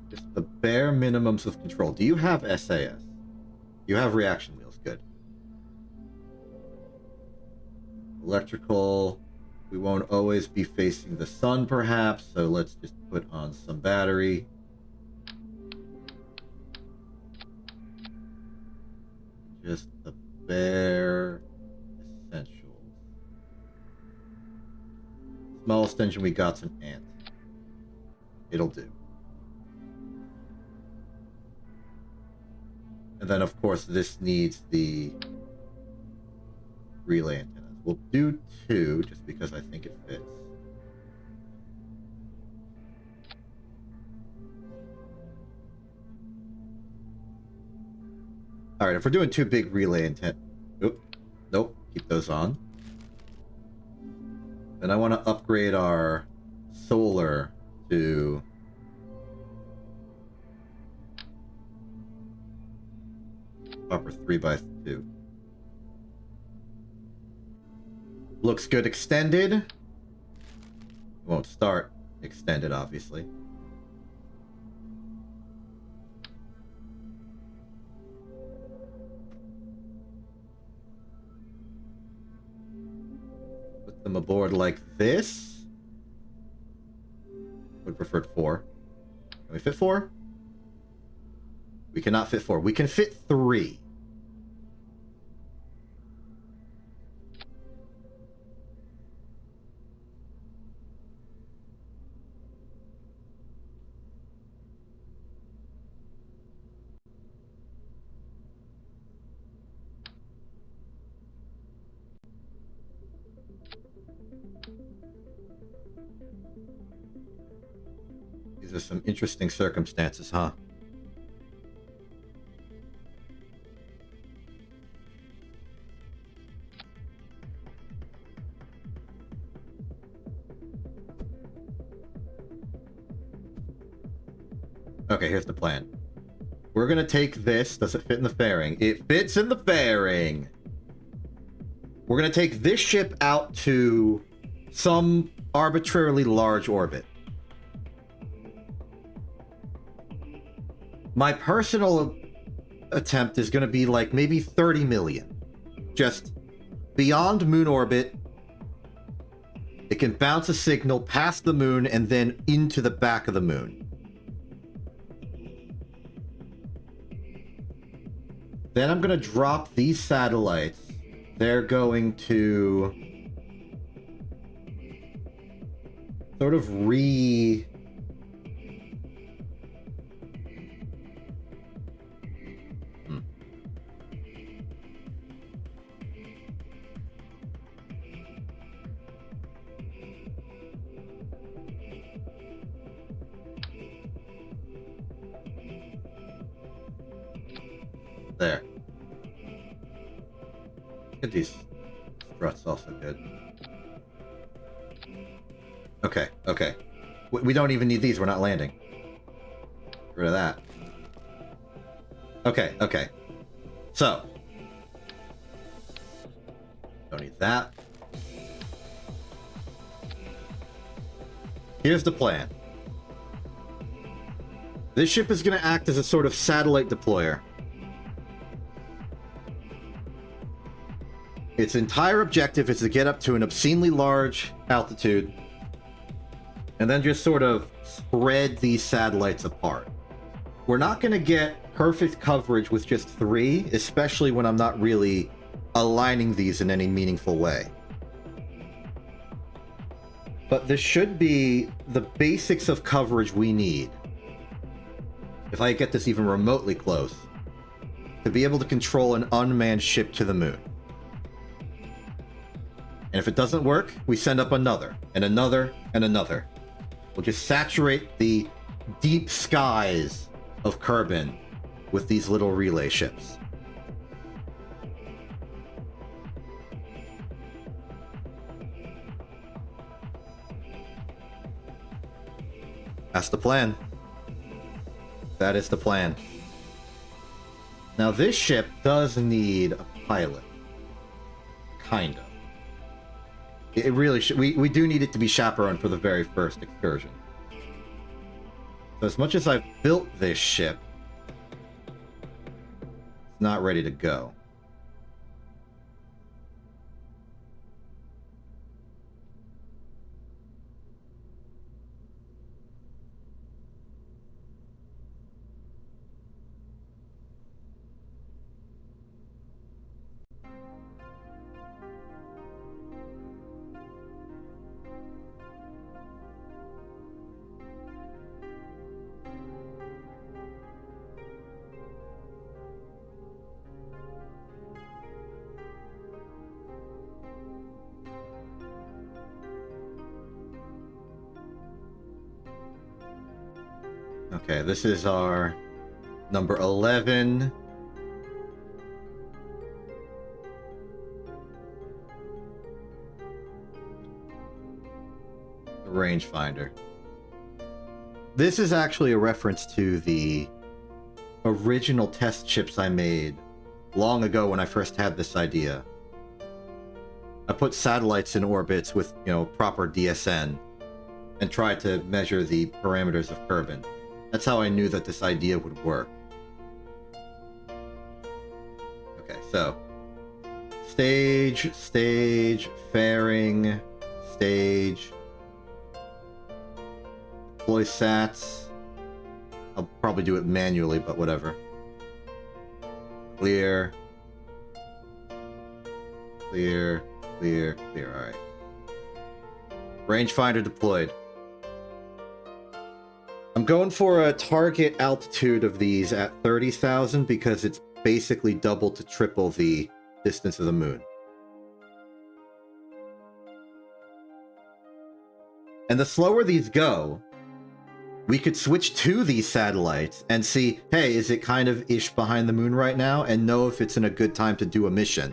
Just the bare minimums of control. Do you have SAS? You have reaction wheels. Good. Electrical. We won't always be facing the sun, perhaps, so let's just put on some battery. Just the bare essentials. Smallest engine we got's an ant. It'll do. And then, of course, this needs the relay antennas. We'll do 2, just because I think it fits. Alright, if we're doing 2 big relay antennas... Nope, keep those on. Then I want to upgrade our solar to... Upper 3x2. Looks good extended. Won't start extended, obviously. Put them aboard like this. Would prefer 4. Can we fit 4? We cannot fit 4. We can fit 3. These are some interesting circumstances, huh? Okay, here's the plan. We're gonna take this. Does it fit in the fairing? It fits in the fairing. We're gonna take this ship out to some arbitrarily large orbit. My personal attempt is gonna be like maybe 30 million. Just beyond moon orbit. It can bounce a signal past the moon and then into the back of the moon. Then I'm going to drop these satellites. They're going to sort of There. Look at these struts, also good. Okay, okay. We don't even need these, we're not landing. Get rid of that. Okay, okay. So. Don't need that. Here's the plan. This ship is going to act as a sort of satellite deployer. Its entire objective is to get up to an obscenely large altitude and then just sort of spread these satellites apart. We're not going to get perfect coverage with just 3, especially when I'm not really aligning these in any meaningful way. But this should be the basics of coverage we need, if I get this even remotely close, to be able to control an unmanned ship to the moon. And if it doesn't work, we send up another, and another, and another. We'll just saturate the deep skies of Kerbin with these little relay ships. That's the plan. That is the plan. Now this ship does need a pilot. Kind of. It really should. We do need it to be chaperoned for the very first excursion. So as much as I've built this ship, it's not ready to go. Okay, this is our number 11. The rangefinder. This is actually a reference to the original test chips I made long ago when I first had this idea. I put satellites in orbits with, proper DSN and tried to measure the parameters of Kerbin. That's how I knew that this idea would work. Okay, so stage, fairing, stage, deploy sats. I'll probably do it manually, but whatever. Clear, clear, clear, clear. All right. Rangefinder deployed. I'm going for a target altitude of these at 30,000 because it's basically double to triple the distance of the moon. And the slower these go, we could switch to these satellites and see, hey, is it kind of ish behind the moon right now? And know if it's in a good time to do a mission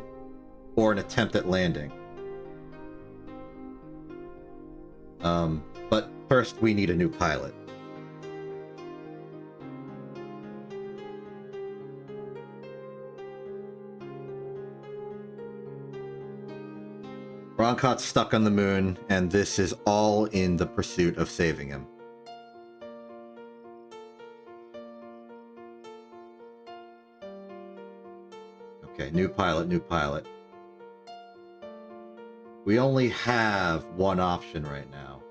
or an attempt at landing. But first we need a new pilot. Roncot's stuck on the moon, and this is all in the pursuit of saving him. Okay, new pilot, new pilot. We only have one option right now,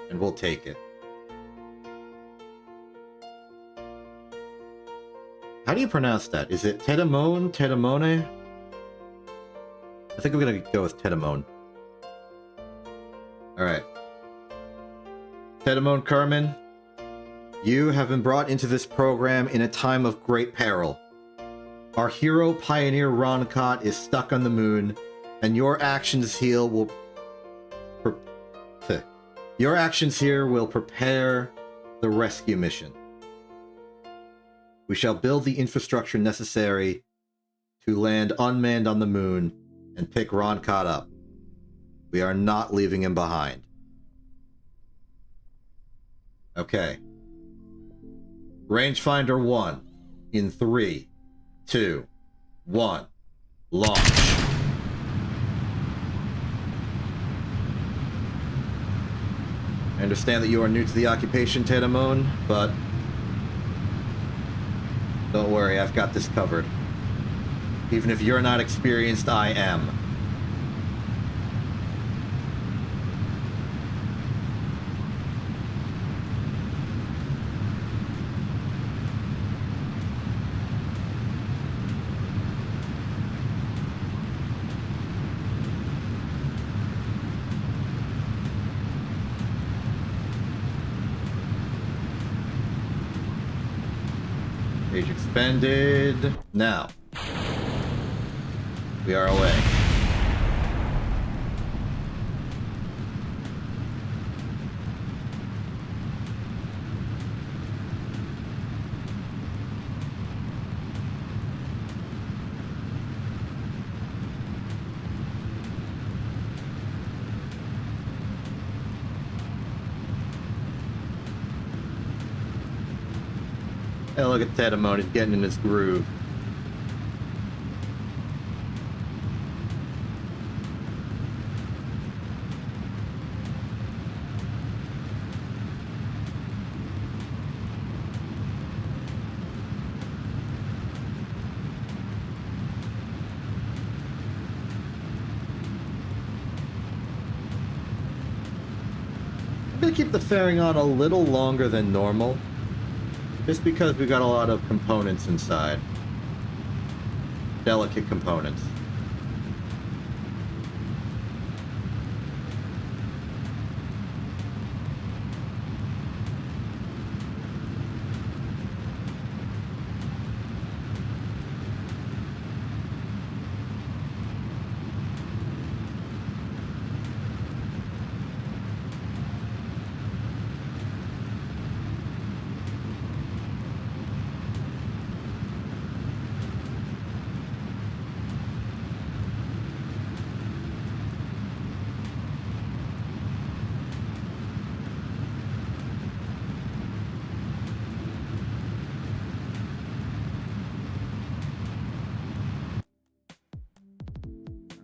and we'll take it. How do you pronounce that? Is it Tedamone? Tedamone? I think I'm gonna go with Tedamone. Alright. Tedamone Kerman, you have been brought into this program in a time of great peril. Our hero pioneer Roncott is stuck on the moon, and your actions here will prepare the rescue mission. We shall build the infrastructure necessary to land unmanned on the moon and pick Roncott up. We are not leaving him behind. Okay. Rangefinder 1 in 3, 2, 1. Launch. I understand that you are new to the occupation, Tedamone, but don't worry, I've got this covered. Even if you're not experienced, I am. Page expended. Now. We are away. Hey, look at Tedamone, he's getting in his groove. I'm gonna keep the fairing on a little longer than normal. Just because we got a lot of components inside. Delicate components.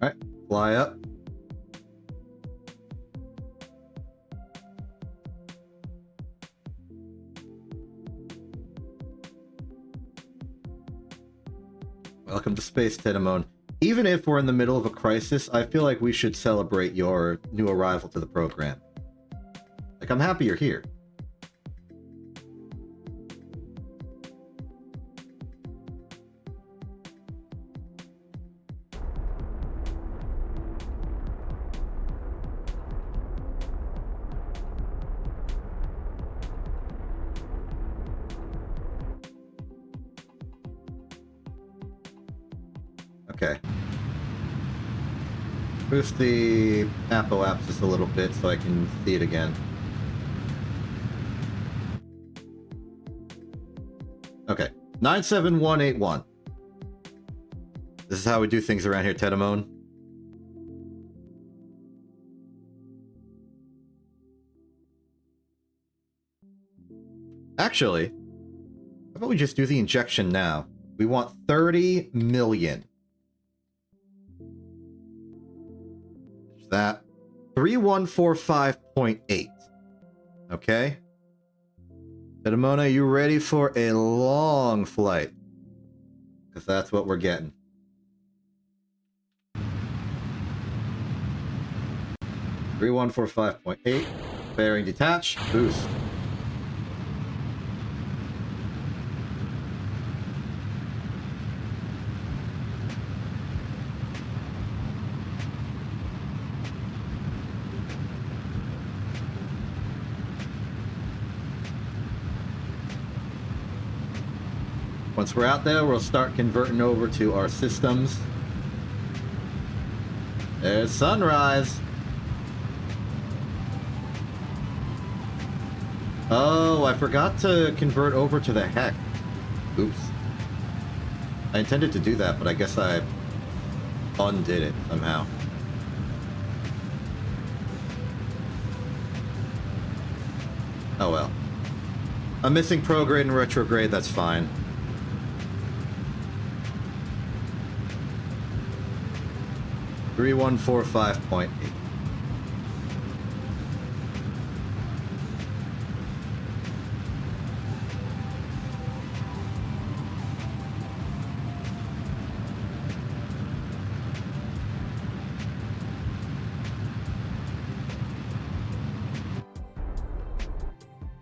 Alright, fly up. Welcome to space, Tedamone. Even if we're in the middle of a crisis, I feel like we should celebrate your new arrival to the program. Like, I'm happy you're here. Okay. Boost the apoapsis a little bit so I can see it again. Okay. 97181. This is how we do things around here, Tedamone. Actually, how about we just do the injection now? We want 30 million. That 3145.8. Okay. Tedamone, are you ready for a long flight? Because that's what we're getting. Three 145.8. Bearing detach. Boost. Once we're out there, we'll start converting over to our systems. There's sunrise. Oh, I forgot to convert over to the heck. Oops. I intended to do that, but I guess I undid it somehow. Oh well. I'm missing prograde and retrograde, that's fine. .3145.8.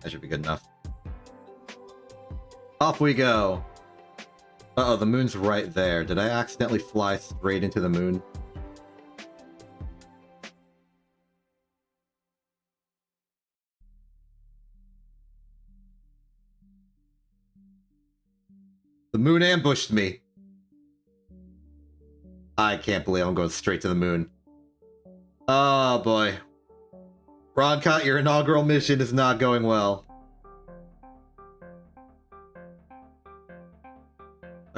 That should be good enough. Off we go. Uh-oh, the moon's right there. Did I accidentally fly straight into the moon? The moon ambushed me. I can't believe I'm going straight to the moon. Oh boy. Broadcott, your inaugural mission is not going well.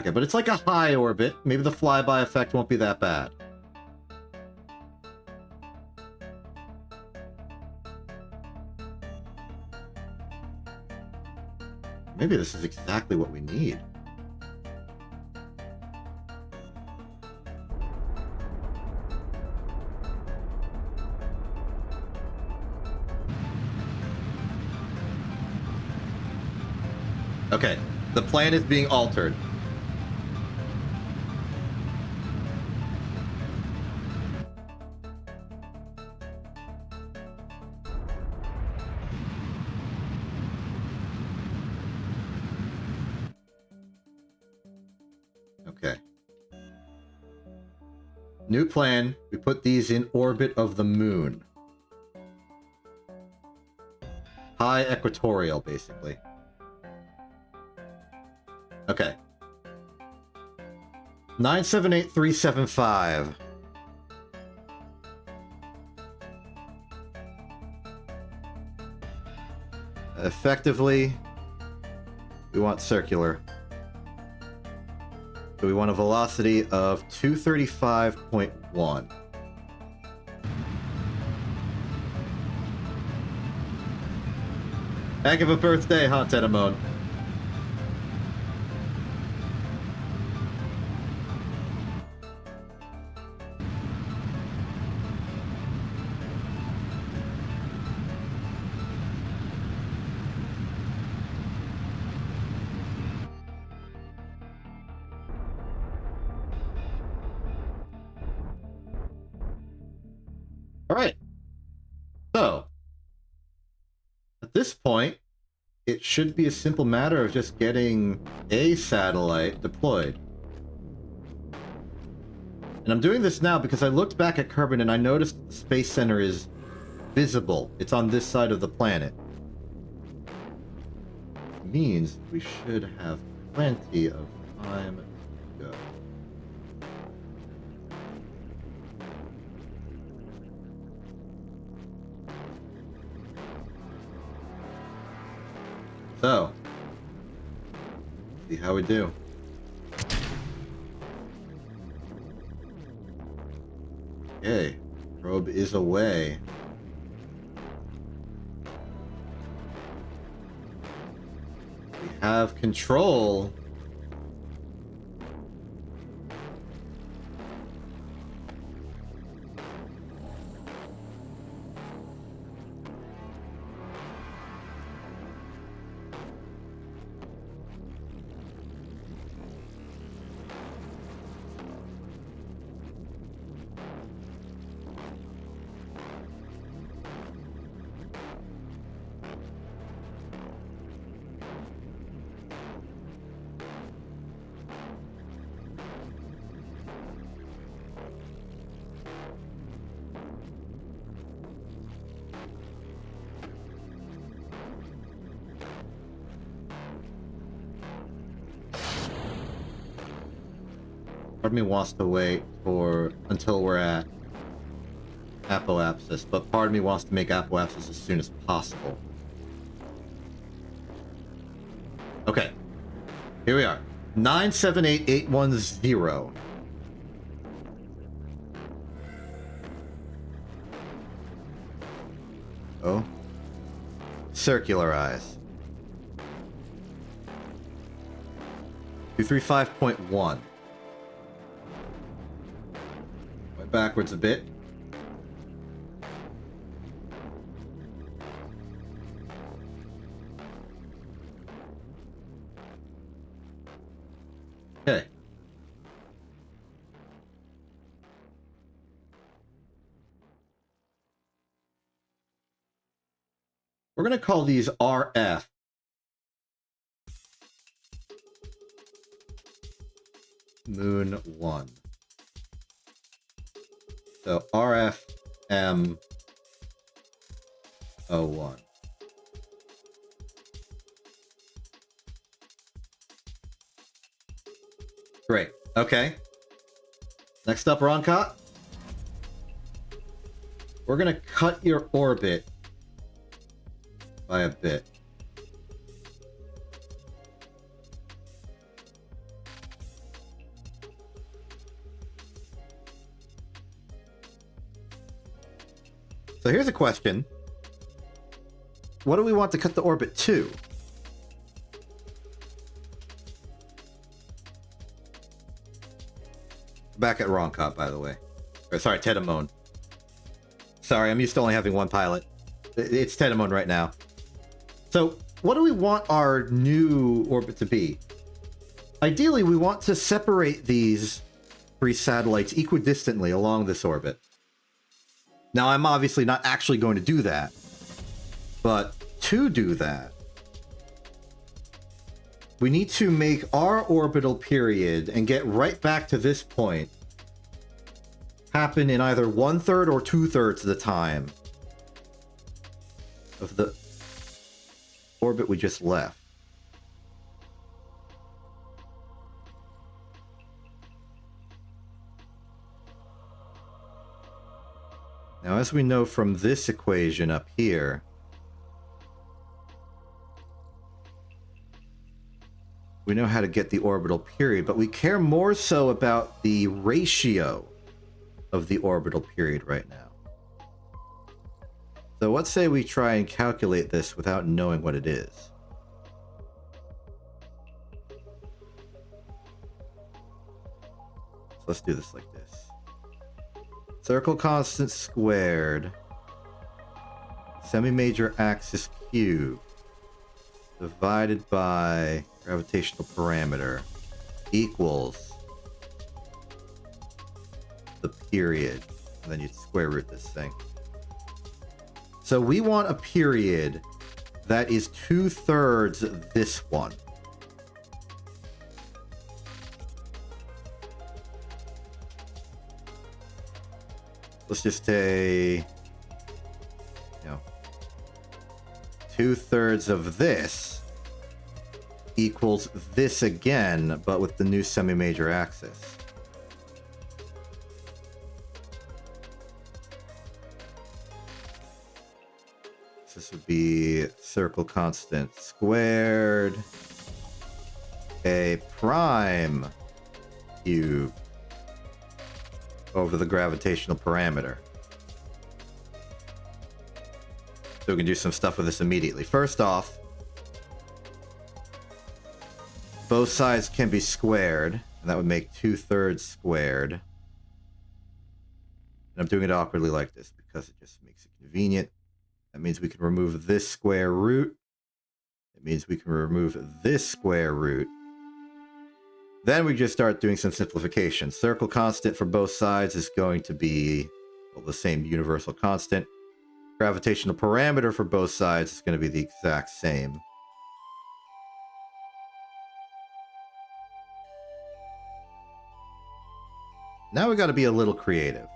Okay, but it's like a high orbit. Maybe the flyby effect won't be that bad. Maybe this is exactly what we need. Okay, the plan is being altered. Okay. New plan, we put these in orbit of the moon. High equatorial, basically. Okay. 978375. Effectively, we want circular. So we want a velocity of 235.1. Heck of a birthday, Haunted Amon. All right. So, at this point, it should be a simple matter of just getting a satellite deployed. And I'm doing this now because I looked back at Kerbin and I noticed the Space Center is visible. It's on this side of the planet. Which means we should have plenty of time to go. So, see how we do. Okay, probe is away. We have control. Part of me wants to wait until we're at apoapsis, but part of me wants to make apoapsis as soon as possible. Okay. Here we are. 978810. Oh. Circularize. 235.1. Went backwards a bit. Okay. We're going to call these RF. Moon 1. So RFM01. Great. Okay. Next up, Roncott. We're going to cut your orbit by a bit. So here's a question. What do we want to cut the orbit to? Back at Roncott, by the way. Or, sorry, Tedamone. Sorry, I'm used to only having one pilot. It's Tedamone right now. So, what do we want our new orbit to be? Ideally, we want to separate these 3 satellites equidistantly along this orbit. Now, I'm obviously not actually going to do that. But to do that, we need to make our orbital period and get right back to this point happen in either 1/3 or 2/3 of the time of the orbit we just left. Now, as we know from this equation up here, we know how to get the orbital period, but we care more so about the ratio of the orbital period right now. So let's say we try and calculate this without knowing what it is. So let's do this like this. Circle constant squared, semi-major axis cube, divided by gravitational parameter equals the period, and then you'd square root this thing. So we want a period that is 2/3 this one. Let's just say, 2/3 of this equals this again, but with the new semi-major axis. So this would be circle constant squared, a prime cube over the gravitational parameter. So we can do some stuff with this immediately. First off, both sides can be squared, and that would make 2/3 squared. And I'm doing it awkwardly like this because it just makes it convenient. That means we can remove this square root. It means we can remove this square root. Then we just start doing some simplification. Circle constant for both sides is going to be, well, the same universal constant. Gravitational parameter for both sides is going to be the exact same. Now we got to be a little creative.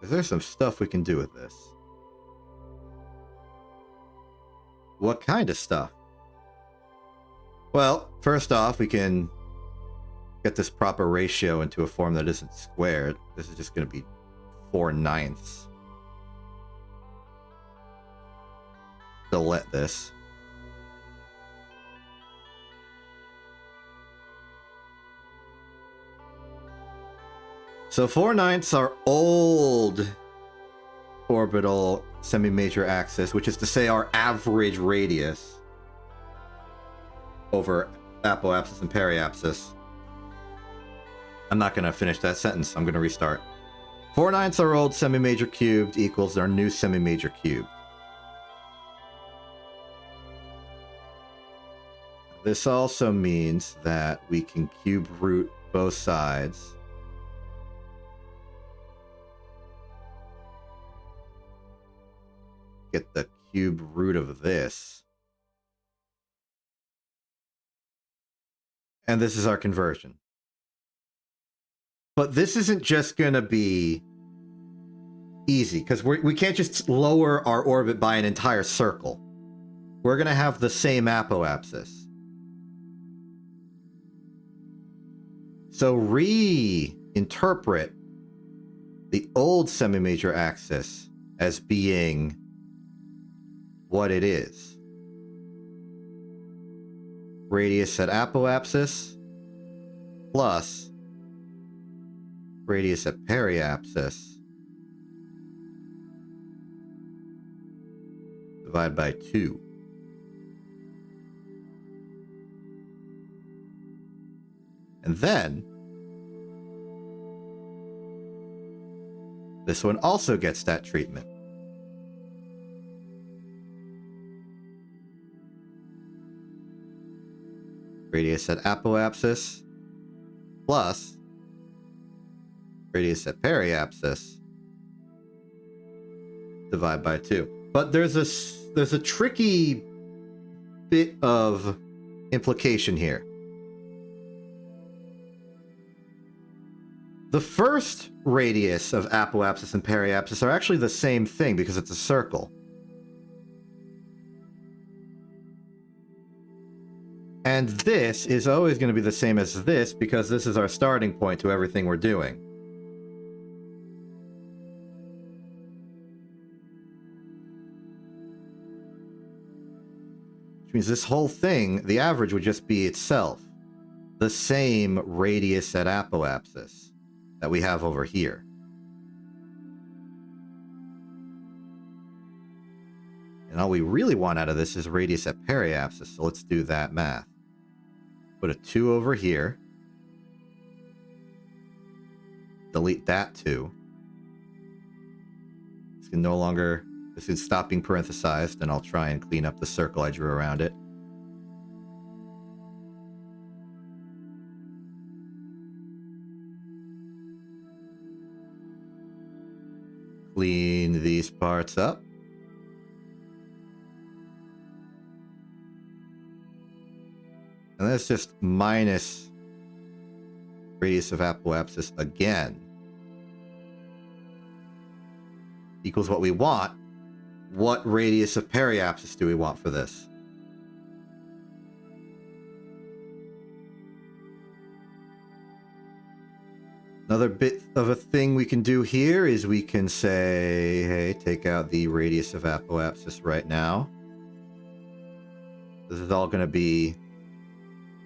Is there some stuff we can do with this? What kind of stuff? Well, first off, we can get this proper ratio into a form that isn't squared. This is just going to be 4/9. Delete this. So 4/9 are old orbital semi-major axis, which is to say our average radius over apoapsis and periapsis. I'm not going to finish that sentence. I'm going to restart. 4/9 our old semi-major cubed equals our new semi-major cubed. This also means that we can cube root both sides. Get the cube root of this. And this is our conversion. But this isn't just going to be easy, because we can't just lower our orbit by an entire circle. We're going to have the same apoapsis. So reinterpret the old semi-major axis as being what it is. Radius at apoapsis plus radius at periapsis divided by 2. And then this one also gets that treatment. Radius at apoapsis plus radius at periapsis divided by 2. But there's a tricky bit of implication here. The first radius of apoapsis and periapsis are actually the same thing because it's a circle. And this is always going to be the same as this because this is our starting point to everything we're doing. Which means this whole thing, the average would just be itself. The same radius at apoapsis that we have over here. And all we really want out of this is radius at periapsis, so let's do that math. Put a 2 over here. Delete that 2. This can no longer... This is stop being parenthesized, and I'll try and clean up the circle I drew around it. Clean these parts up. And that's just minus radius of apoapsis again. Equals what we want. What radius of periapsis do we want for this? Another bit of a thing we can do here is we can say, hey, take out the radius of apoapsis right now. This is all going to be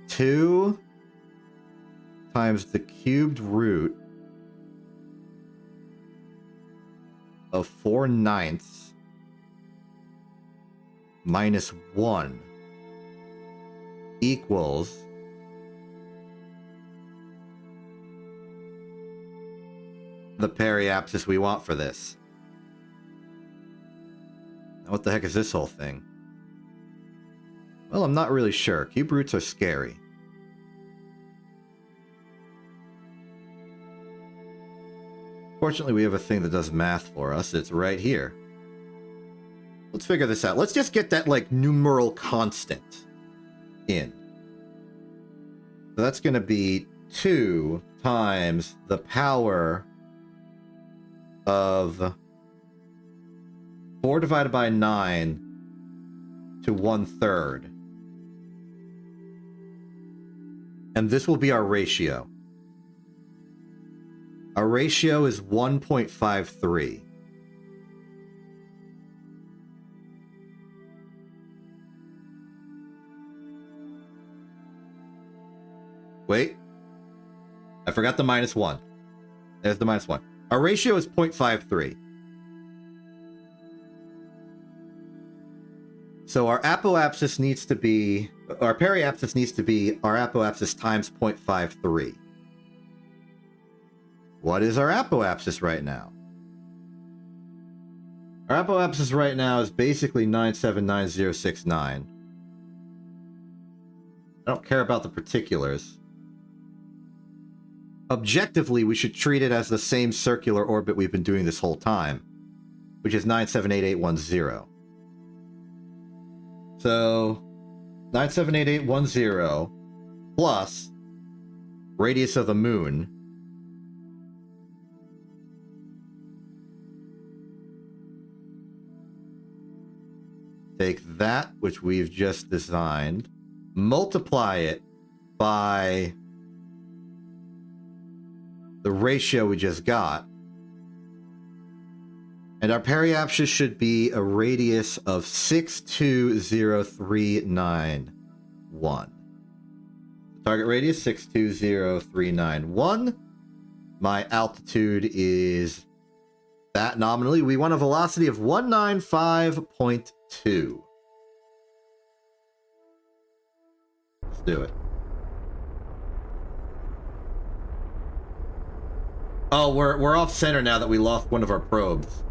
2 times the cubed root of 4/9 minus 1 equals the periapsis we want for this. Now, what the heck is this whole thing? Well, I'm not really sure. Cube roots are scary. Fortunately, we have a thing that does math for us. It's right here. Let's figure this out. Let's just get that, like, numeral constant in. So that's going to be 2 times the power of 4 divided by 9 to 1/3. And this will be our ratio. Our ratio is 1.53. Wait. I forgot the -1. There's the -1. Our ratio is 0.53. So our apoapsis needs to be, our periapsis needs to be our apoapsis times 0.53. What is our apoapsis right now? Our apoapsis right now is basically 979069. I don't care about the particulars. Objectively, we should treat it as the same circular orbit we've been doing this whole time, which is 978810. So 978810 plus radius of the moon take that which we've just designed, multiply it by the ratio we just got, and our periapsis should be a radius of 620,391. Target radius 620,391. My altitude is that nominally. We want a velocity of 195.2. Let's do it. Oh, we're off center now that we lost one of our probes.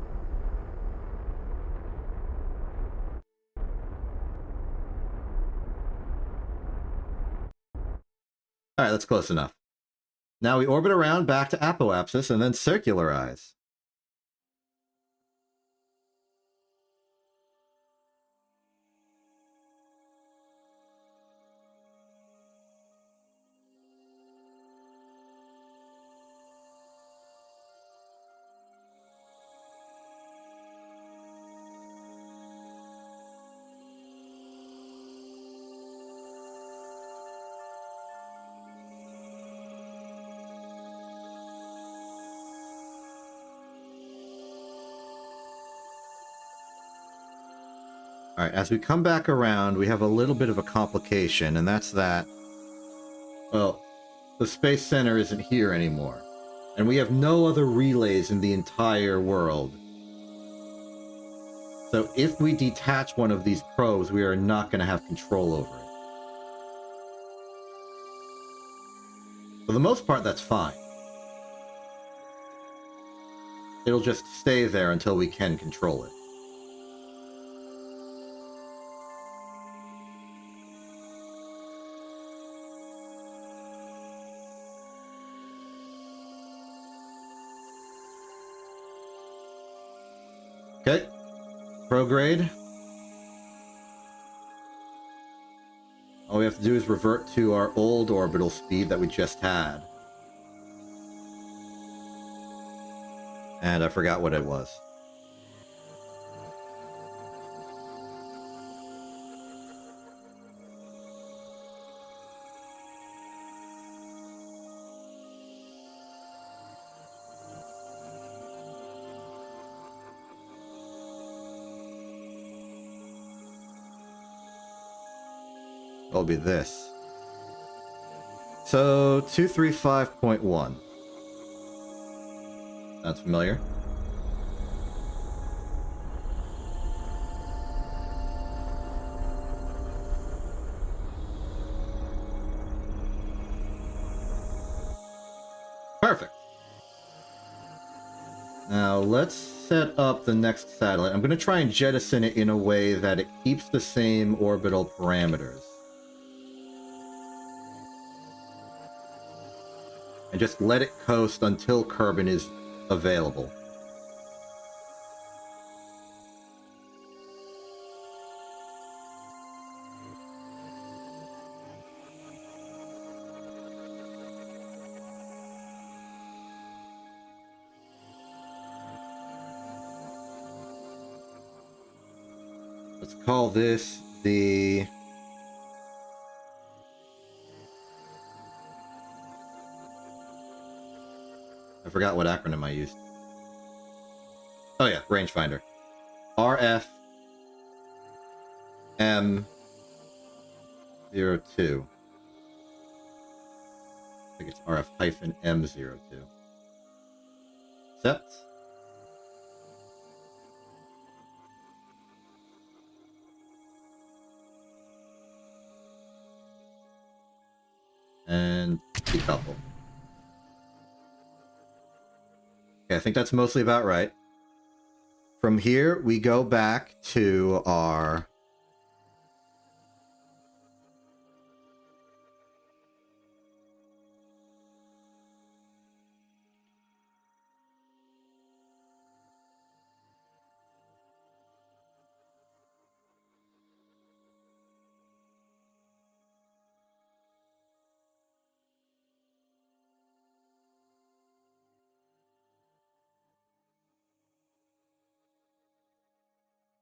All right, that's close enough. Now we orbit around back to apoapsis and then circularize. All right, as we come back around, we have a little bit of a complication, and that's that, well, the Space Center isn't here anymore, and we have no other relays in the entire world. So if we detach one of these probes, we are not going to have control over it. For the most part, that's fine. It'll just stay there until we can control it. Okay, prograde. All we have to do is revert to our old orbital speed that we just had. And I forgot what it was. It'll be this. So 235.1. That's familiar. Perfect. Now let's set up the next satellite. I'm going to try and jettison it in a way that it keeps the same orbital parameters. And just let it coast until Kerbin is available. Let's call this the... I forgot what acronym I used. Oh yeah, rangefinder. RF M02. I think it's RF-M02. Accept. And decouple. Okay, I think that's mostly about right. From here, we go back to our...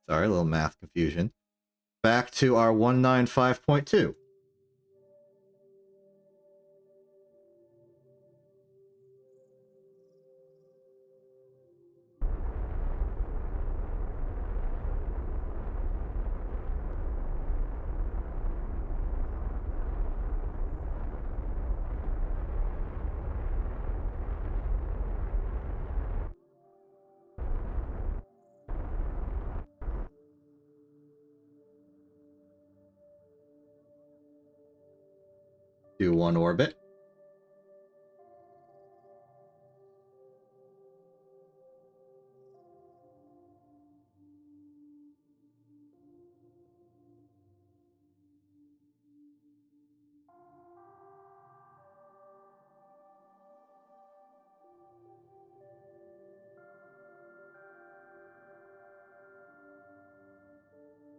Sorry, a little math confusion. Back to our 195.2. Do one orbit.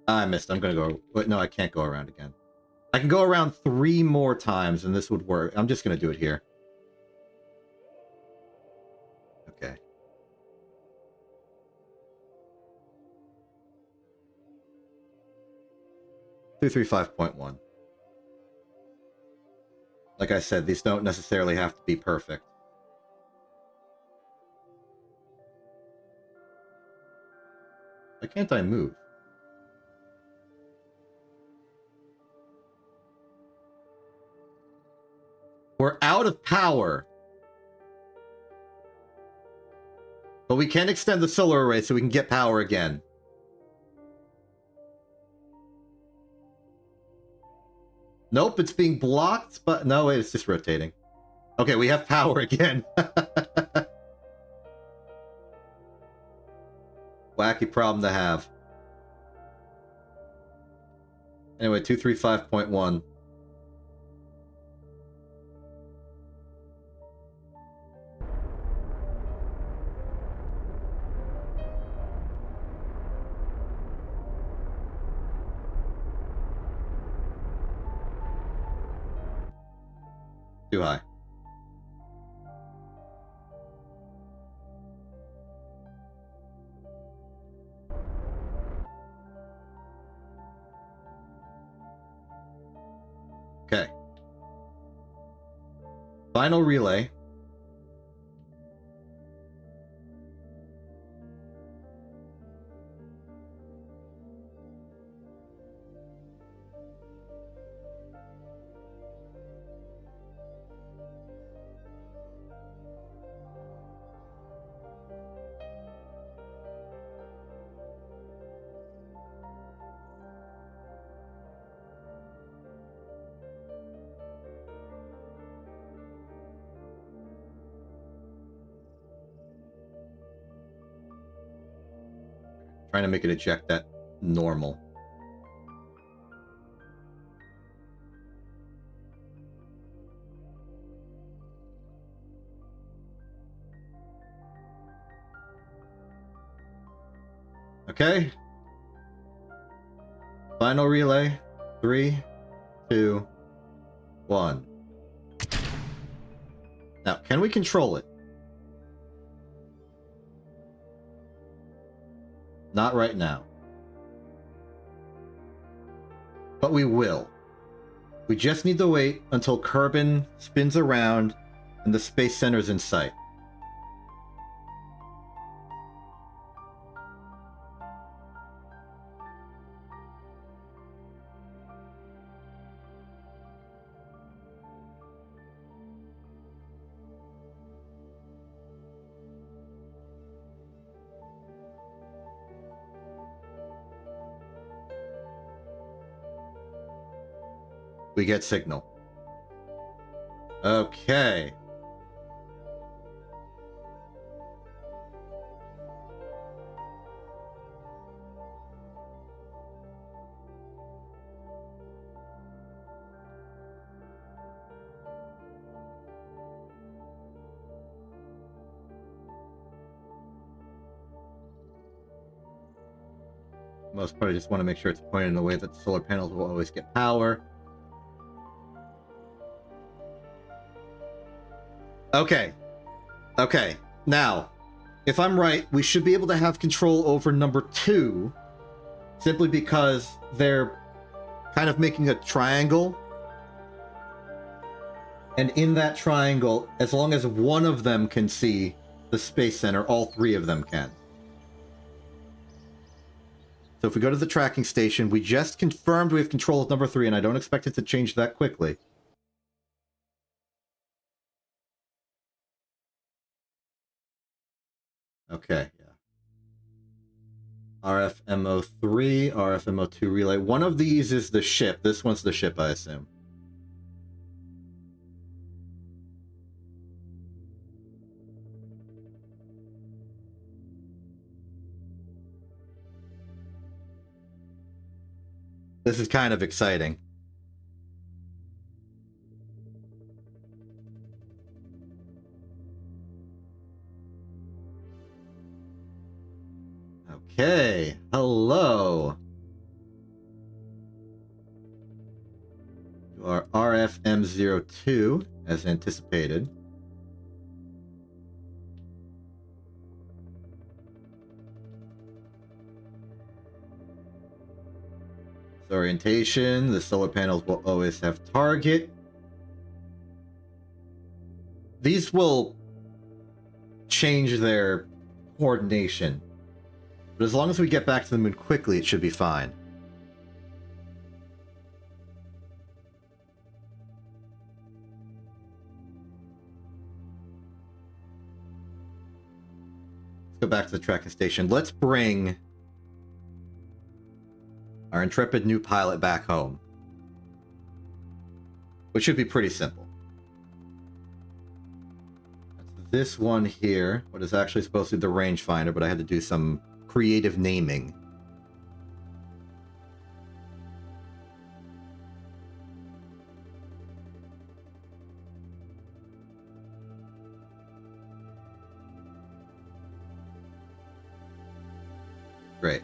I missed. I'm gonna go... Wait, no, I can't go around again. I can go around 3 more times and this would work. I'm just gonna do it here. Okay. Two, 3.5.1. Like I said, these don't necessarily have to be perfect. Why can't I move? We're out of power. But we can extend the solar array so we can get power again. Nope, it's being blocked, but no, wait, it's just rotating. Okay, we have power again. Wacky problem to have. Anyway, 235.1. Too high. Okay. Final relay. Trying to make it eject that normal. Okay. Final relay. 3, 2, 1. Now, can we control it? Not right now. but we will. We just need to wait until Kerbin spins around and the Space Center's in sight. We get signal. Okay. Most part, I just want to make sure it's pointed in a way that the solar panels will always get power. Okay. Okay. Now, if I'm right, we should be able to have control over number 2, simply because they're kind of making a triangle. And in that triangle, as long as one of them can see the Space Center, all 3 of them can. So if we go to the tracking station, we just confirmed we have control of number 3, and I don't expect it to change that quickly. Okay, yeah. RFMO3, RFMO2 relay. One of these is the ship. This one's the ship, I assume. This is kind of exciting. Okay, hello. You are RFM02, as anticipated. Orientation, the solar panels will always have target. These will change their coordination. But as long as we get back to the moon quickly, it should be fine. Let's go back to the tracking station. Let's bring our intrepid new pilot back home. Which should be pretty simple. That's this one here. What is actually supposed to be the rangefinder, but I had to do some creative naming. Great.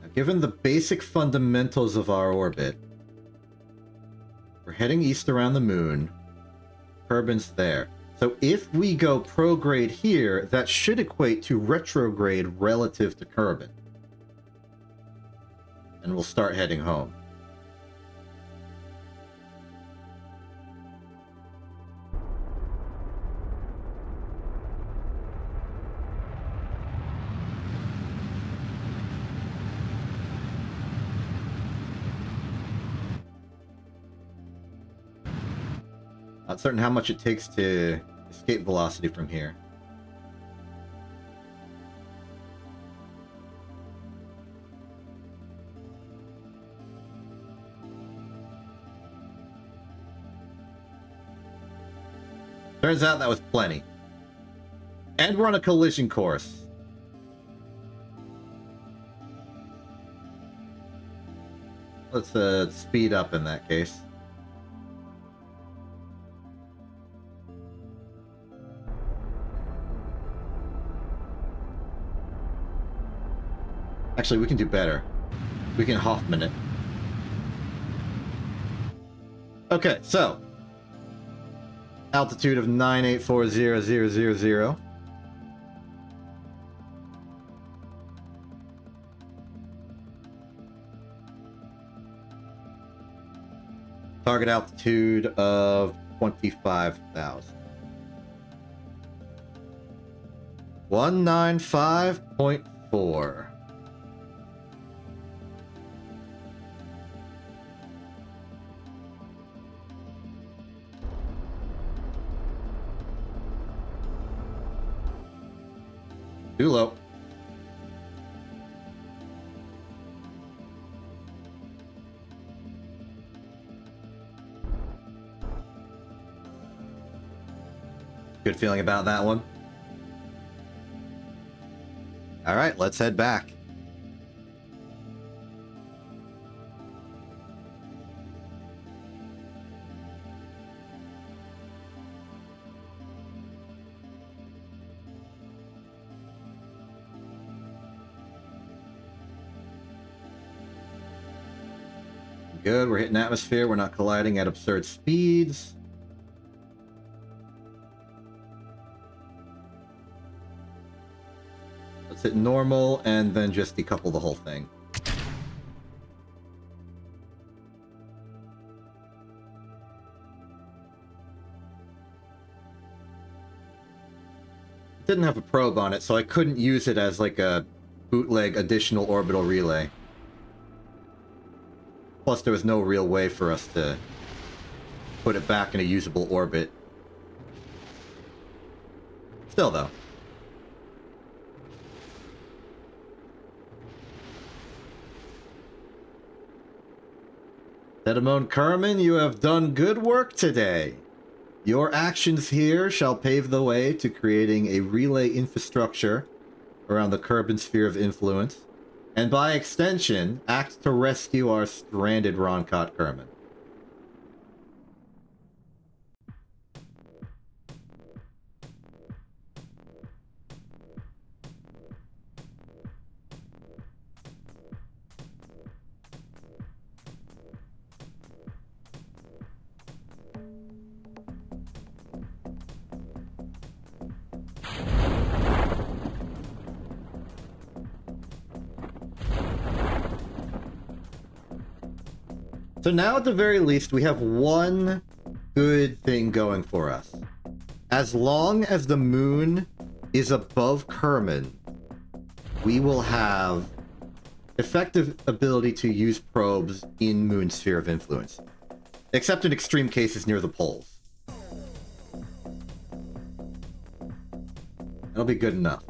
Now, given the basic fundamentals of our orbit, we're heading east around the moon. Kerbin's there. So if we go prograde here, that should equate to retrograde relative to Kerbin. And we'll start heading home. Not certain how much it takes to escape velocity from here. Turns out that was plenty. And we're on a collision course. Let's speed up in that case. Actually, we can do better. We can Hoffman it. Okay, so altitude of 9840000. Target altitude of 25,000. 195.4. Too low. Good feeling about that one. All right, let's head back. Good, we're hitting atmosphere. We're not colliding at absurd speeds. Let's hit normal and then just decouple the whole thing. It didn't have a probe on it, so I couldn't use it as like a bootleg additional orbital relay. Plus, there was no real way for us to put it back in a usable orbit. Still, though. Dedamone Kerman, you have done good work today. Your actions here shall pave the way to creating a relay infrastructure around the Kerbin Sphere of Influence, and by extension, act to rescue our stranded Roncott Kerman. So now, at the very least, we have one good thing going for us. As long as the moon is above Kerman, we will have effective ability to use probes in Moon's sphere of influence. Except in extreme cases near the poles. That'll be good enough.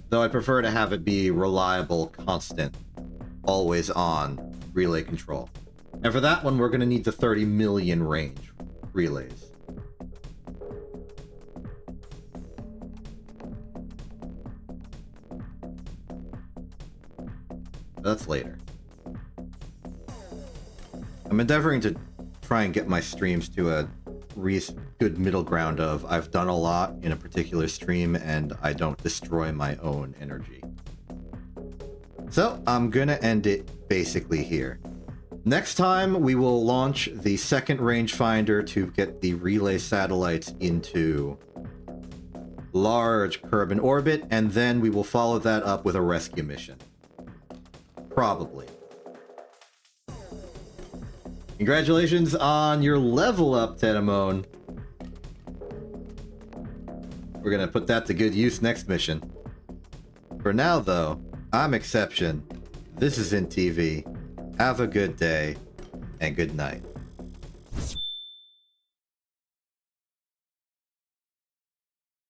Though I'd prefer to have it be reliable, constant, always on relay control. And for that one, we're going to need the 30 million range relays. That's later. I'm endeavoring to try and get my streams to a good middle ground of I've done a lot in a particular stream and I don't destroy my own energy. So I'm gonna end it basically here. Next time we will launch the second rangefinder to get the relay satellites into large Kerbin orbit, and then we will follow that up with a rescue mission. Probably. Congratulations on your level up, Dedamone. We're gonna put that to good use next mission. For now, though, I'm Exception. This is InTV. Have a good day, and good night.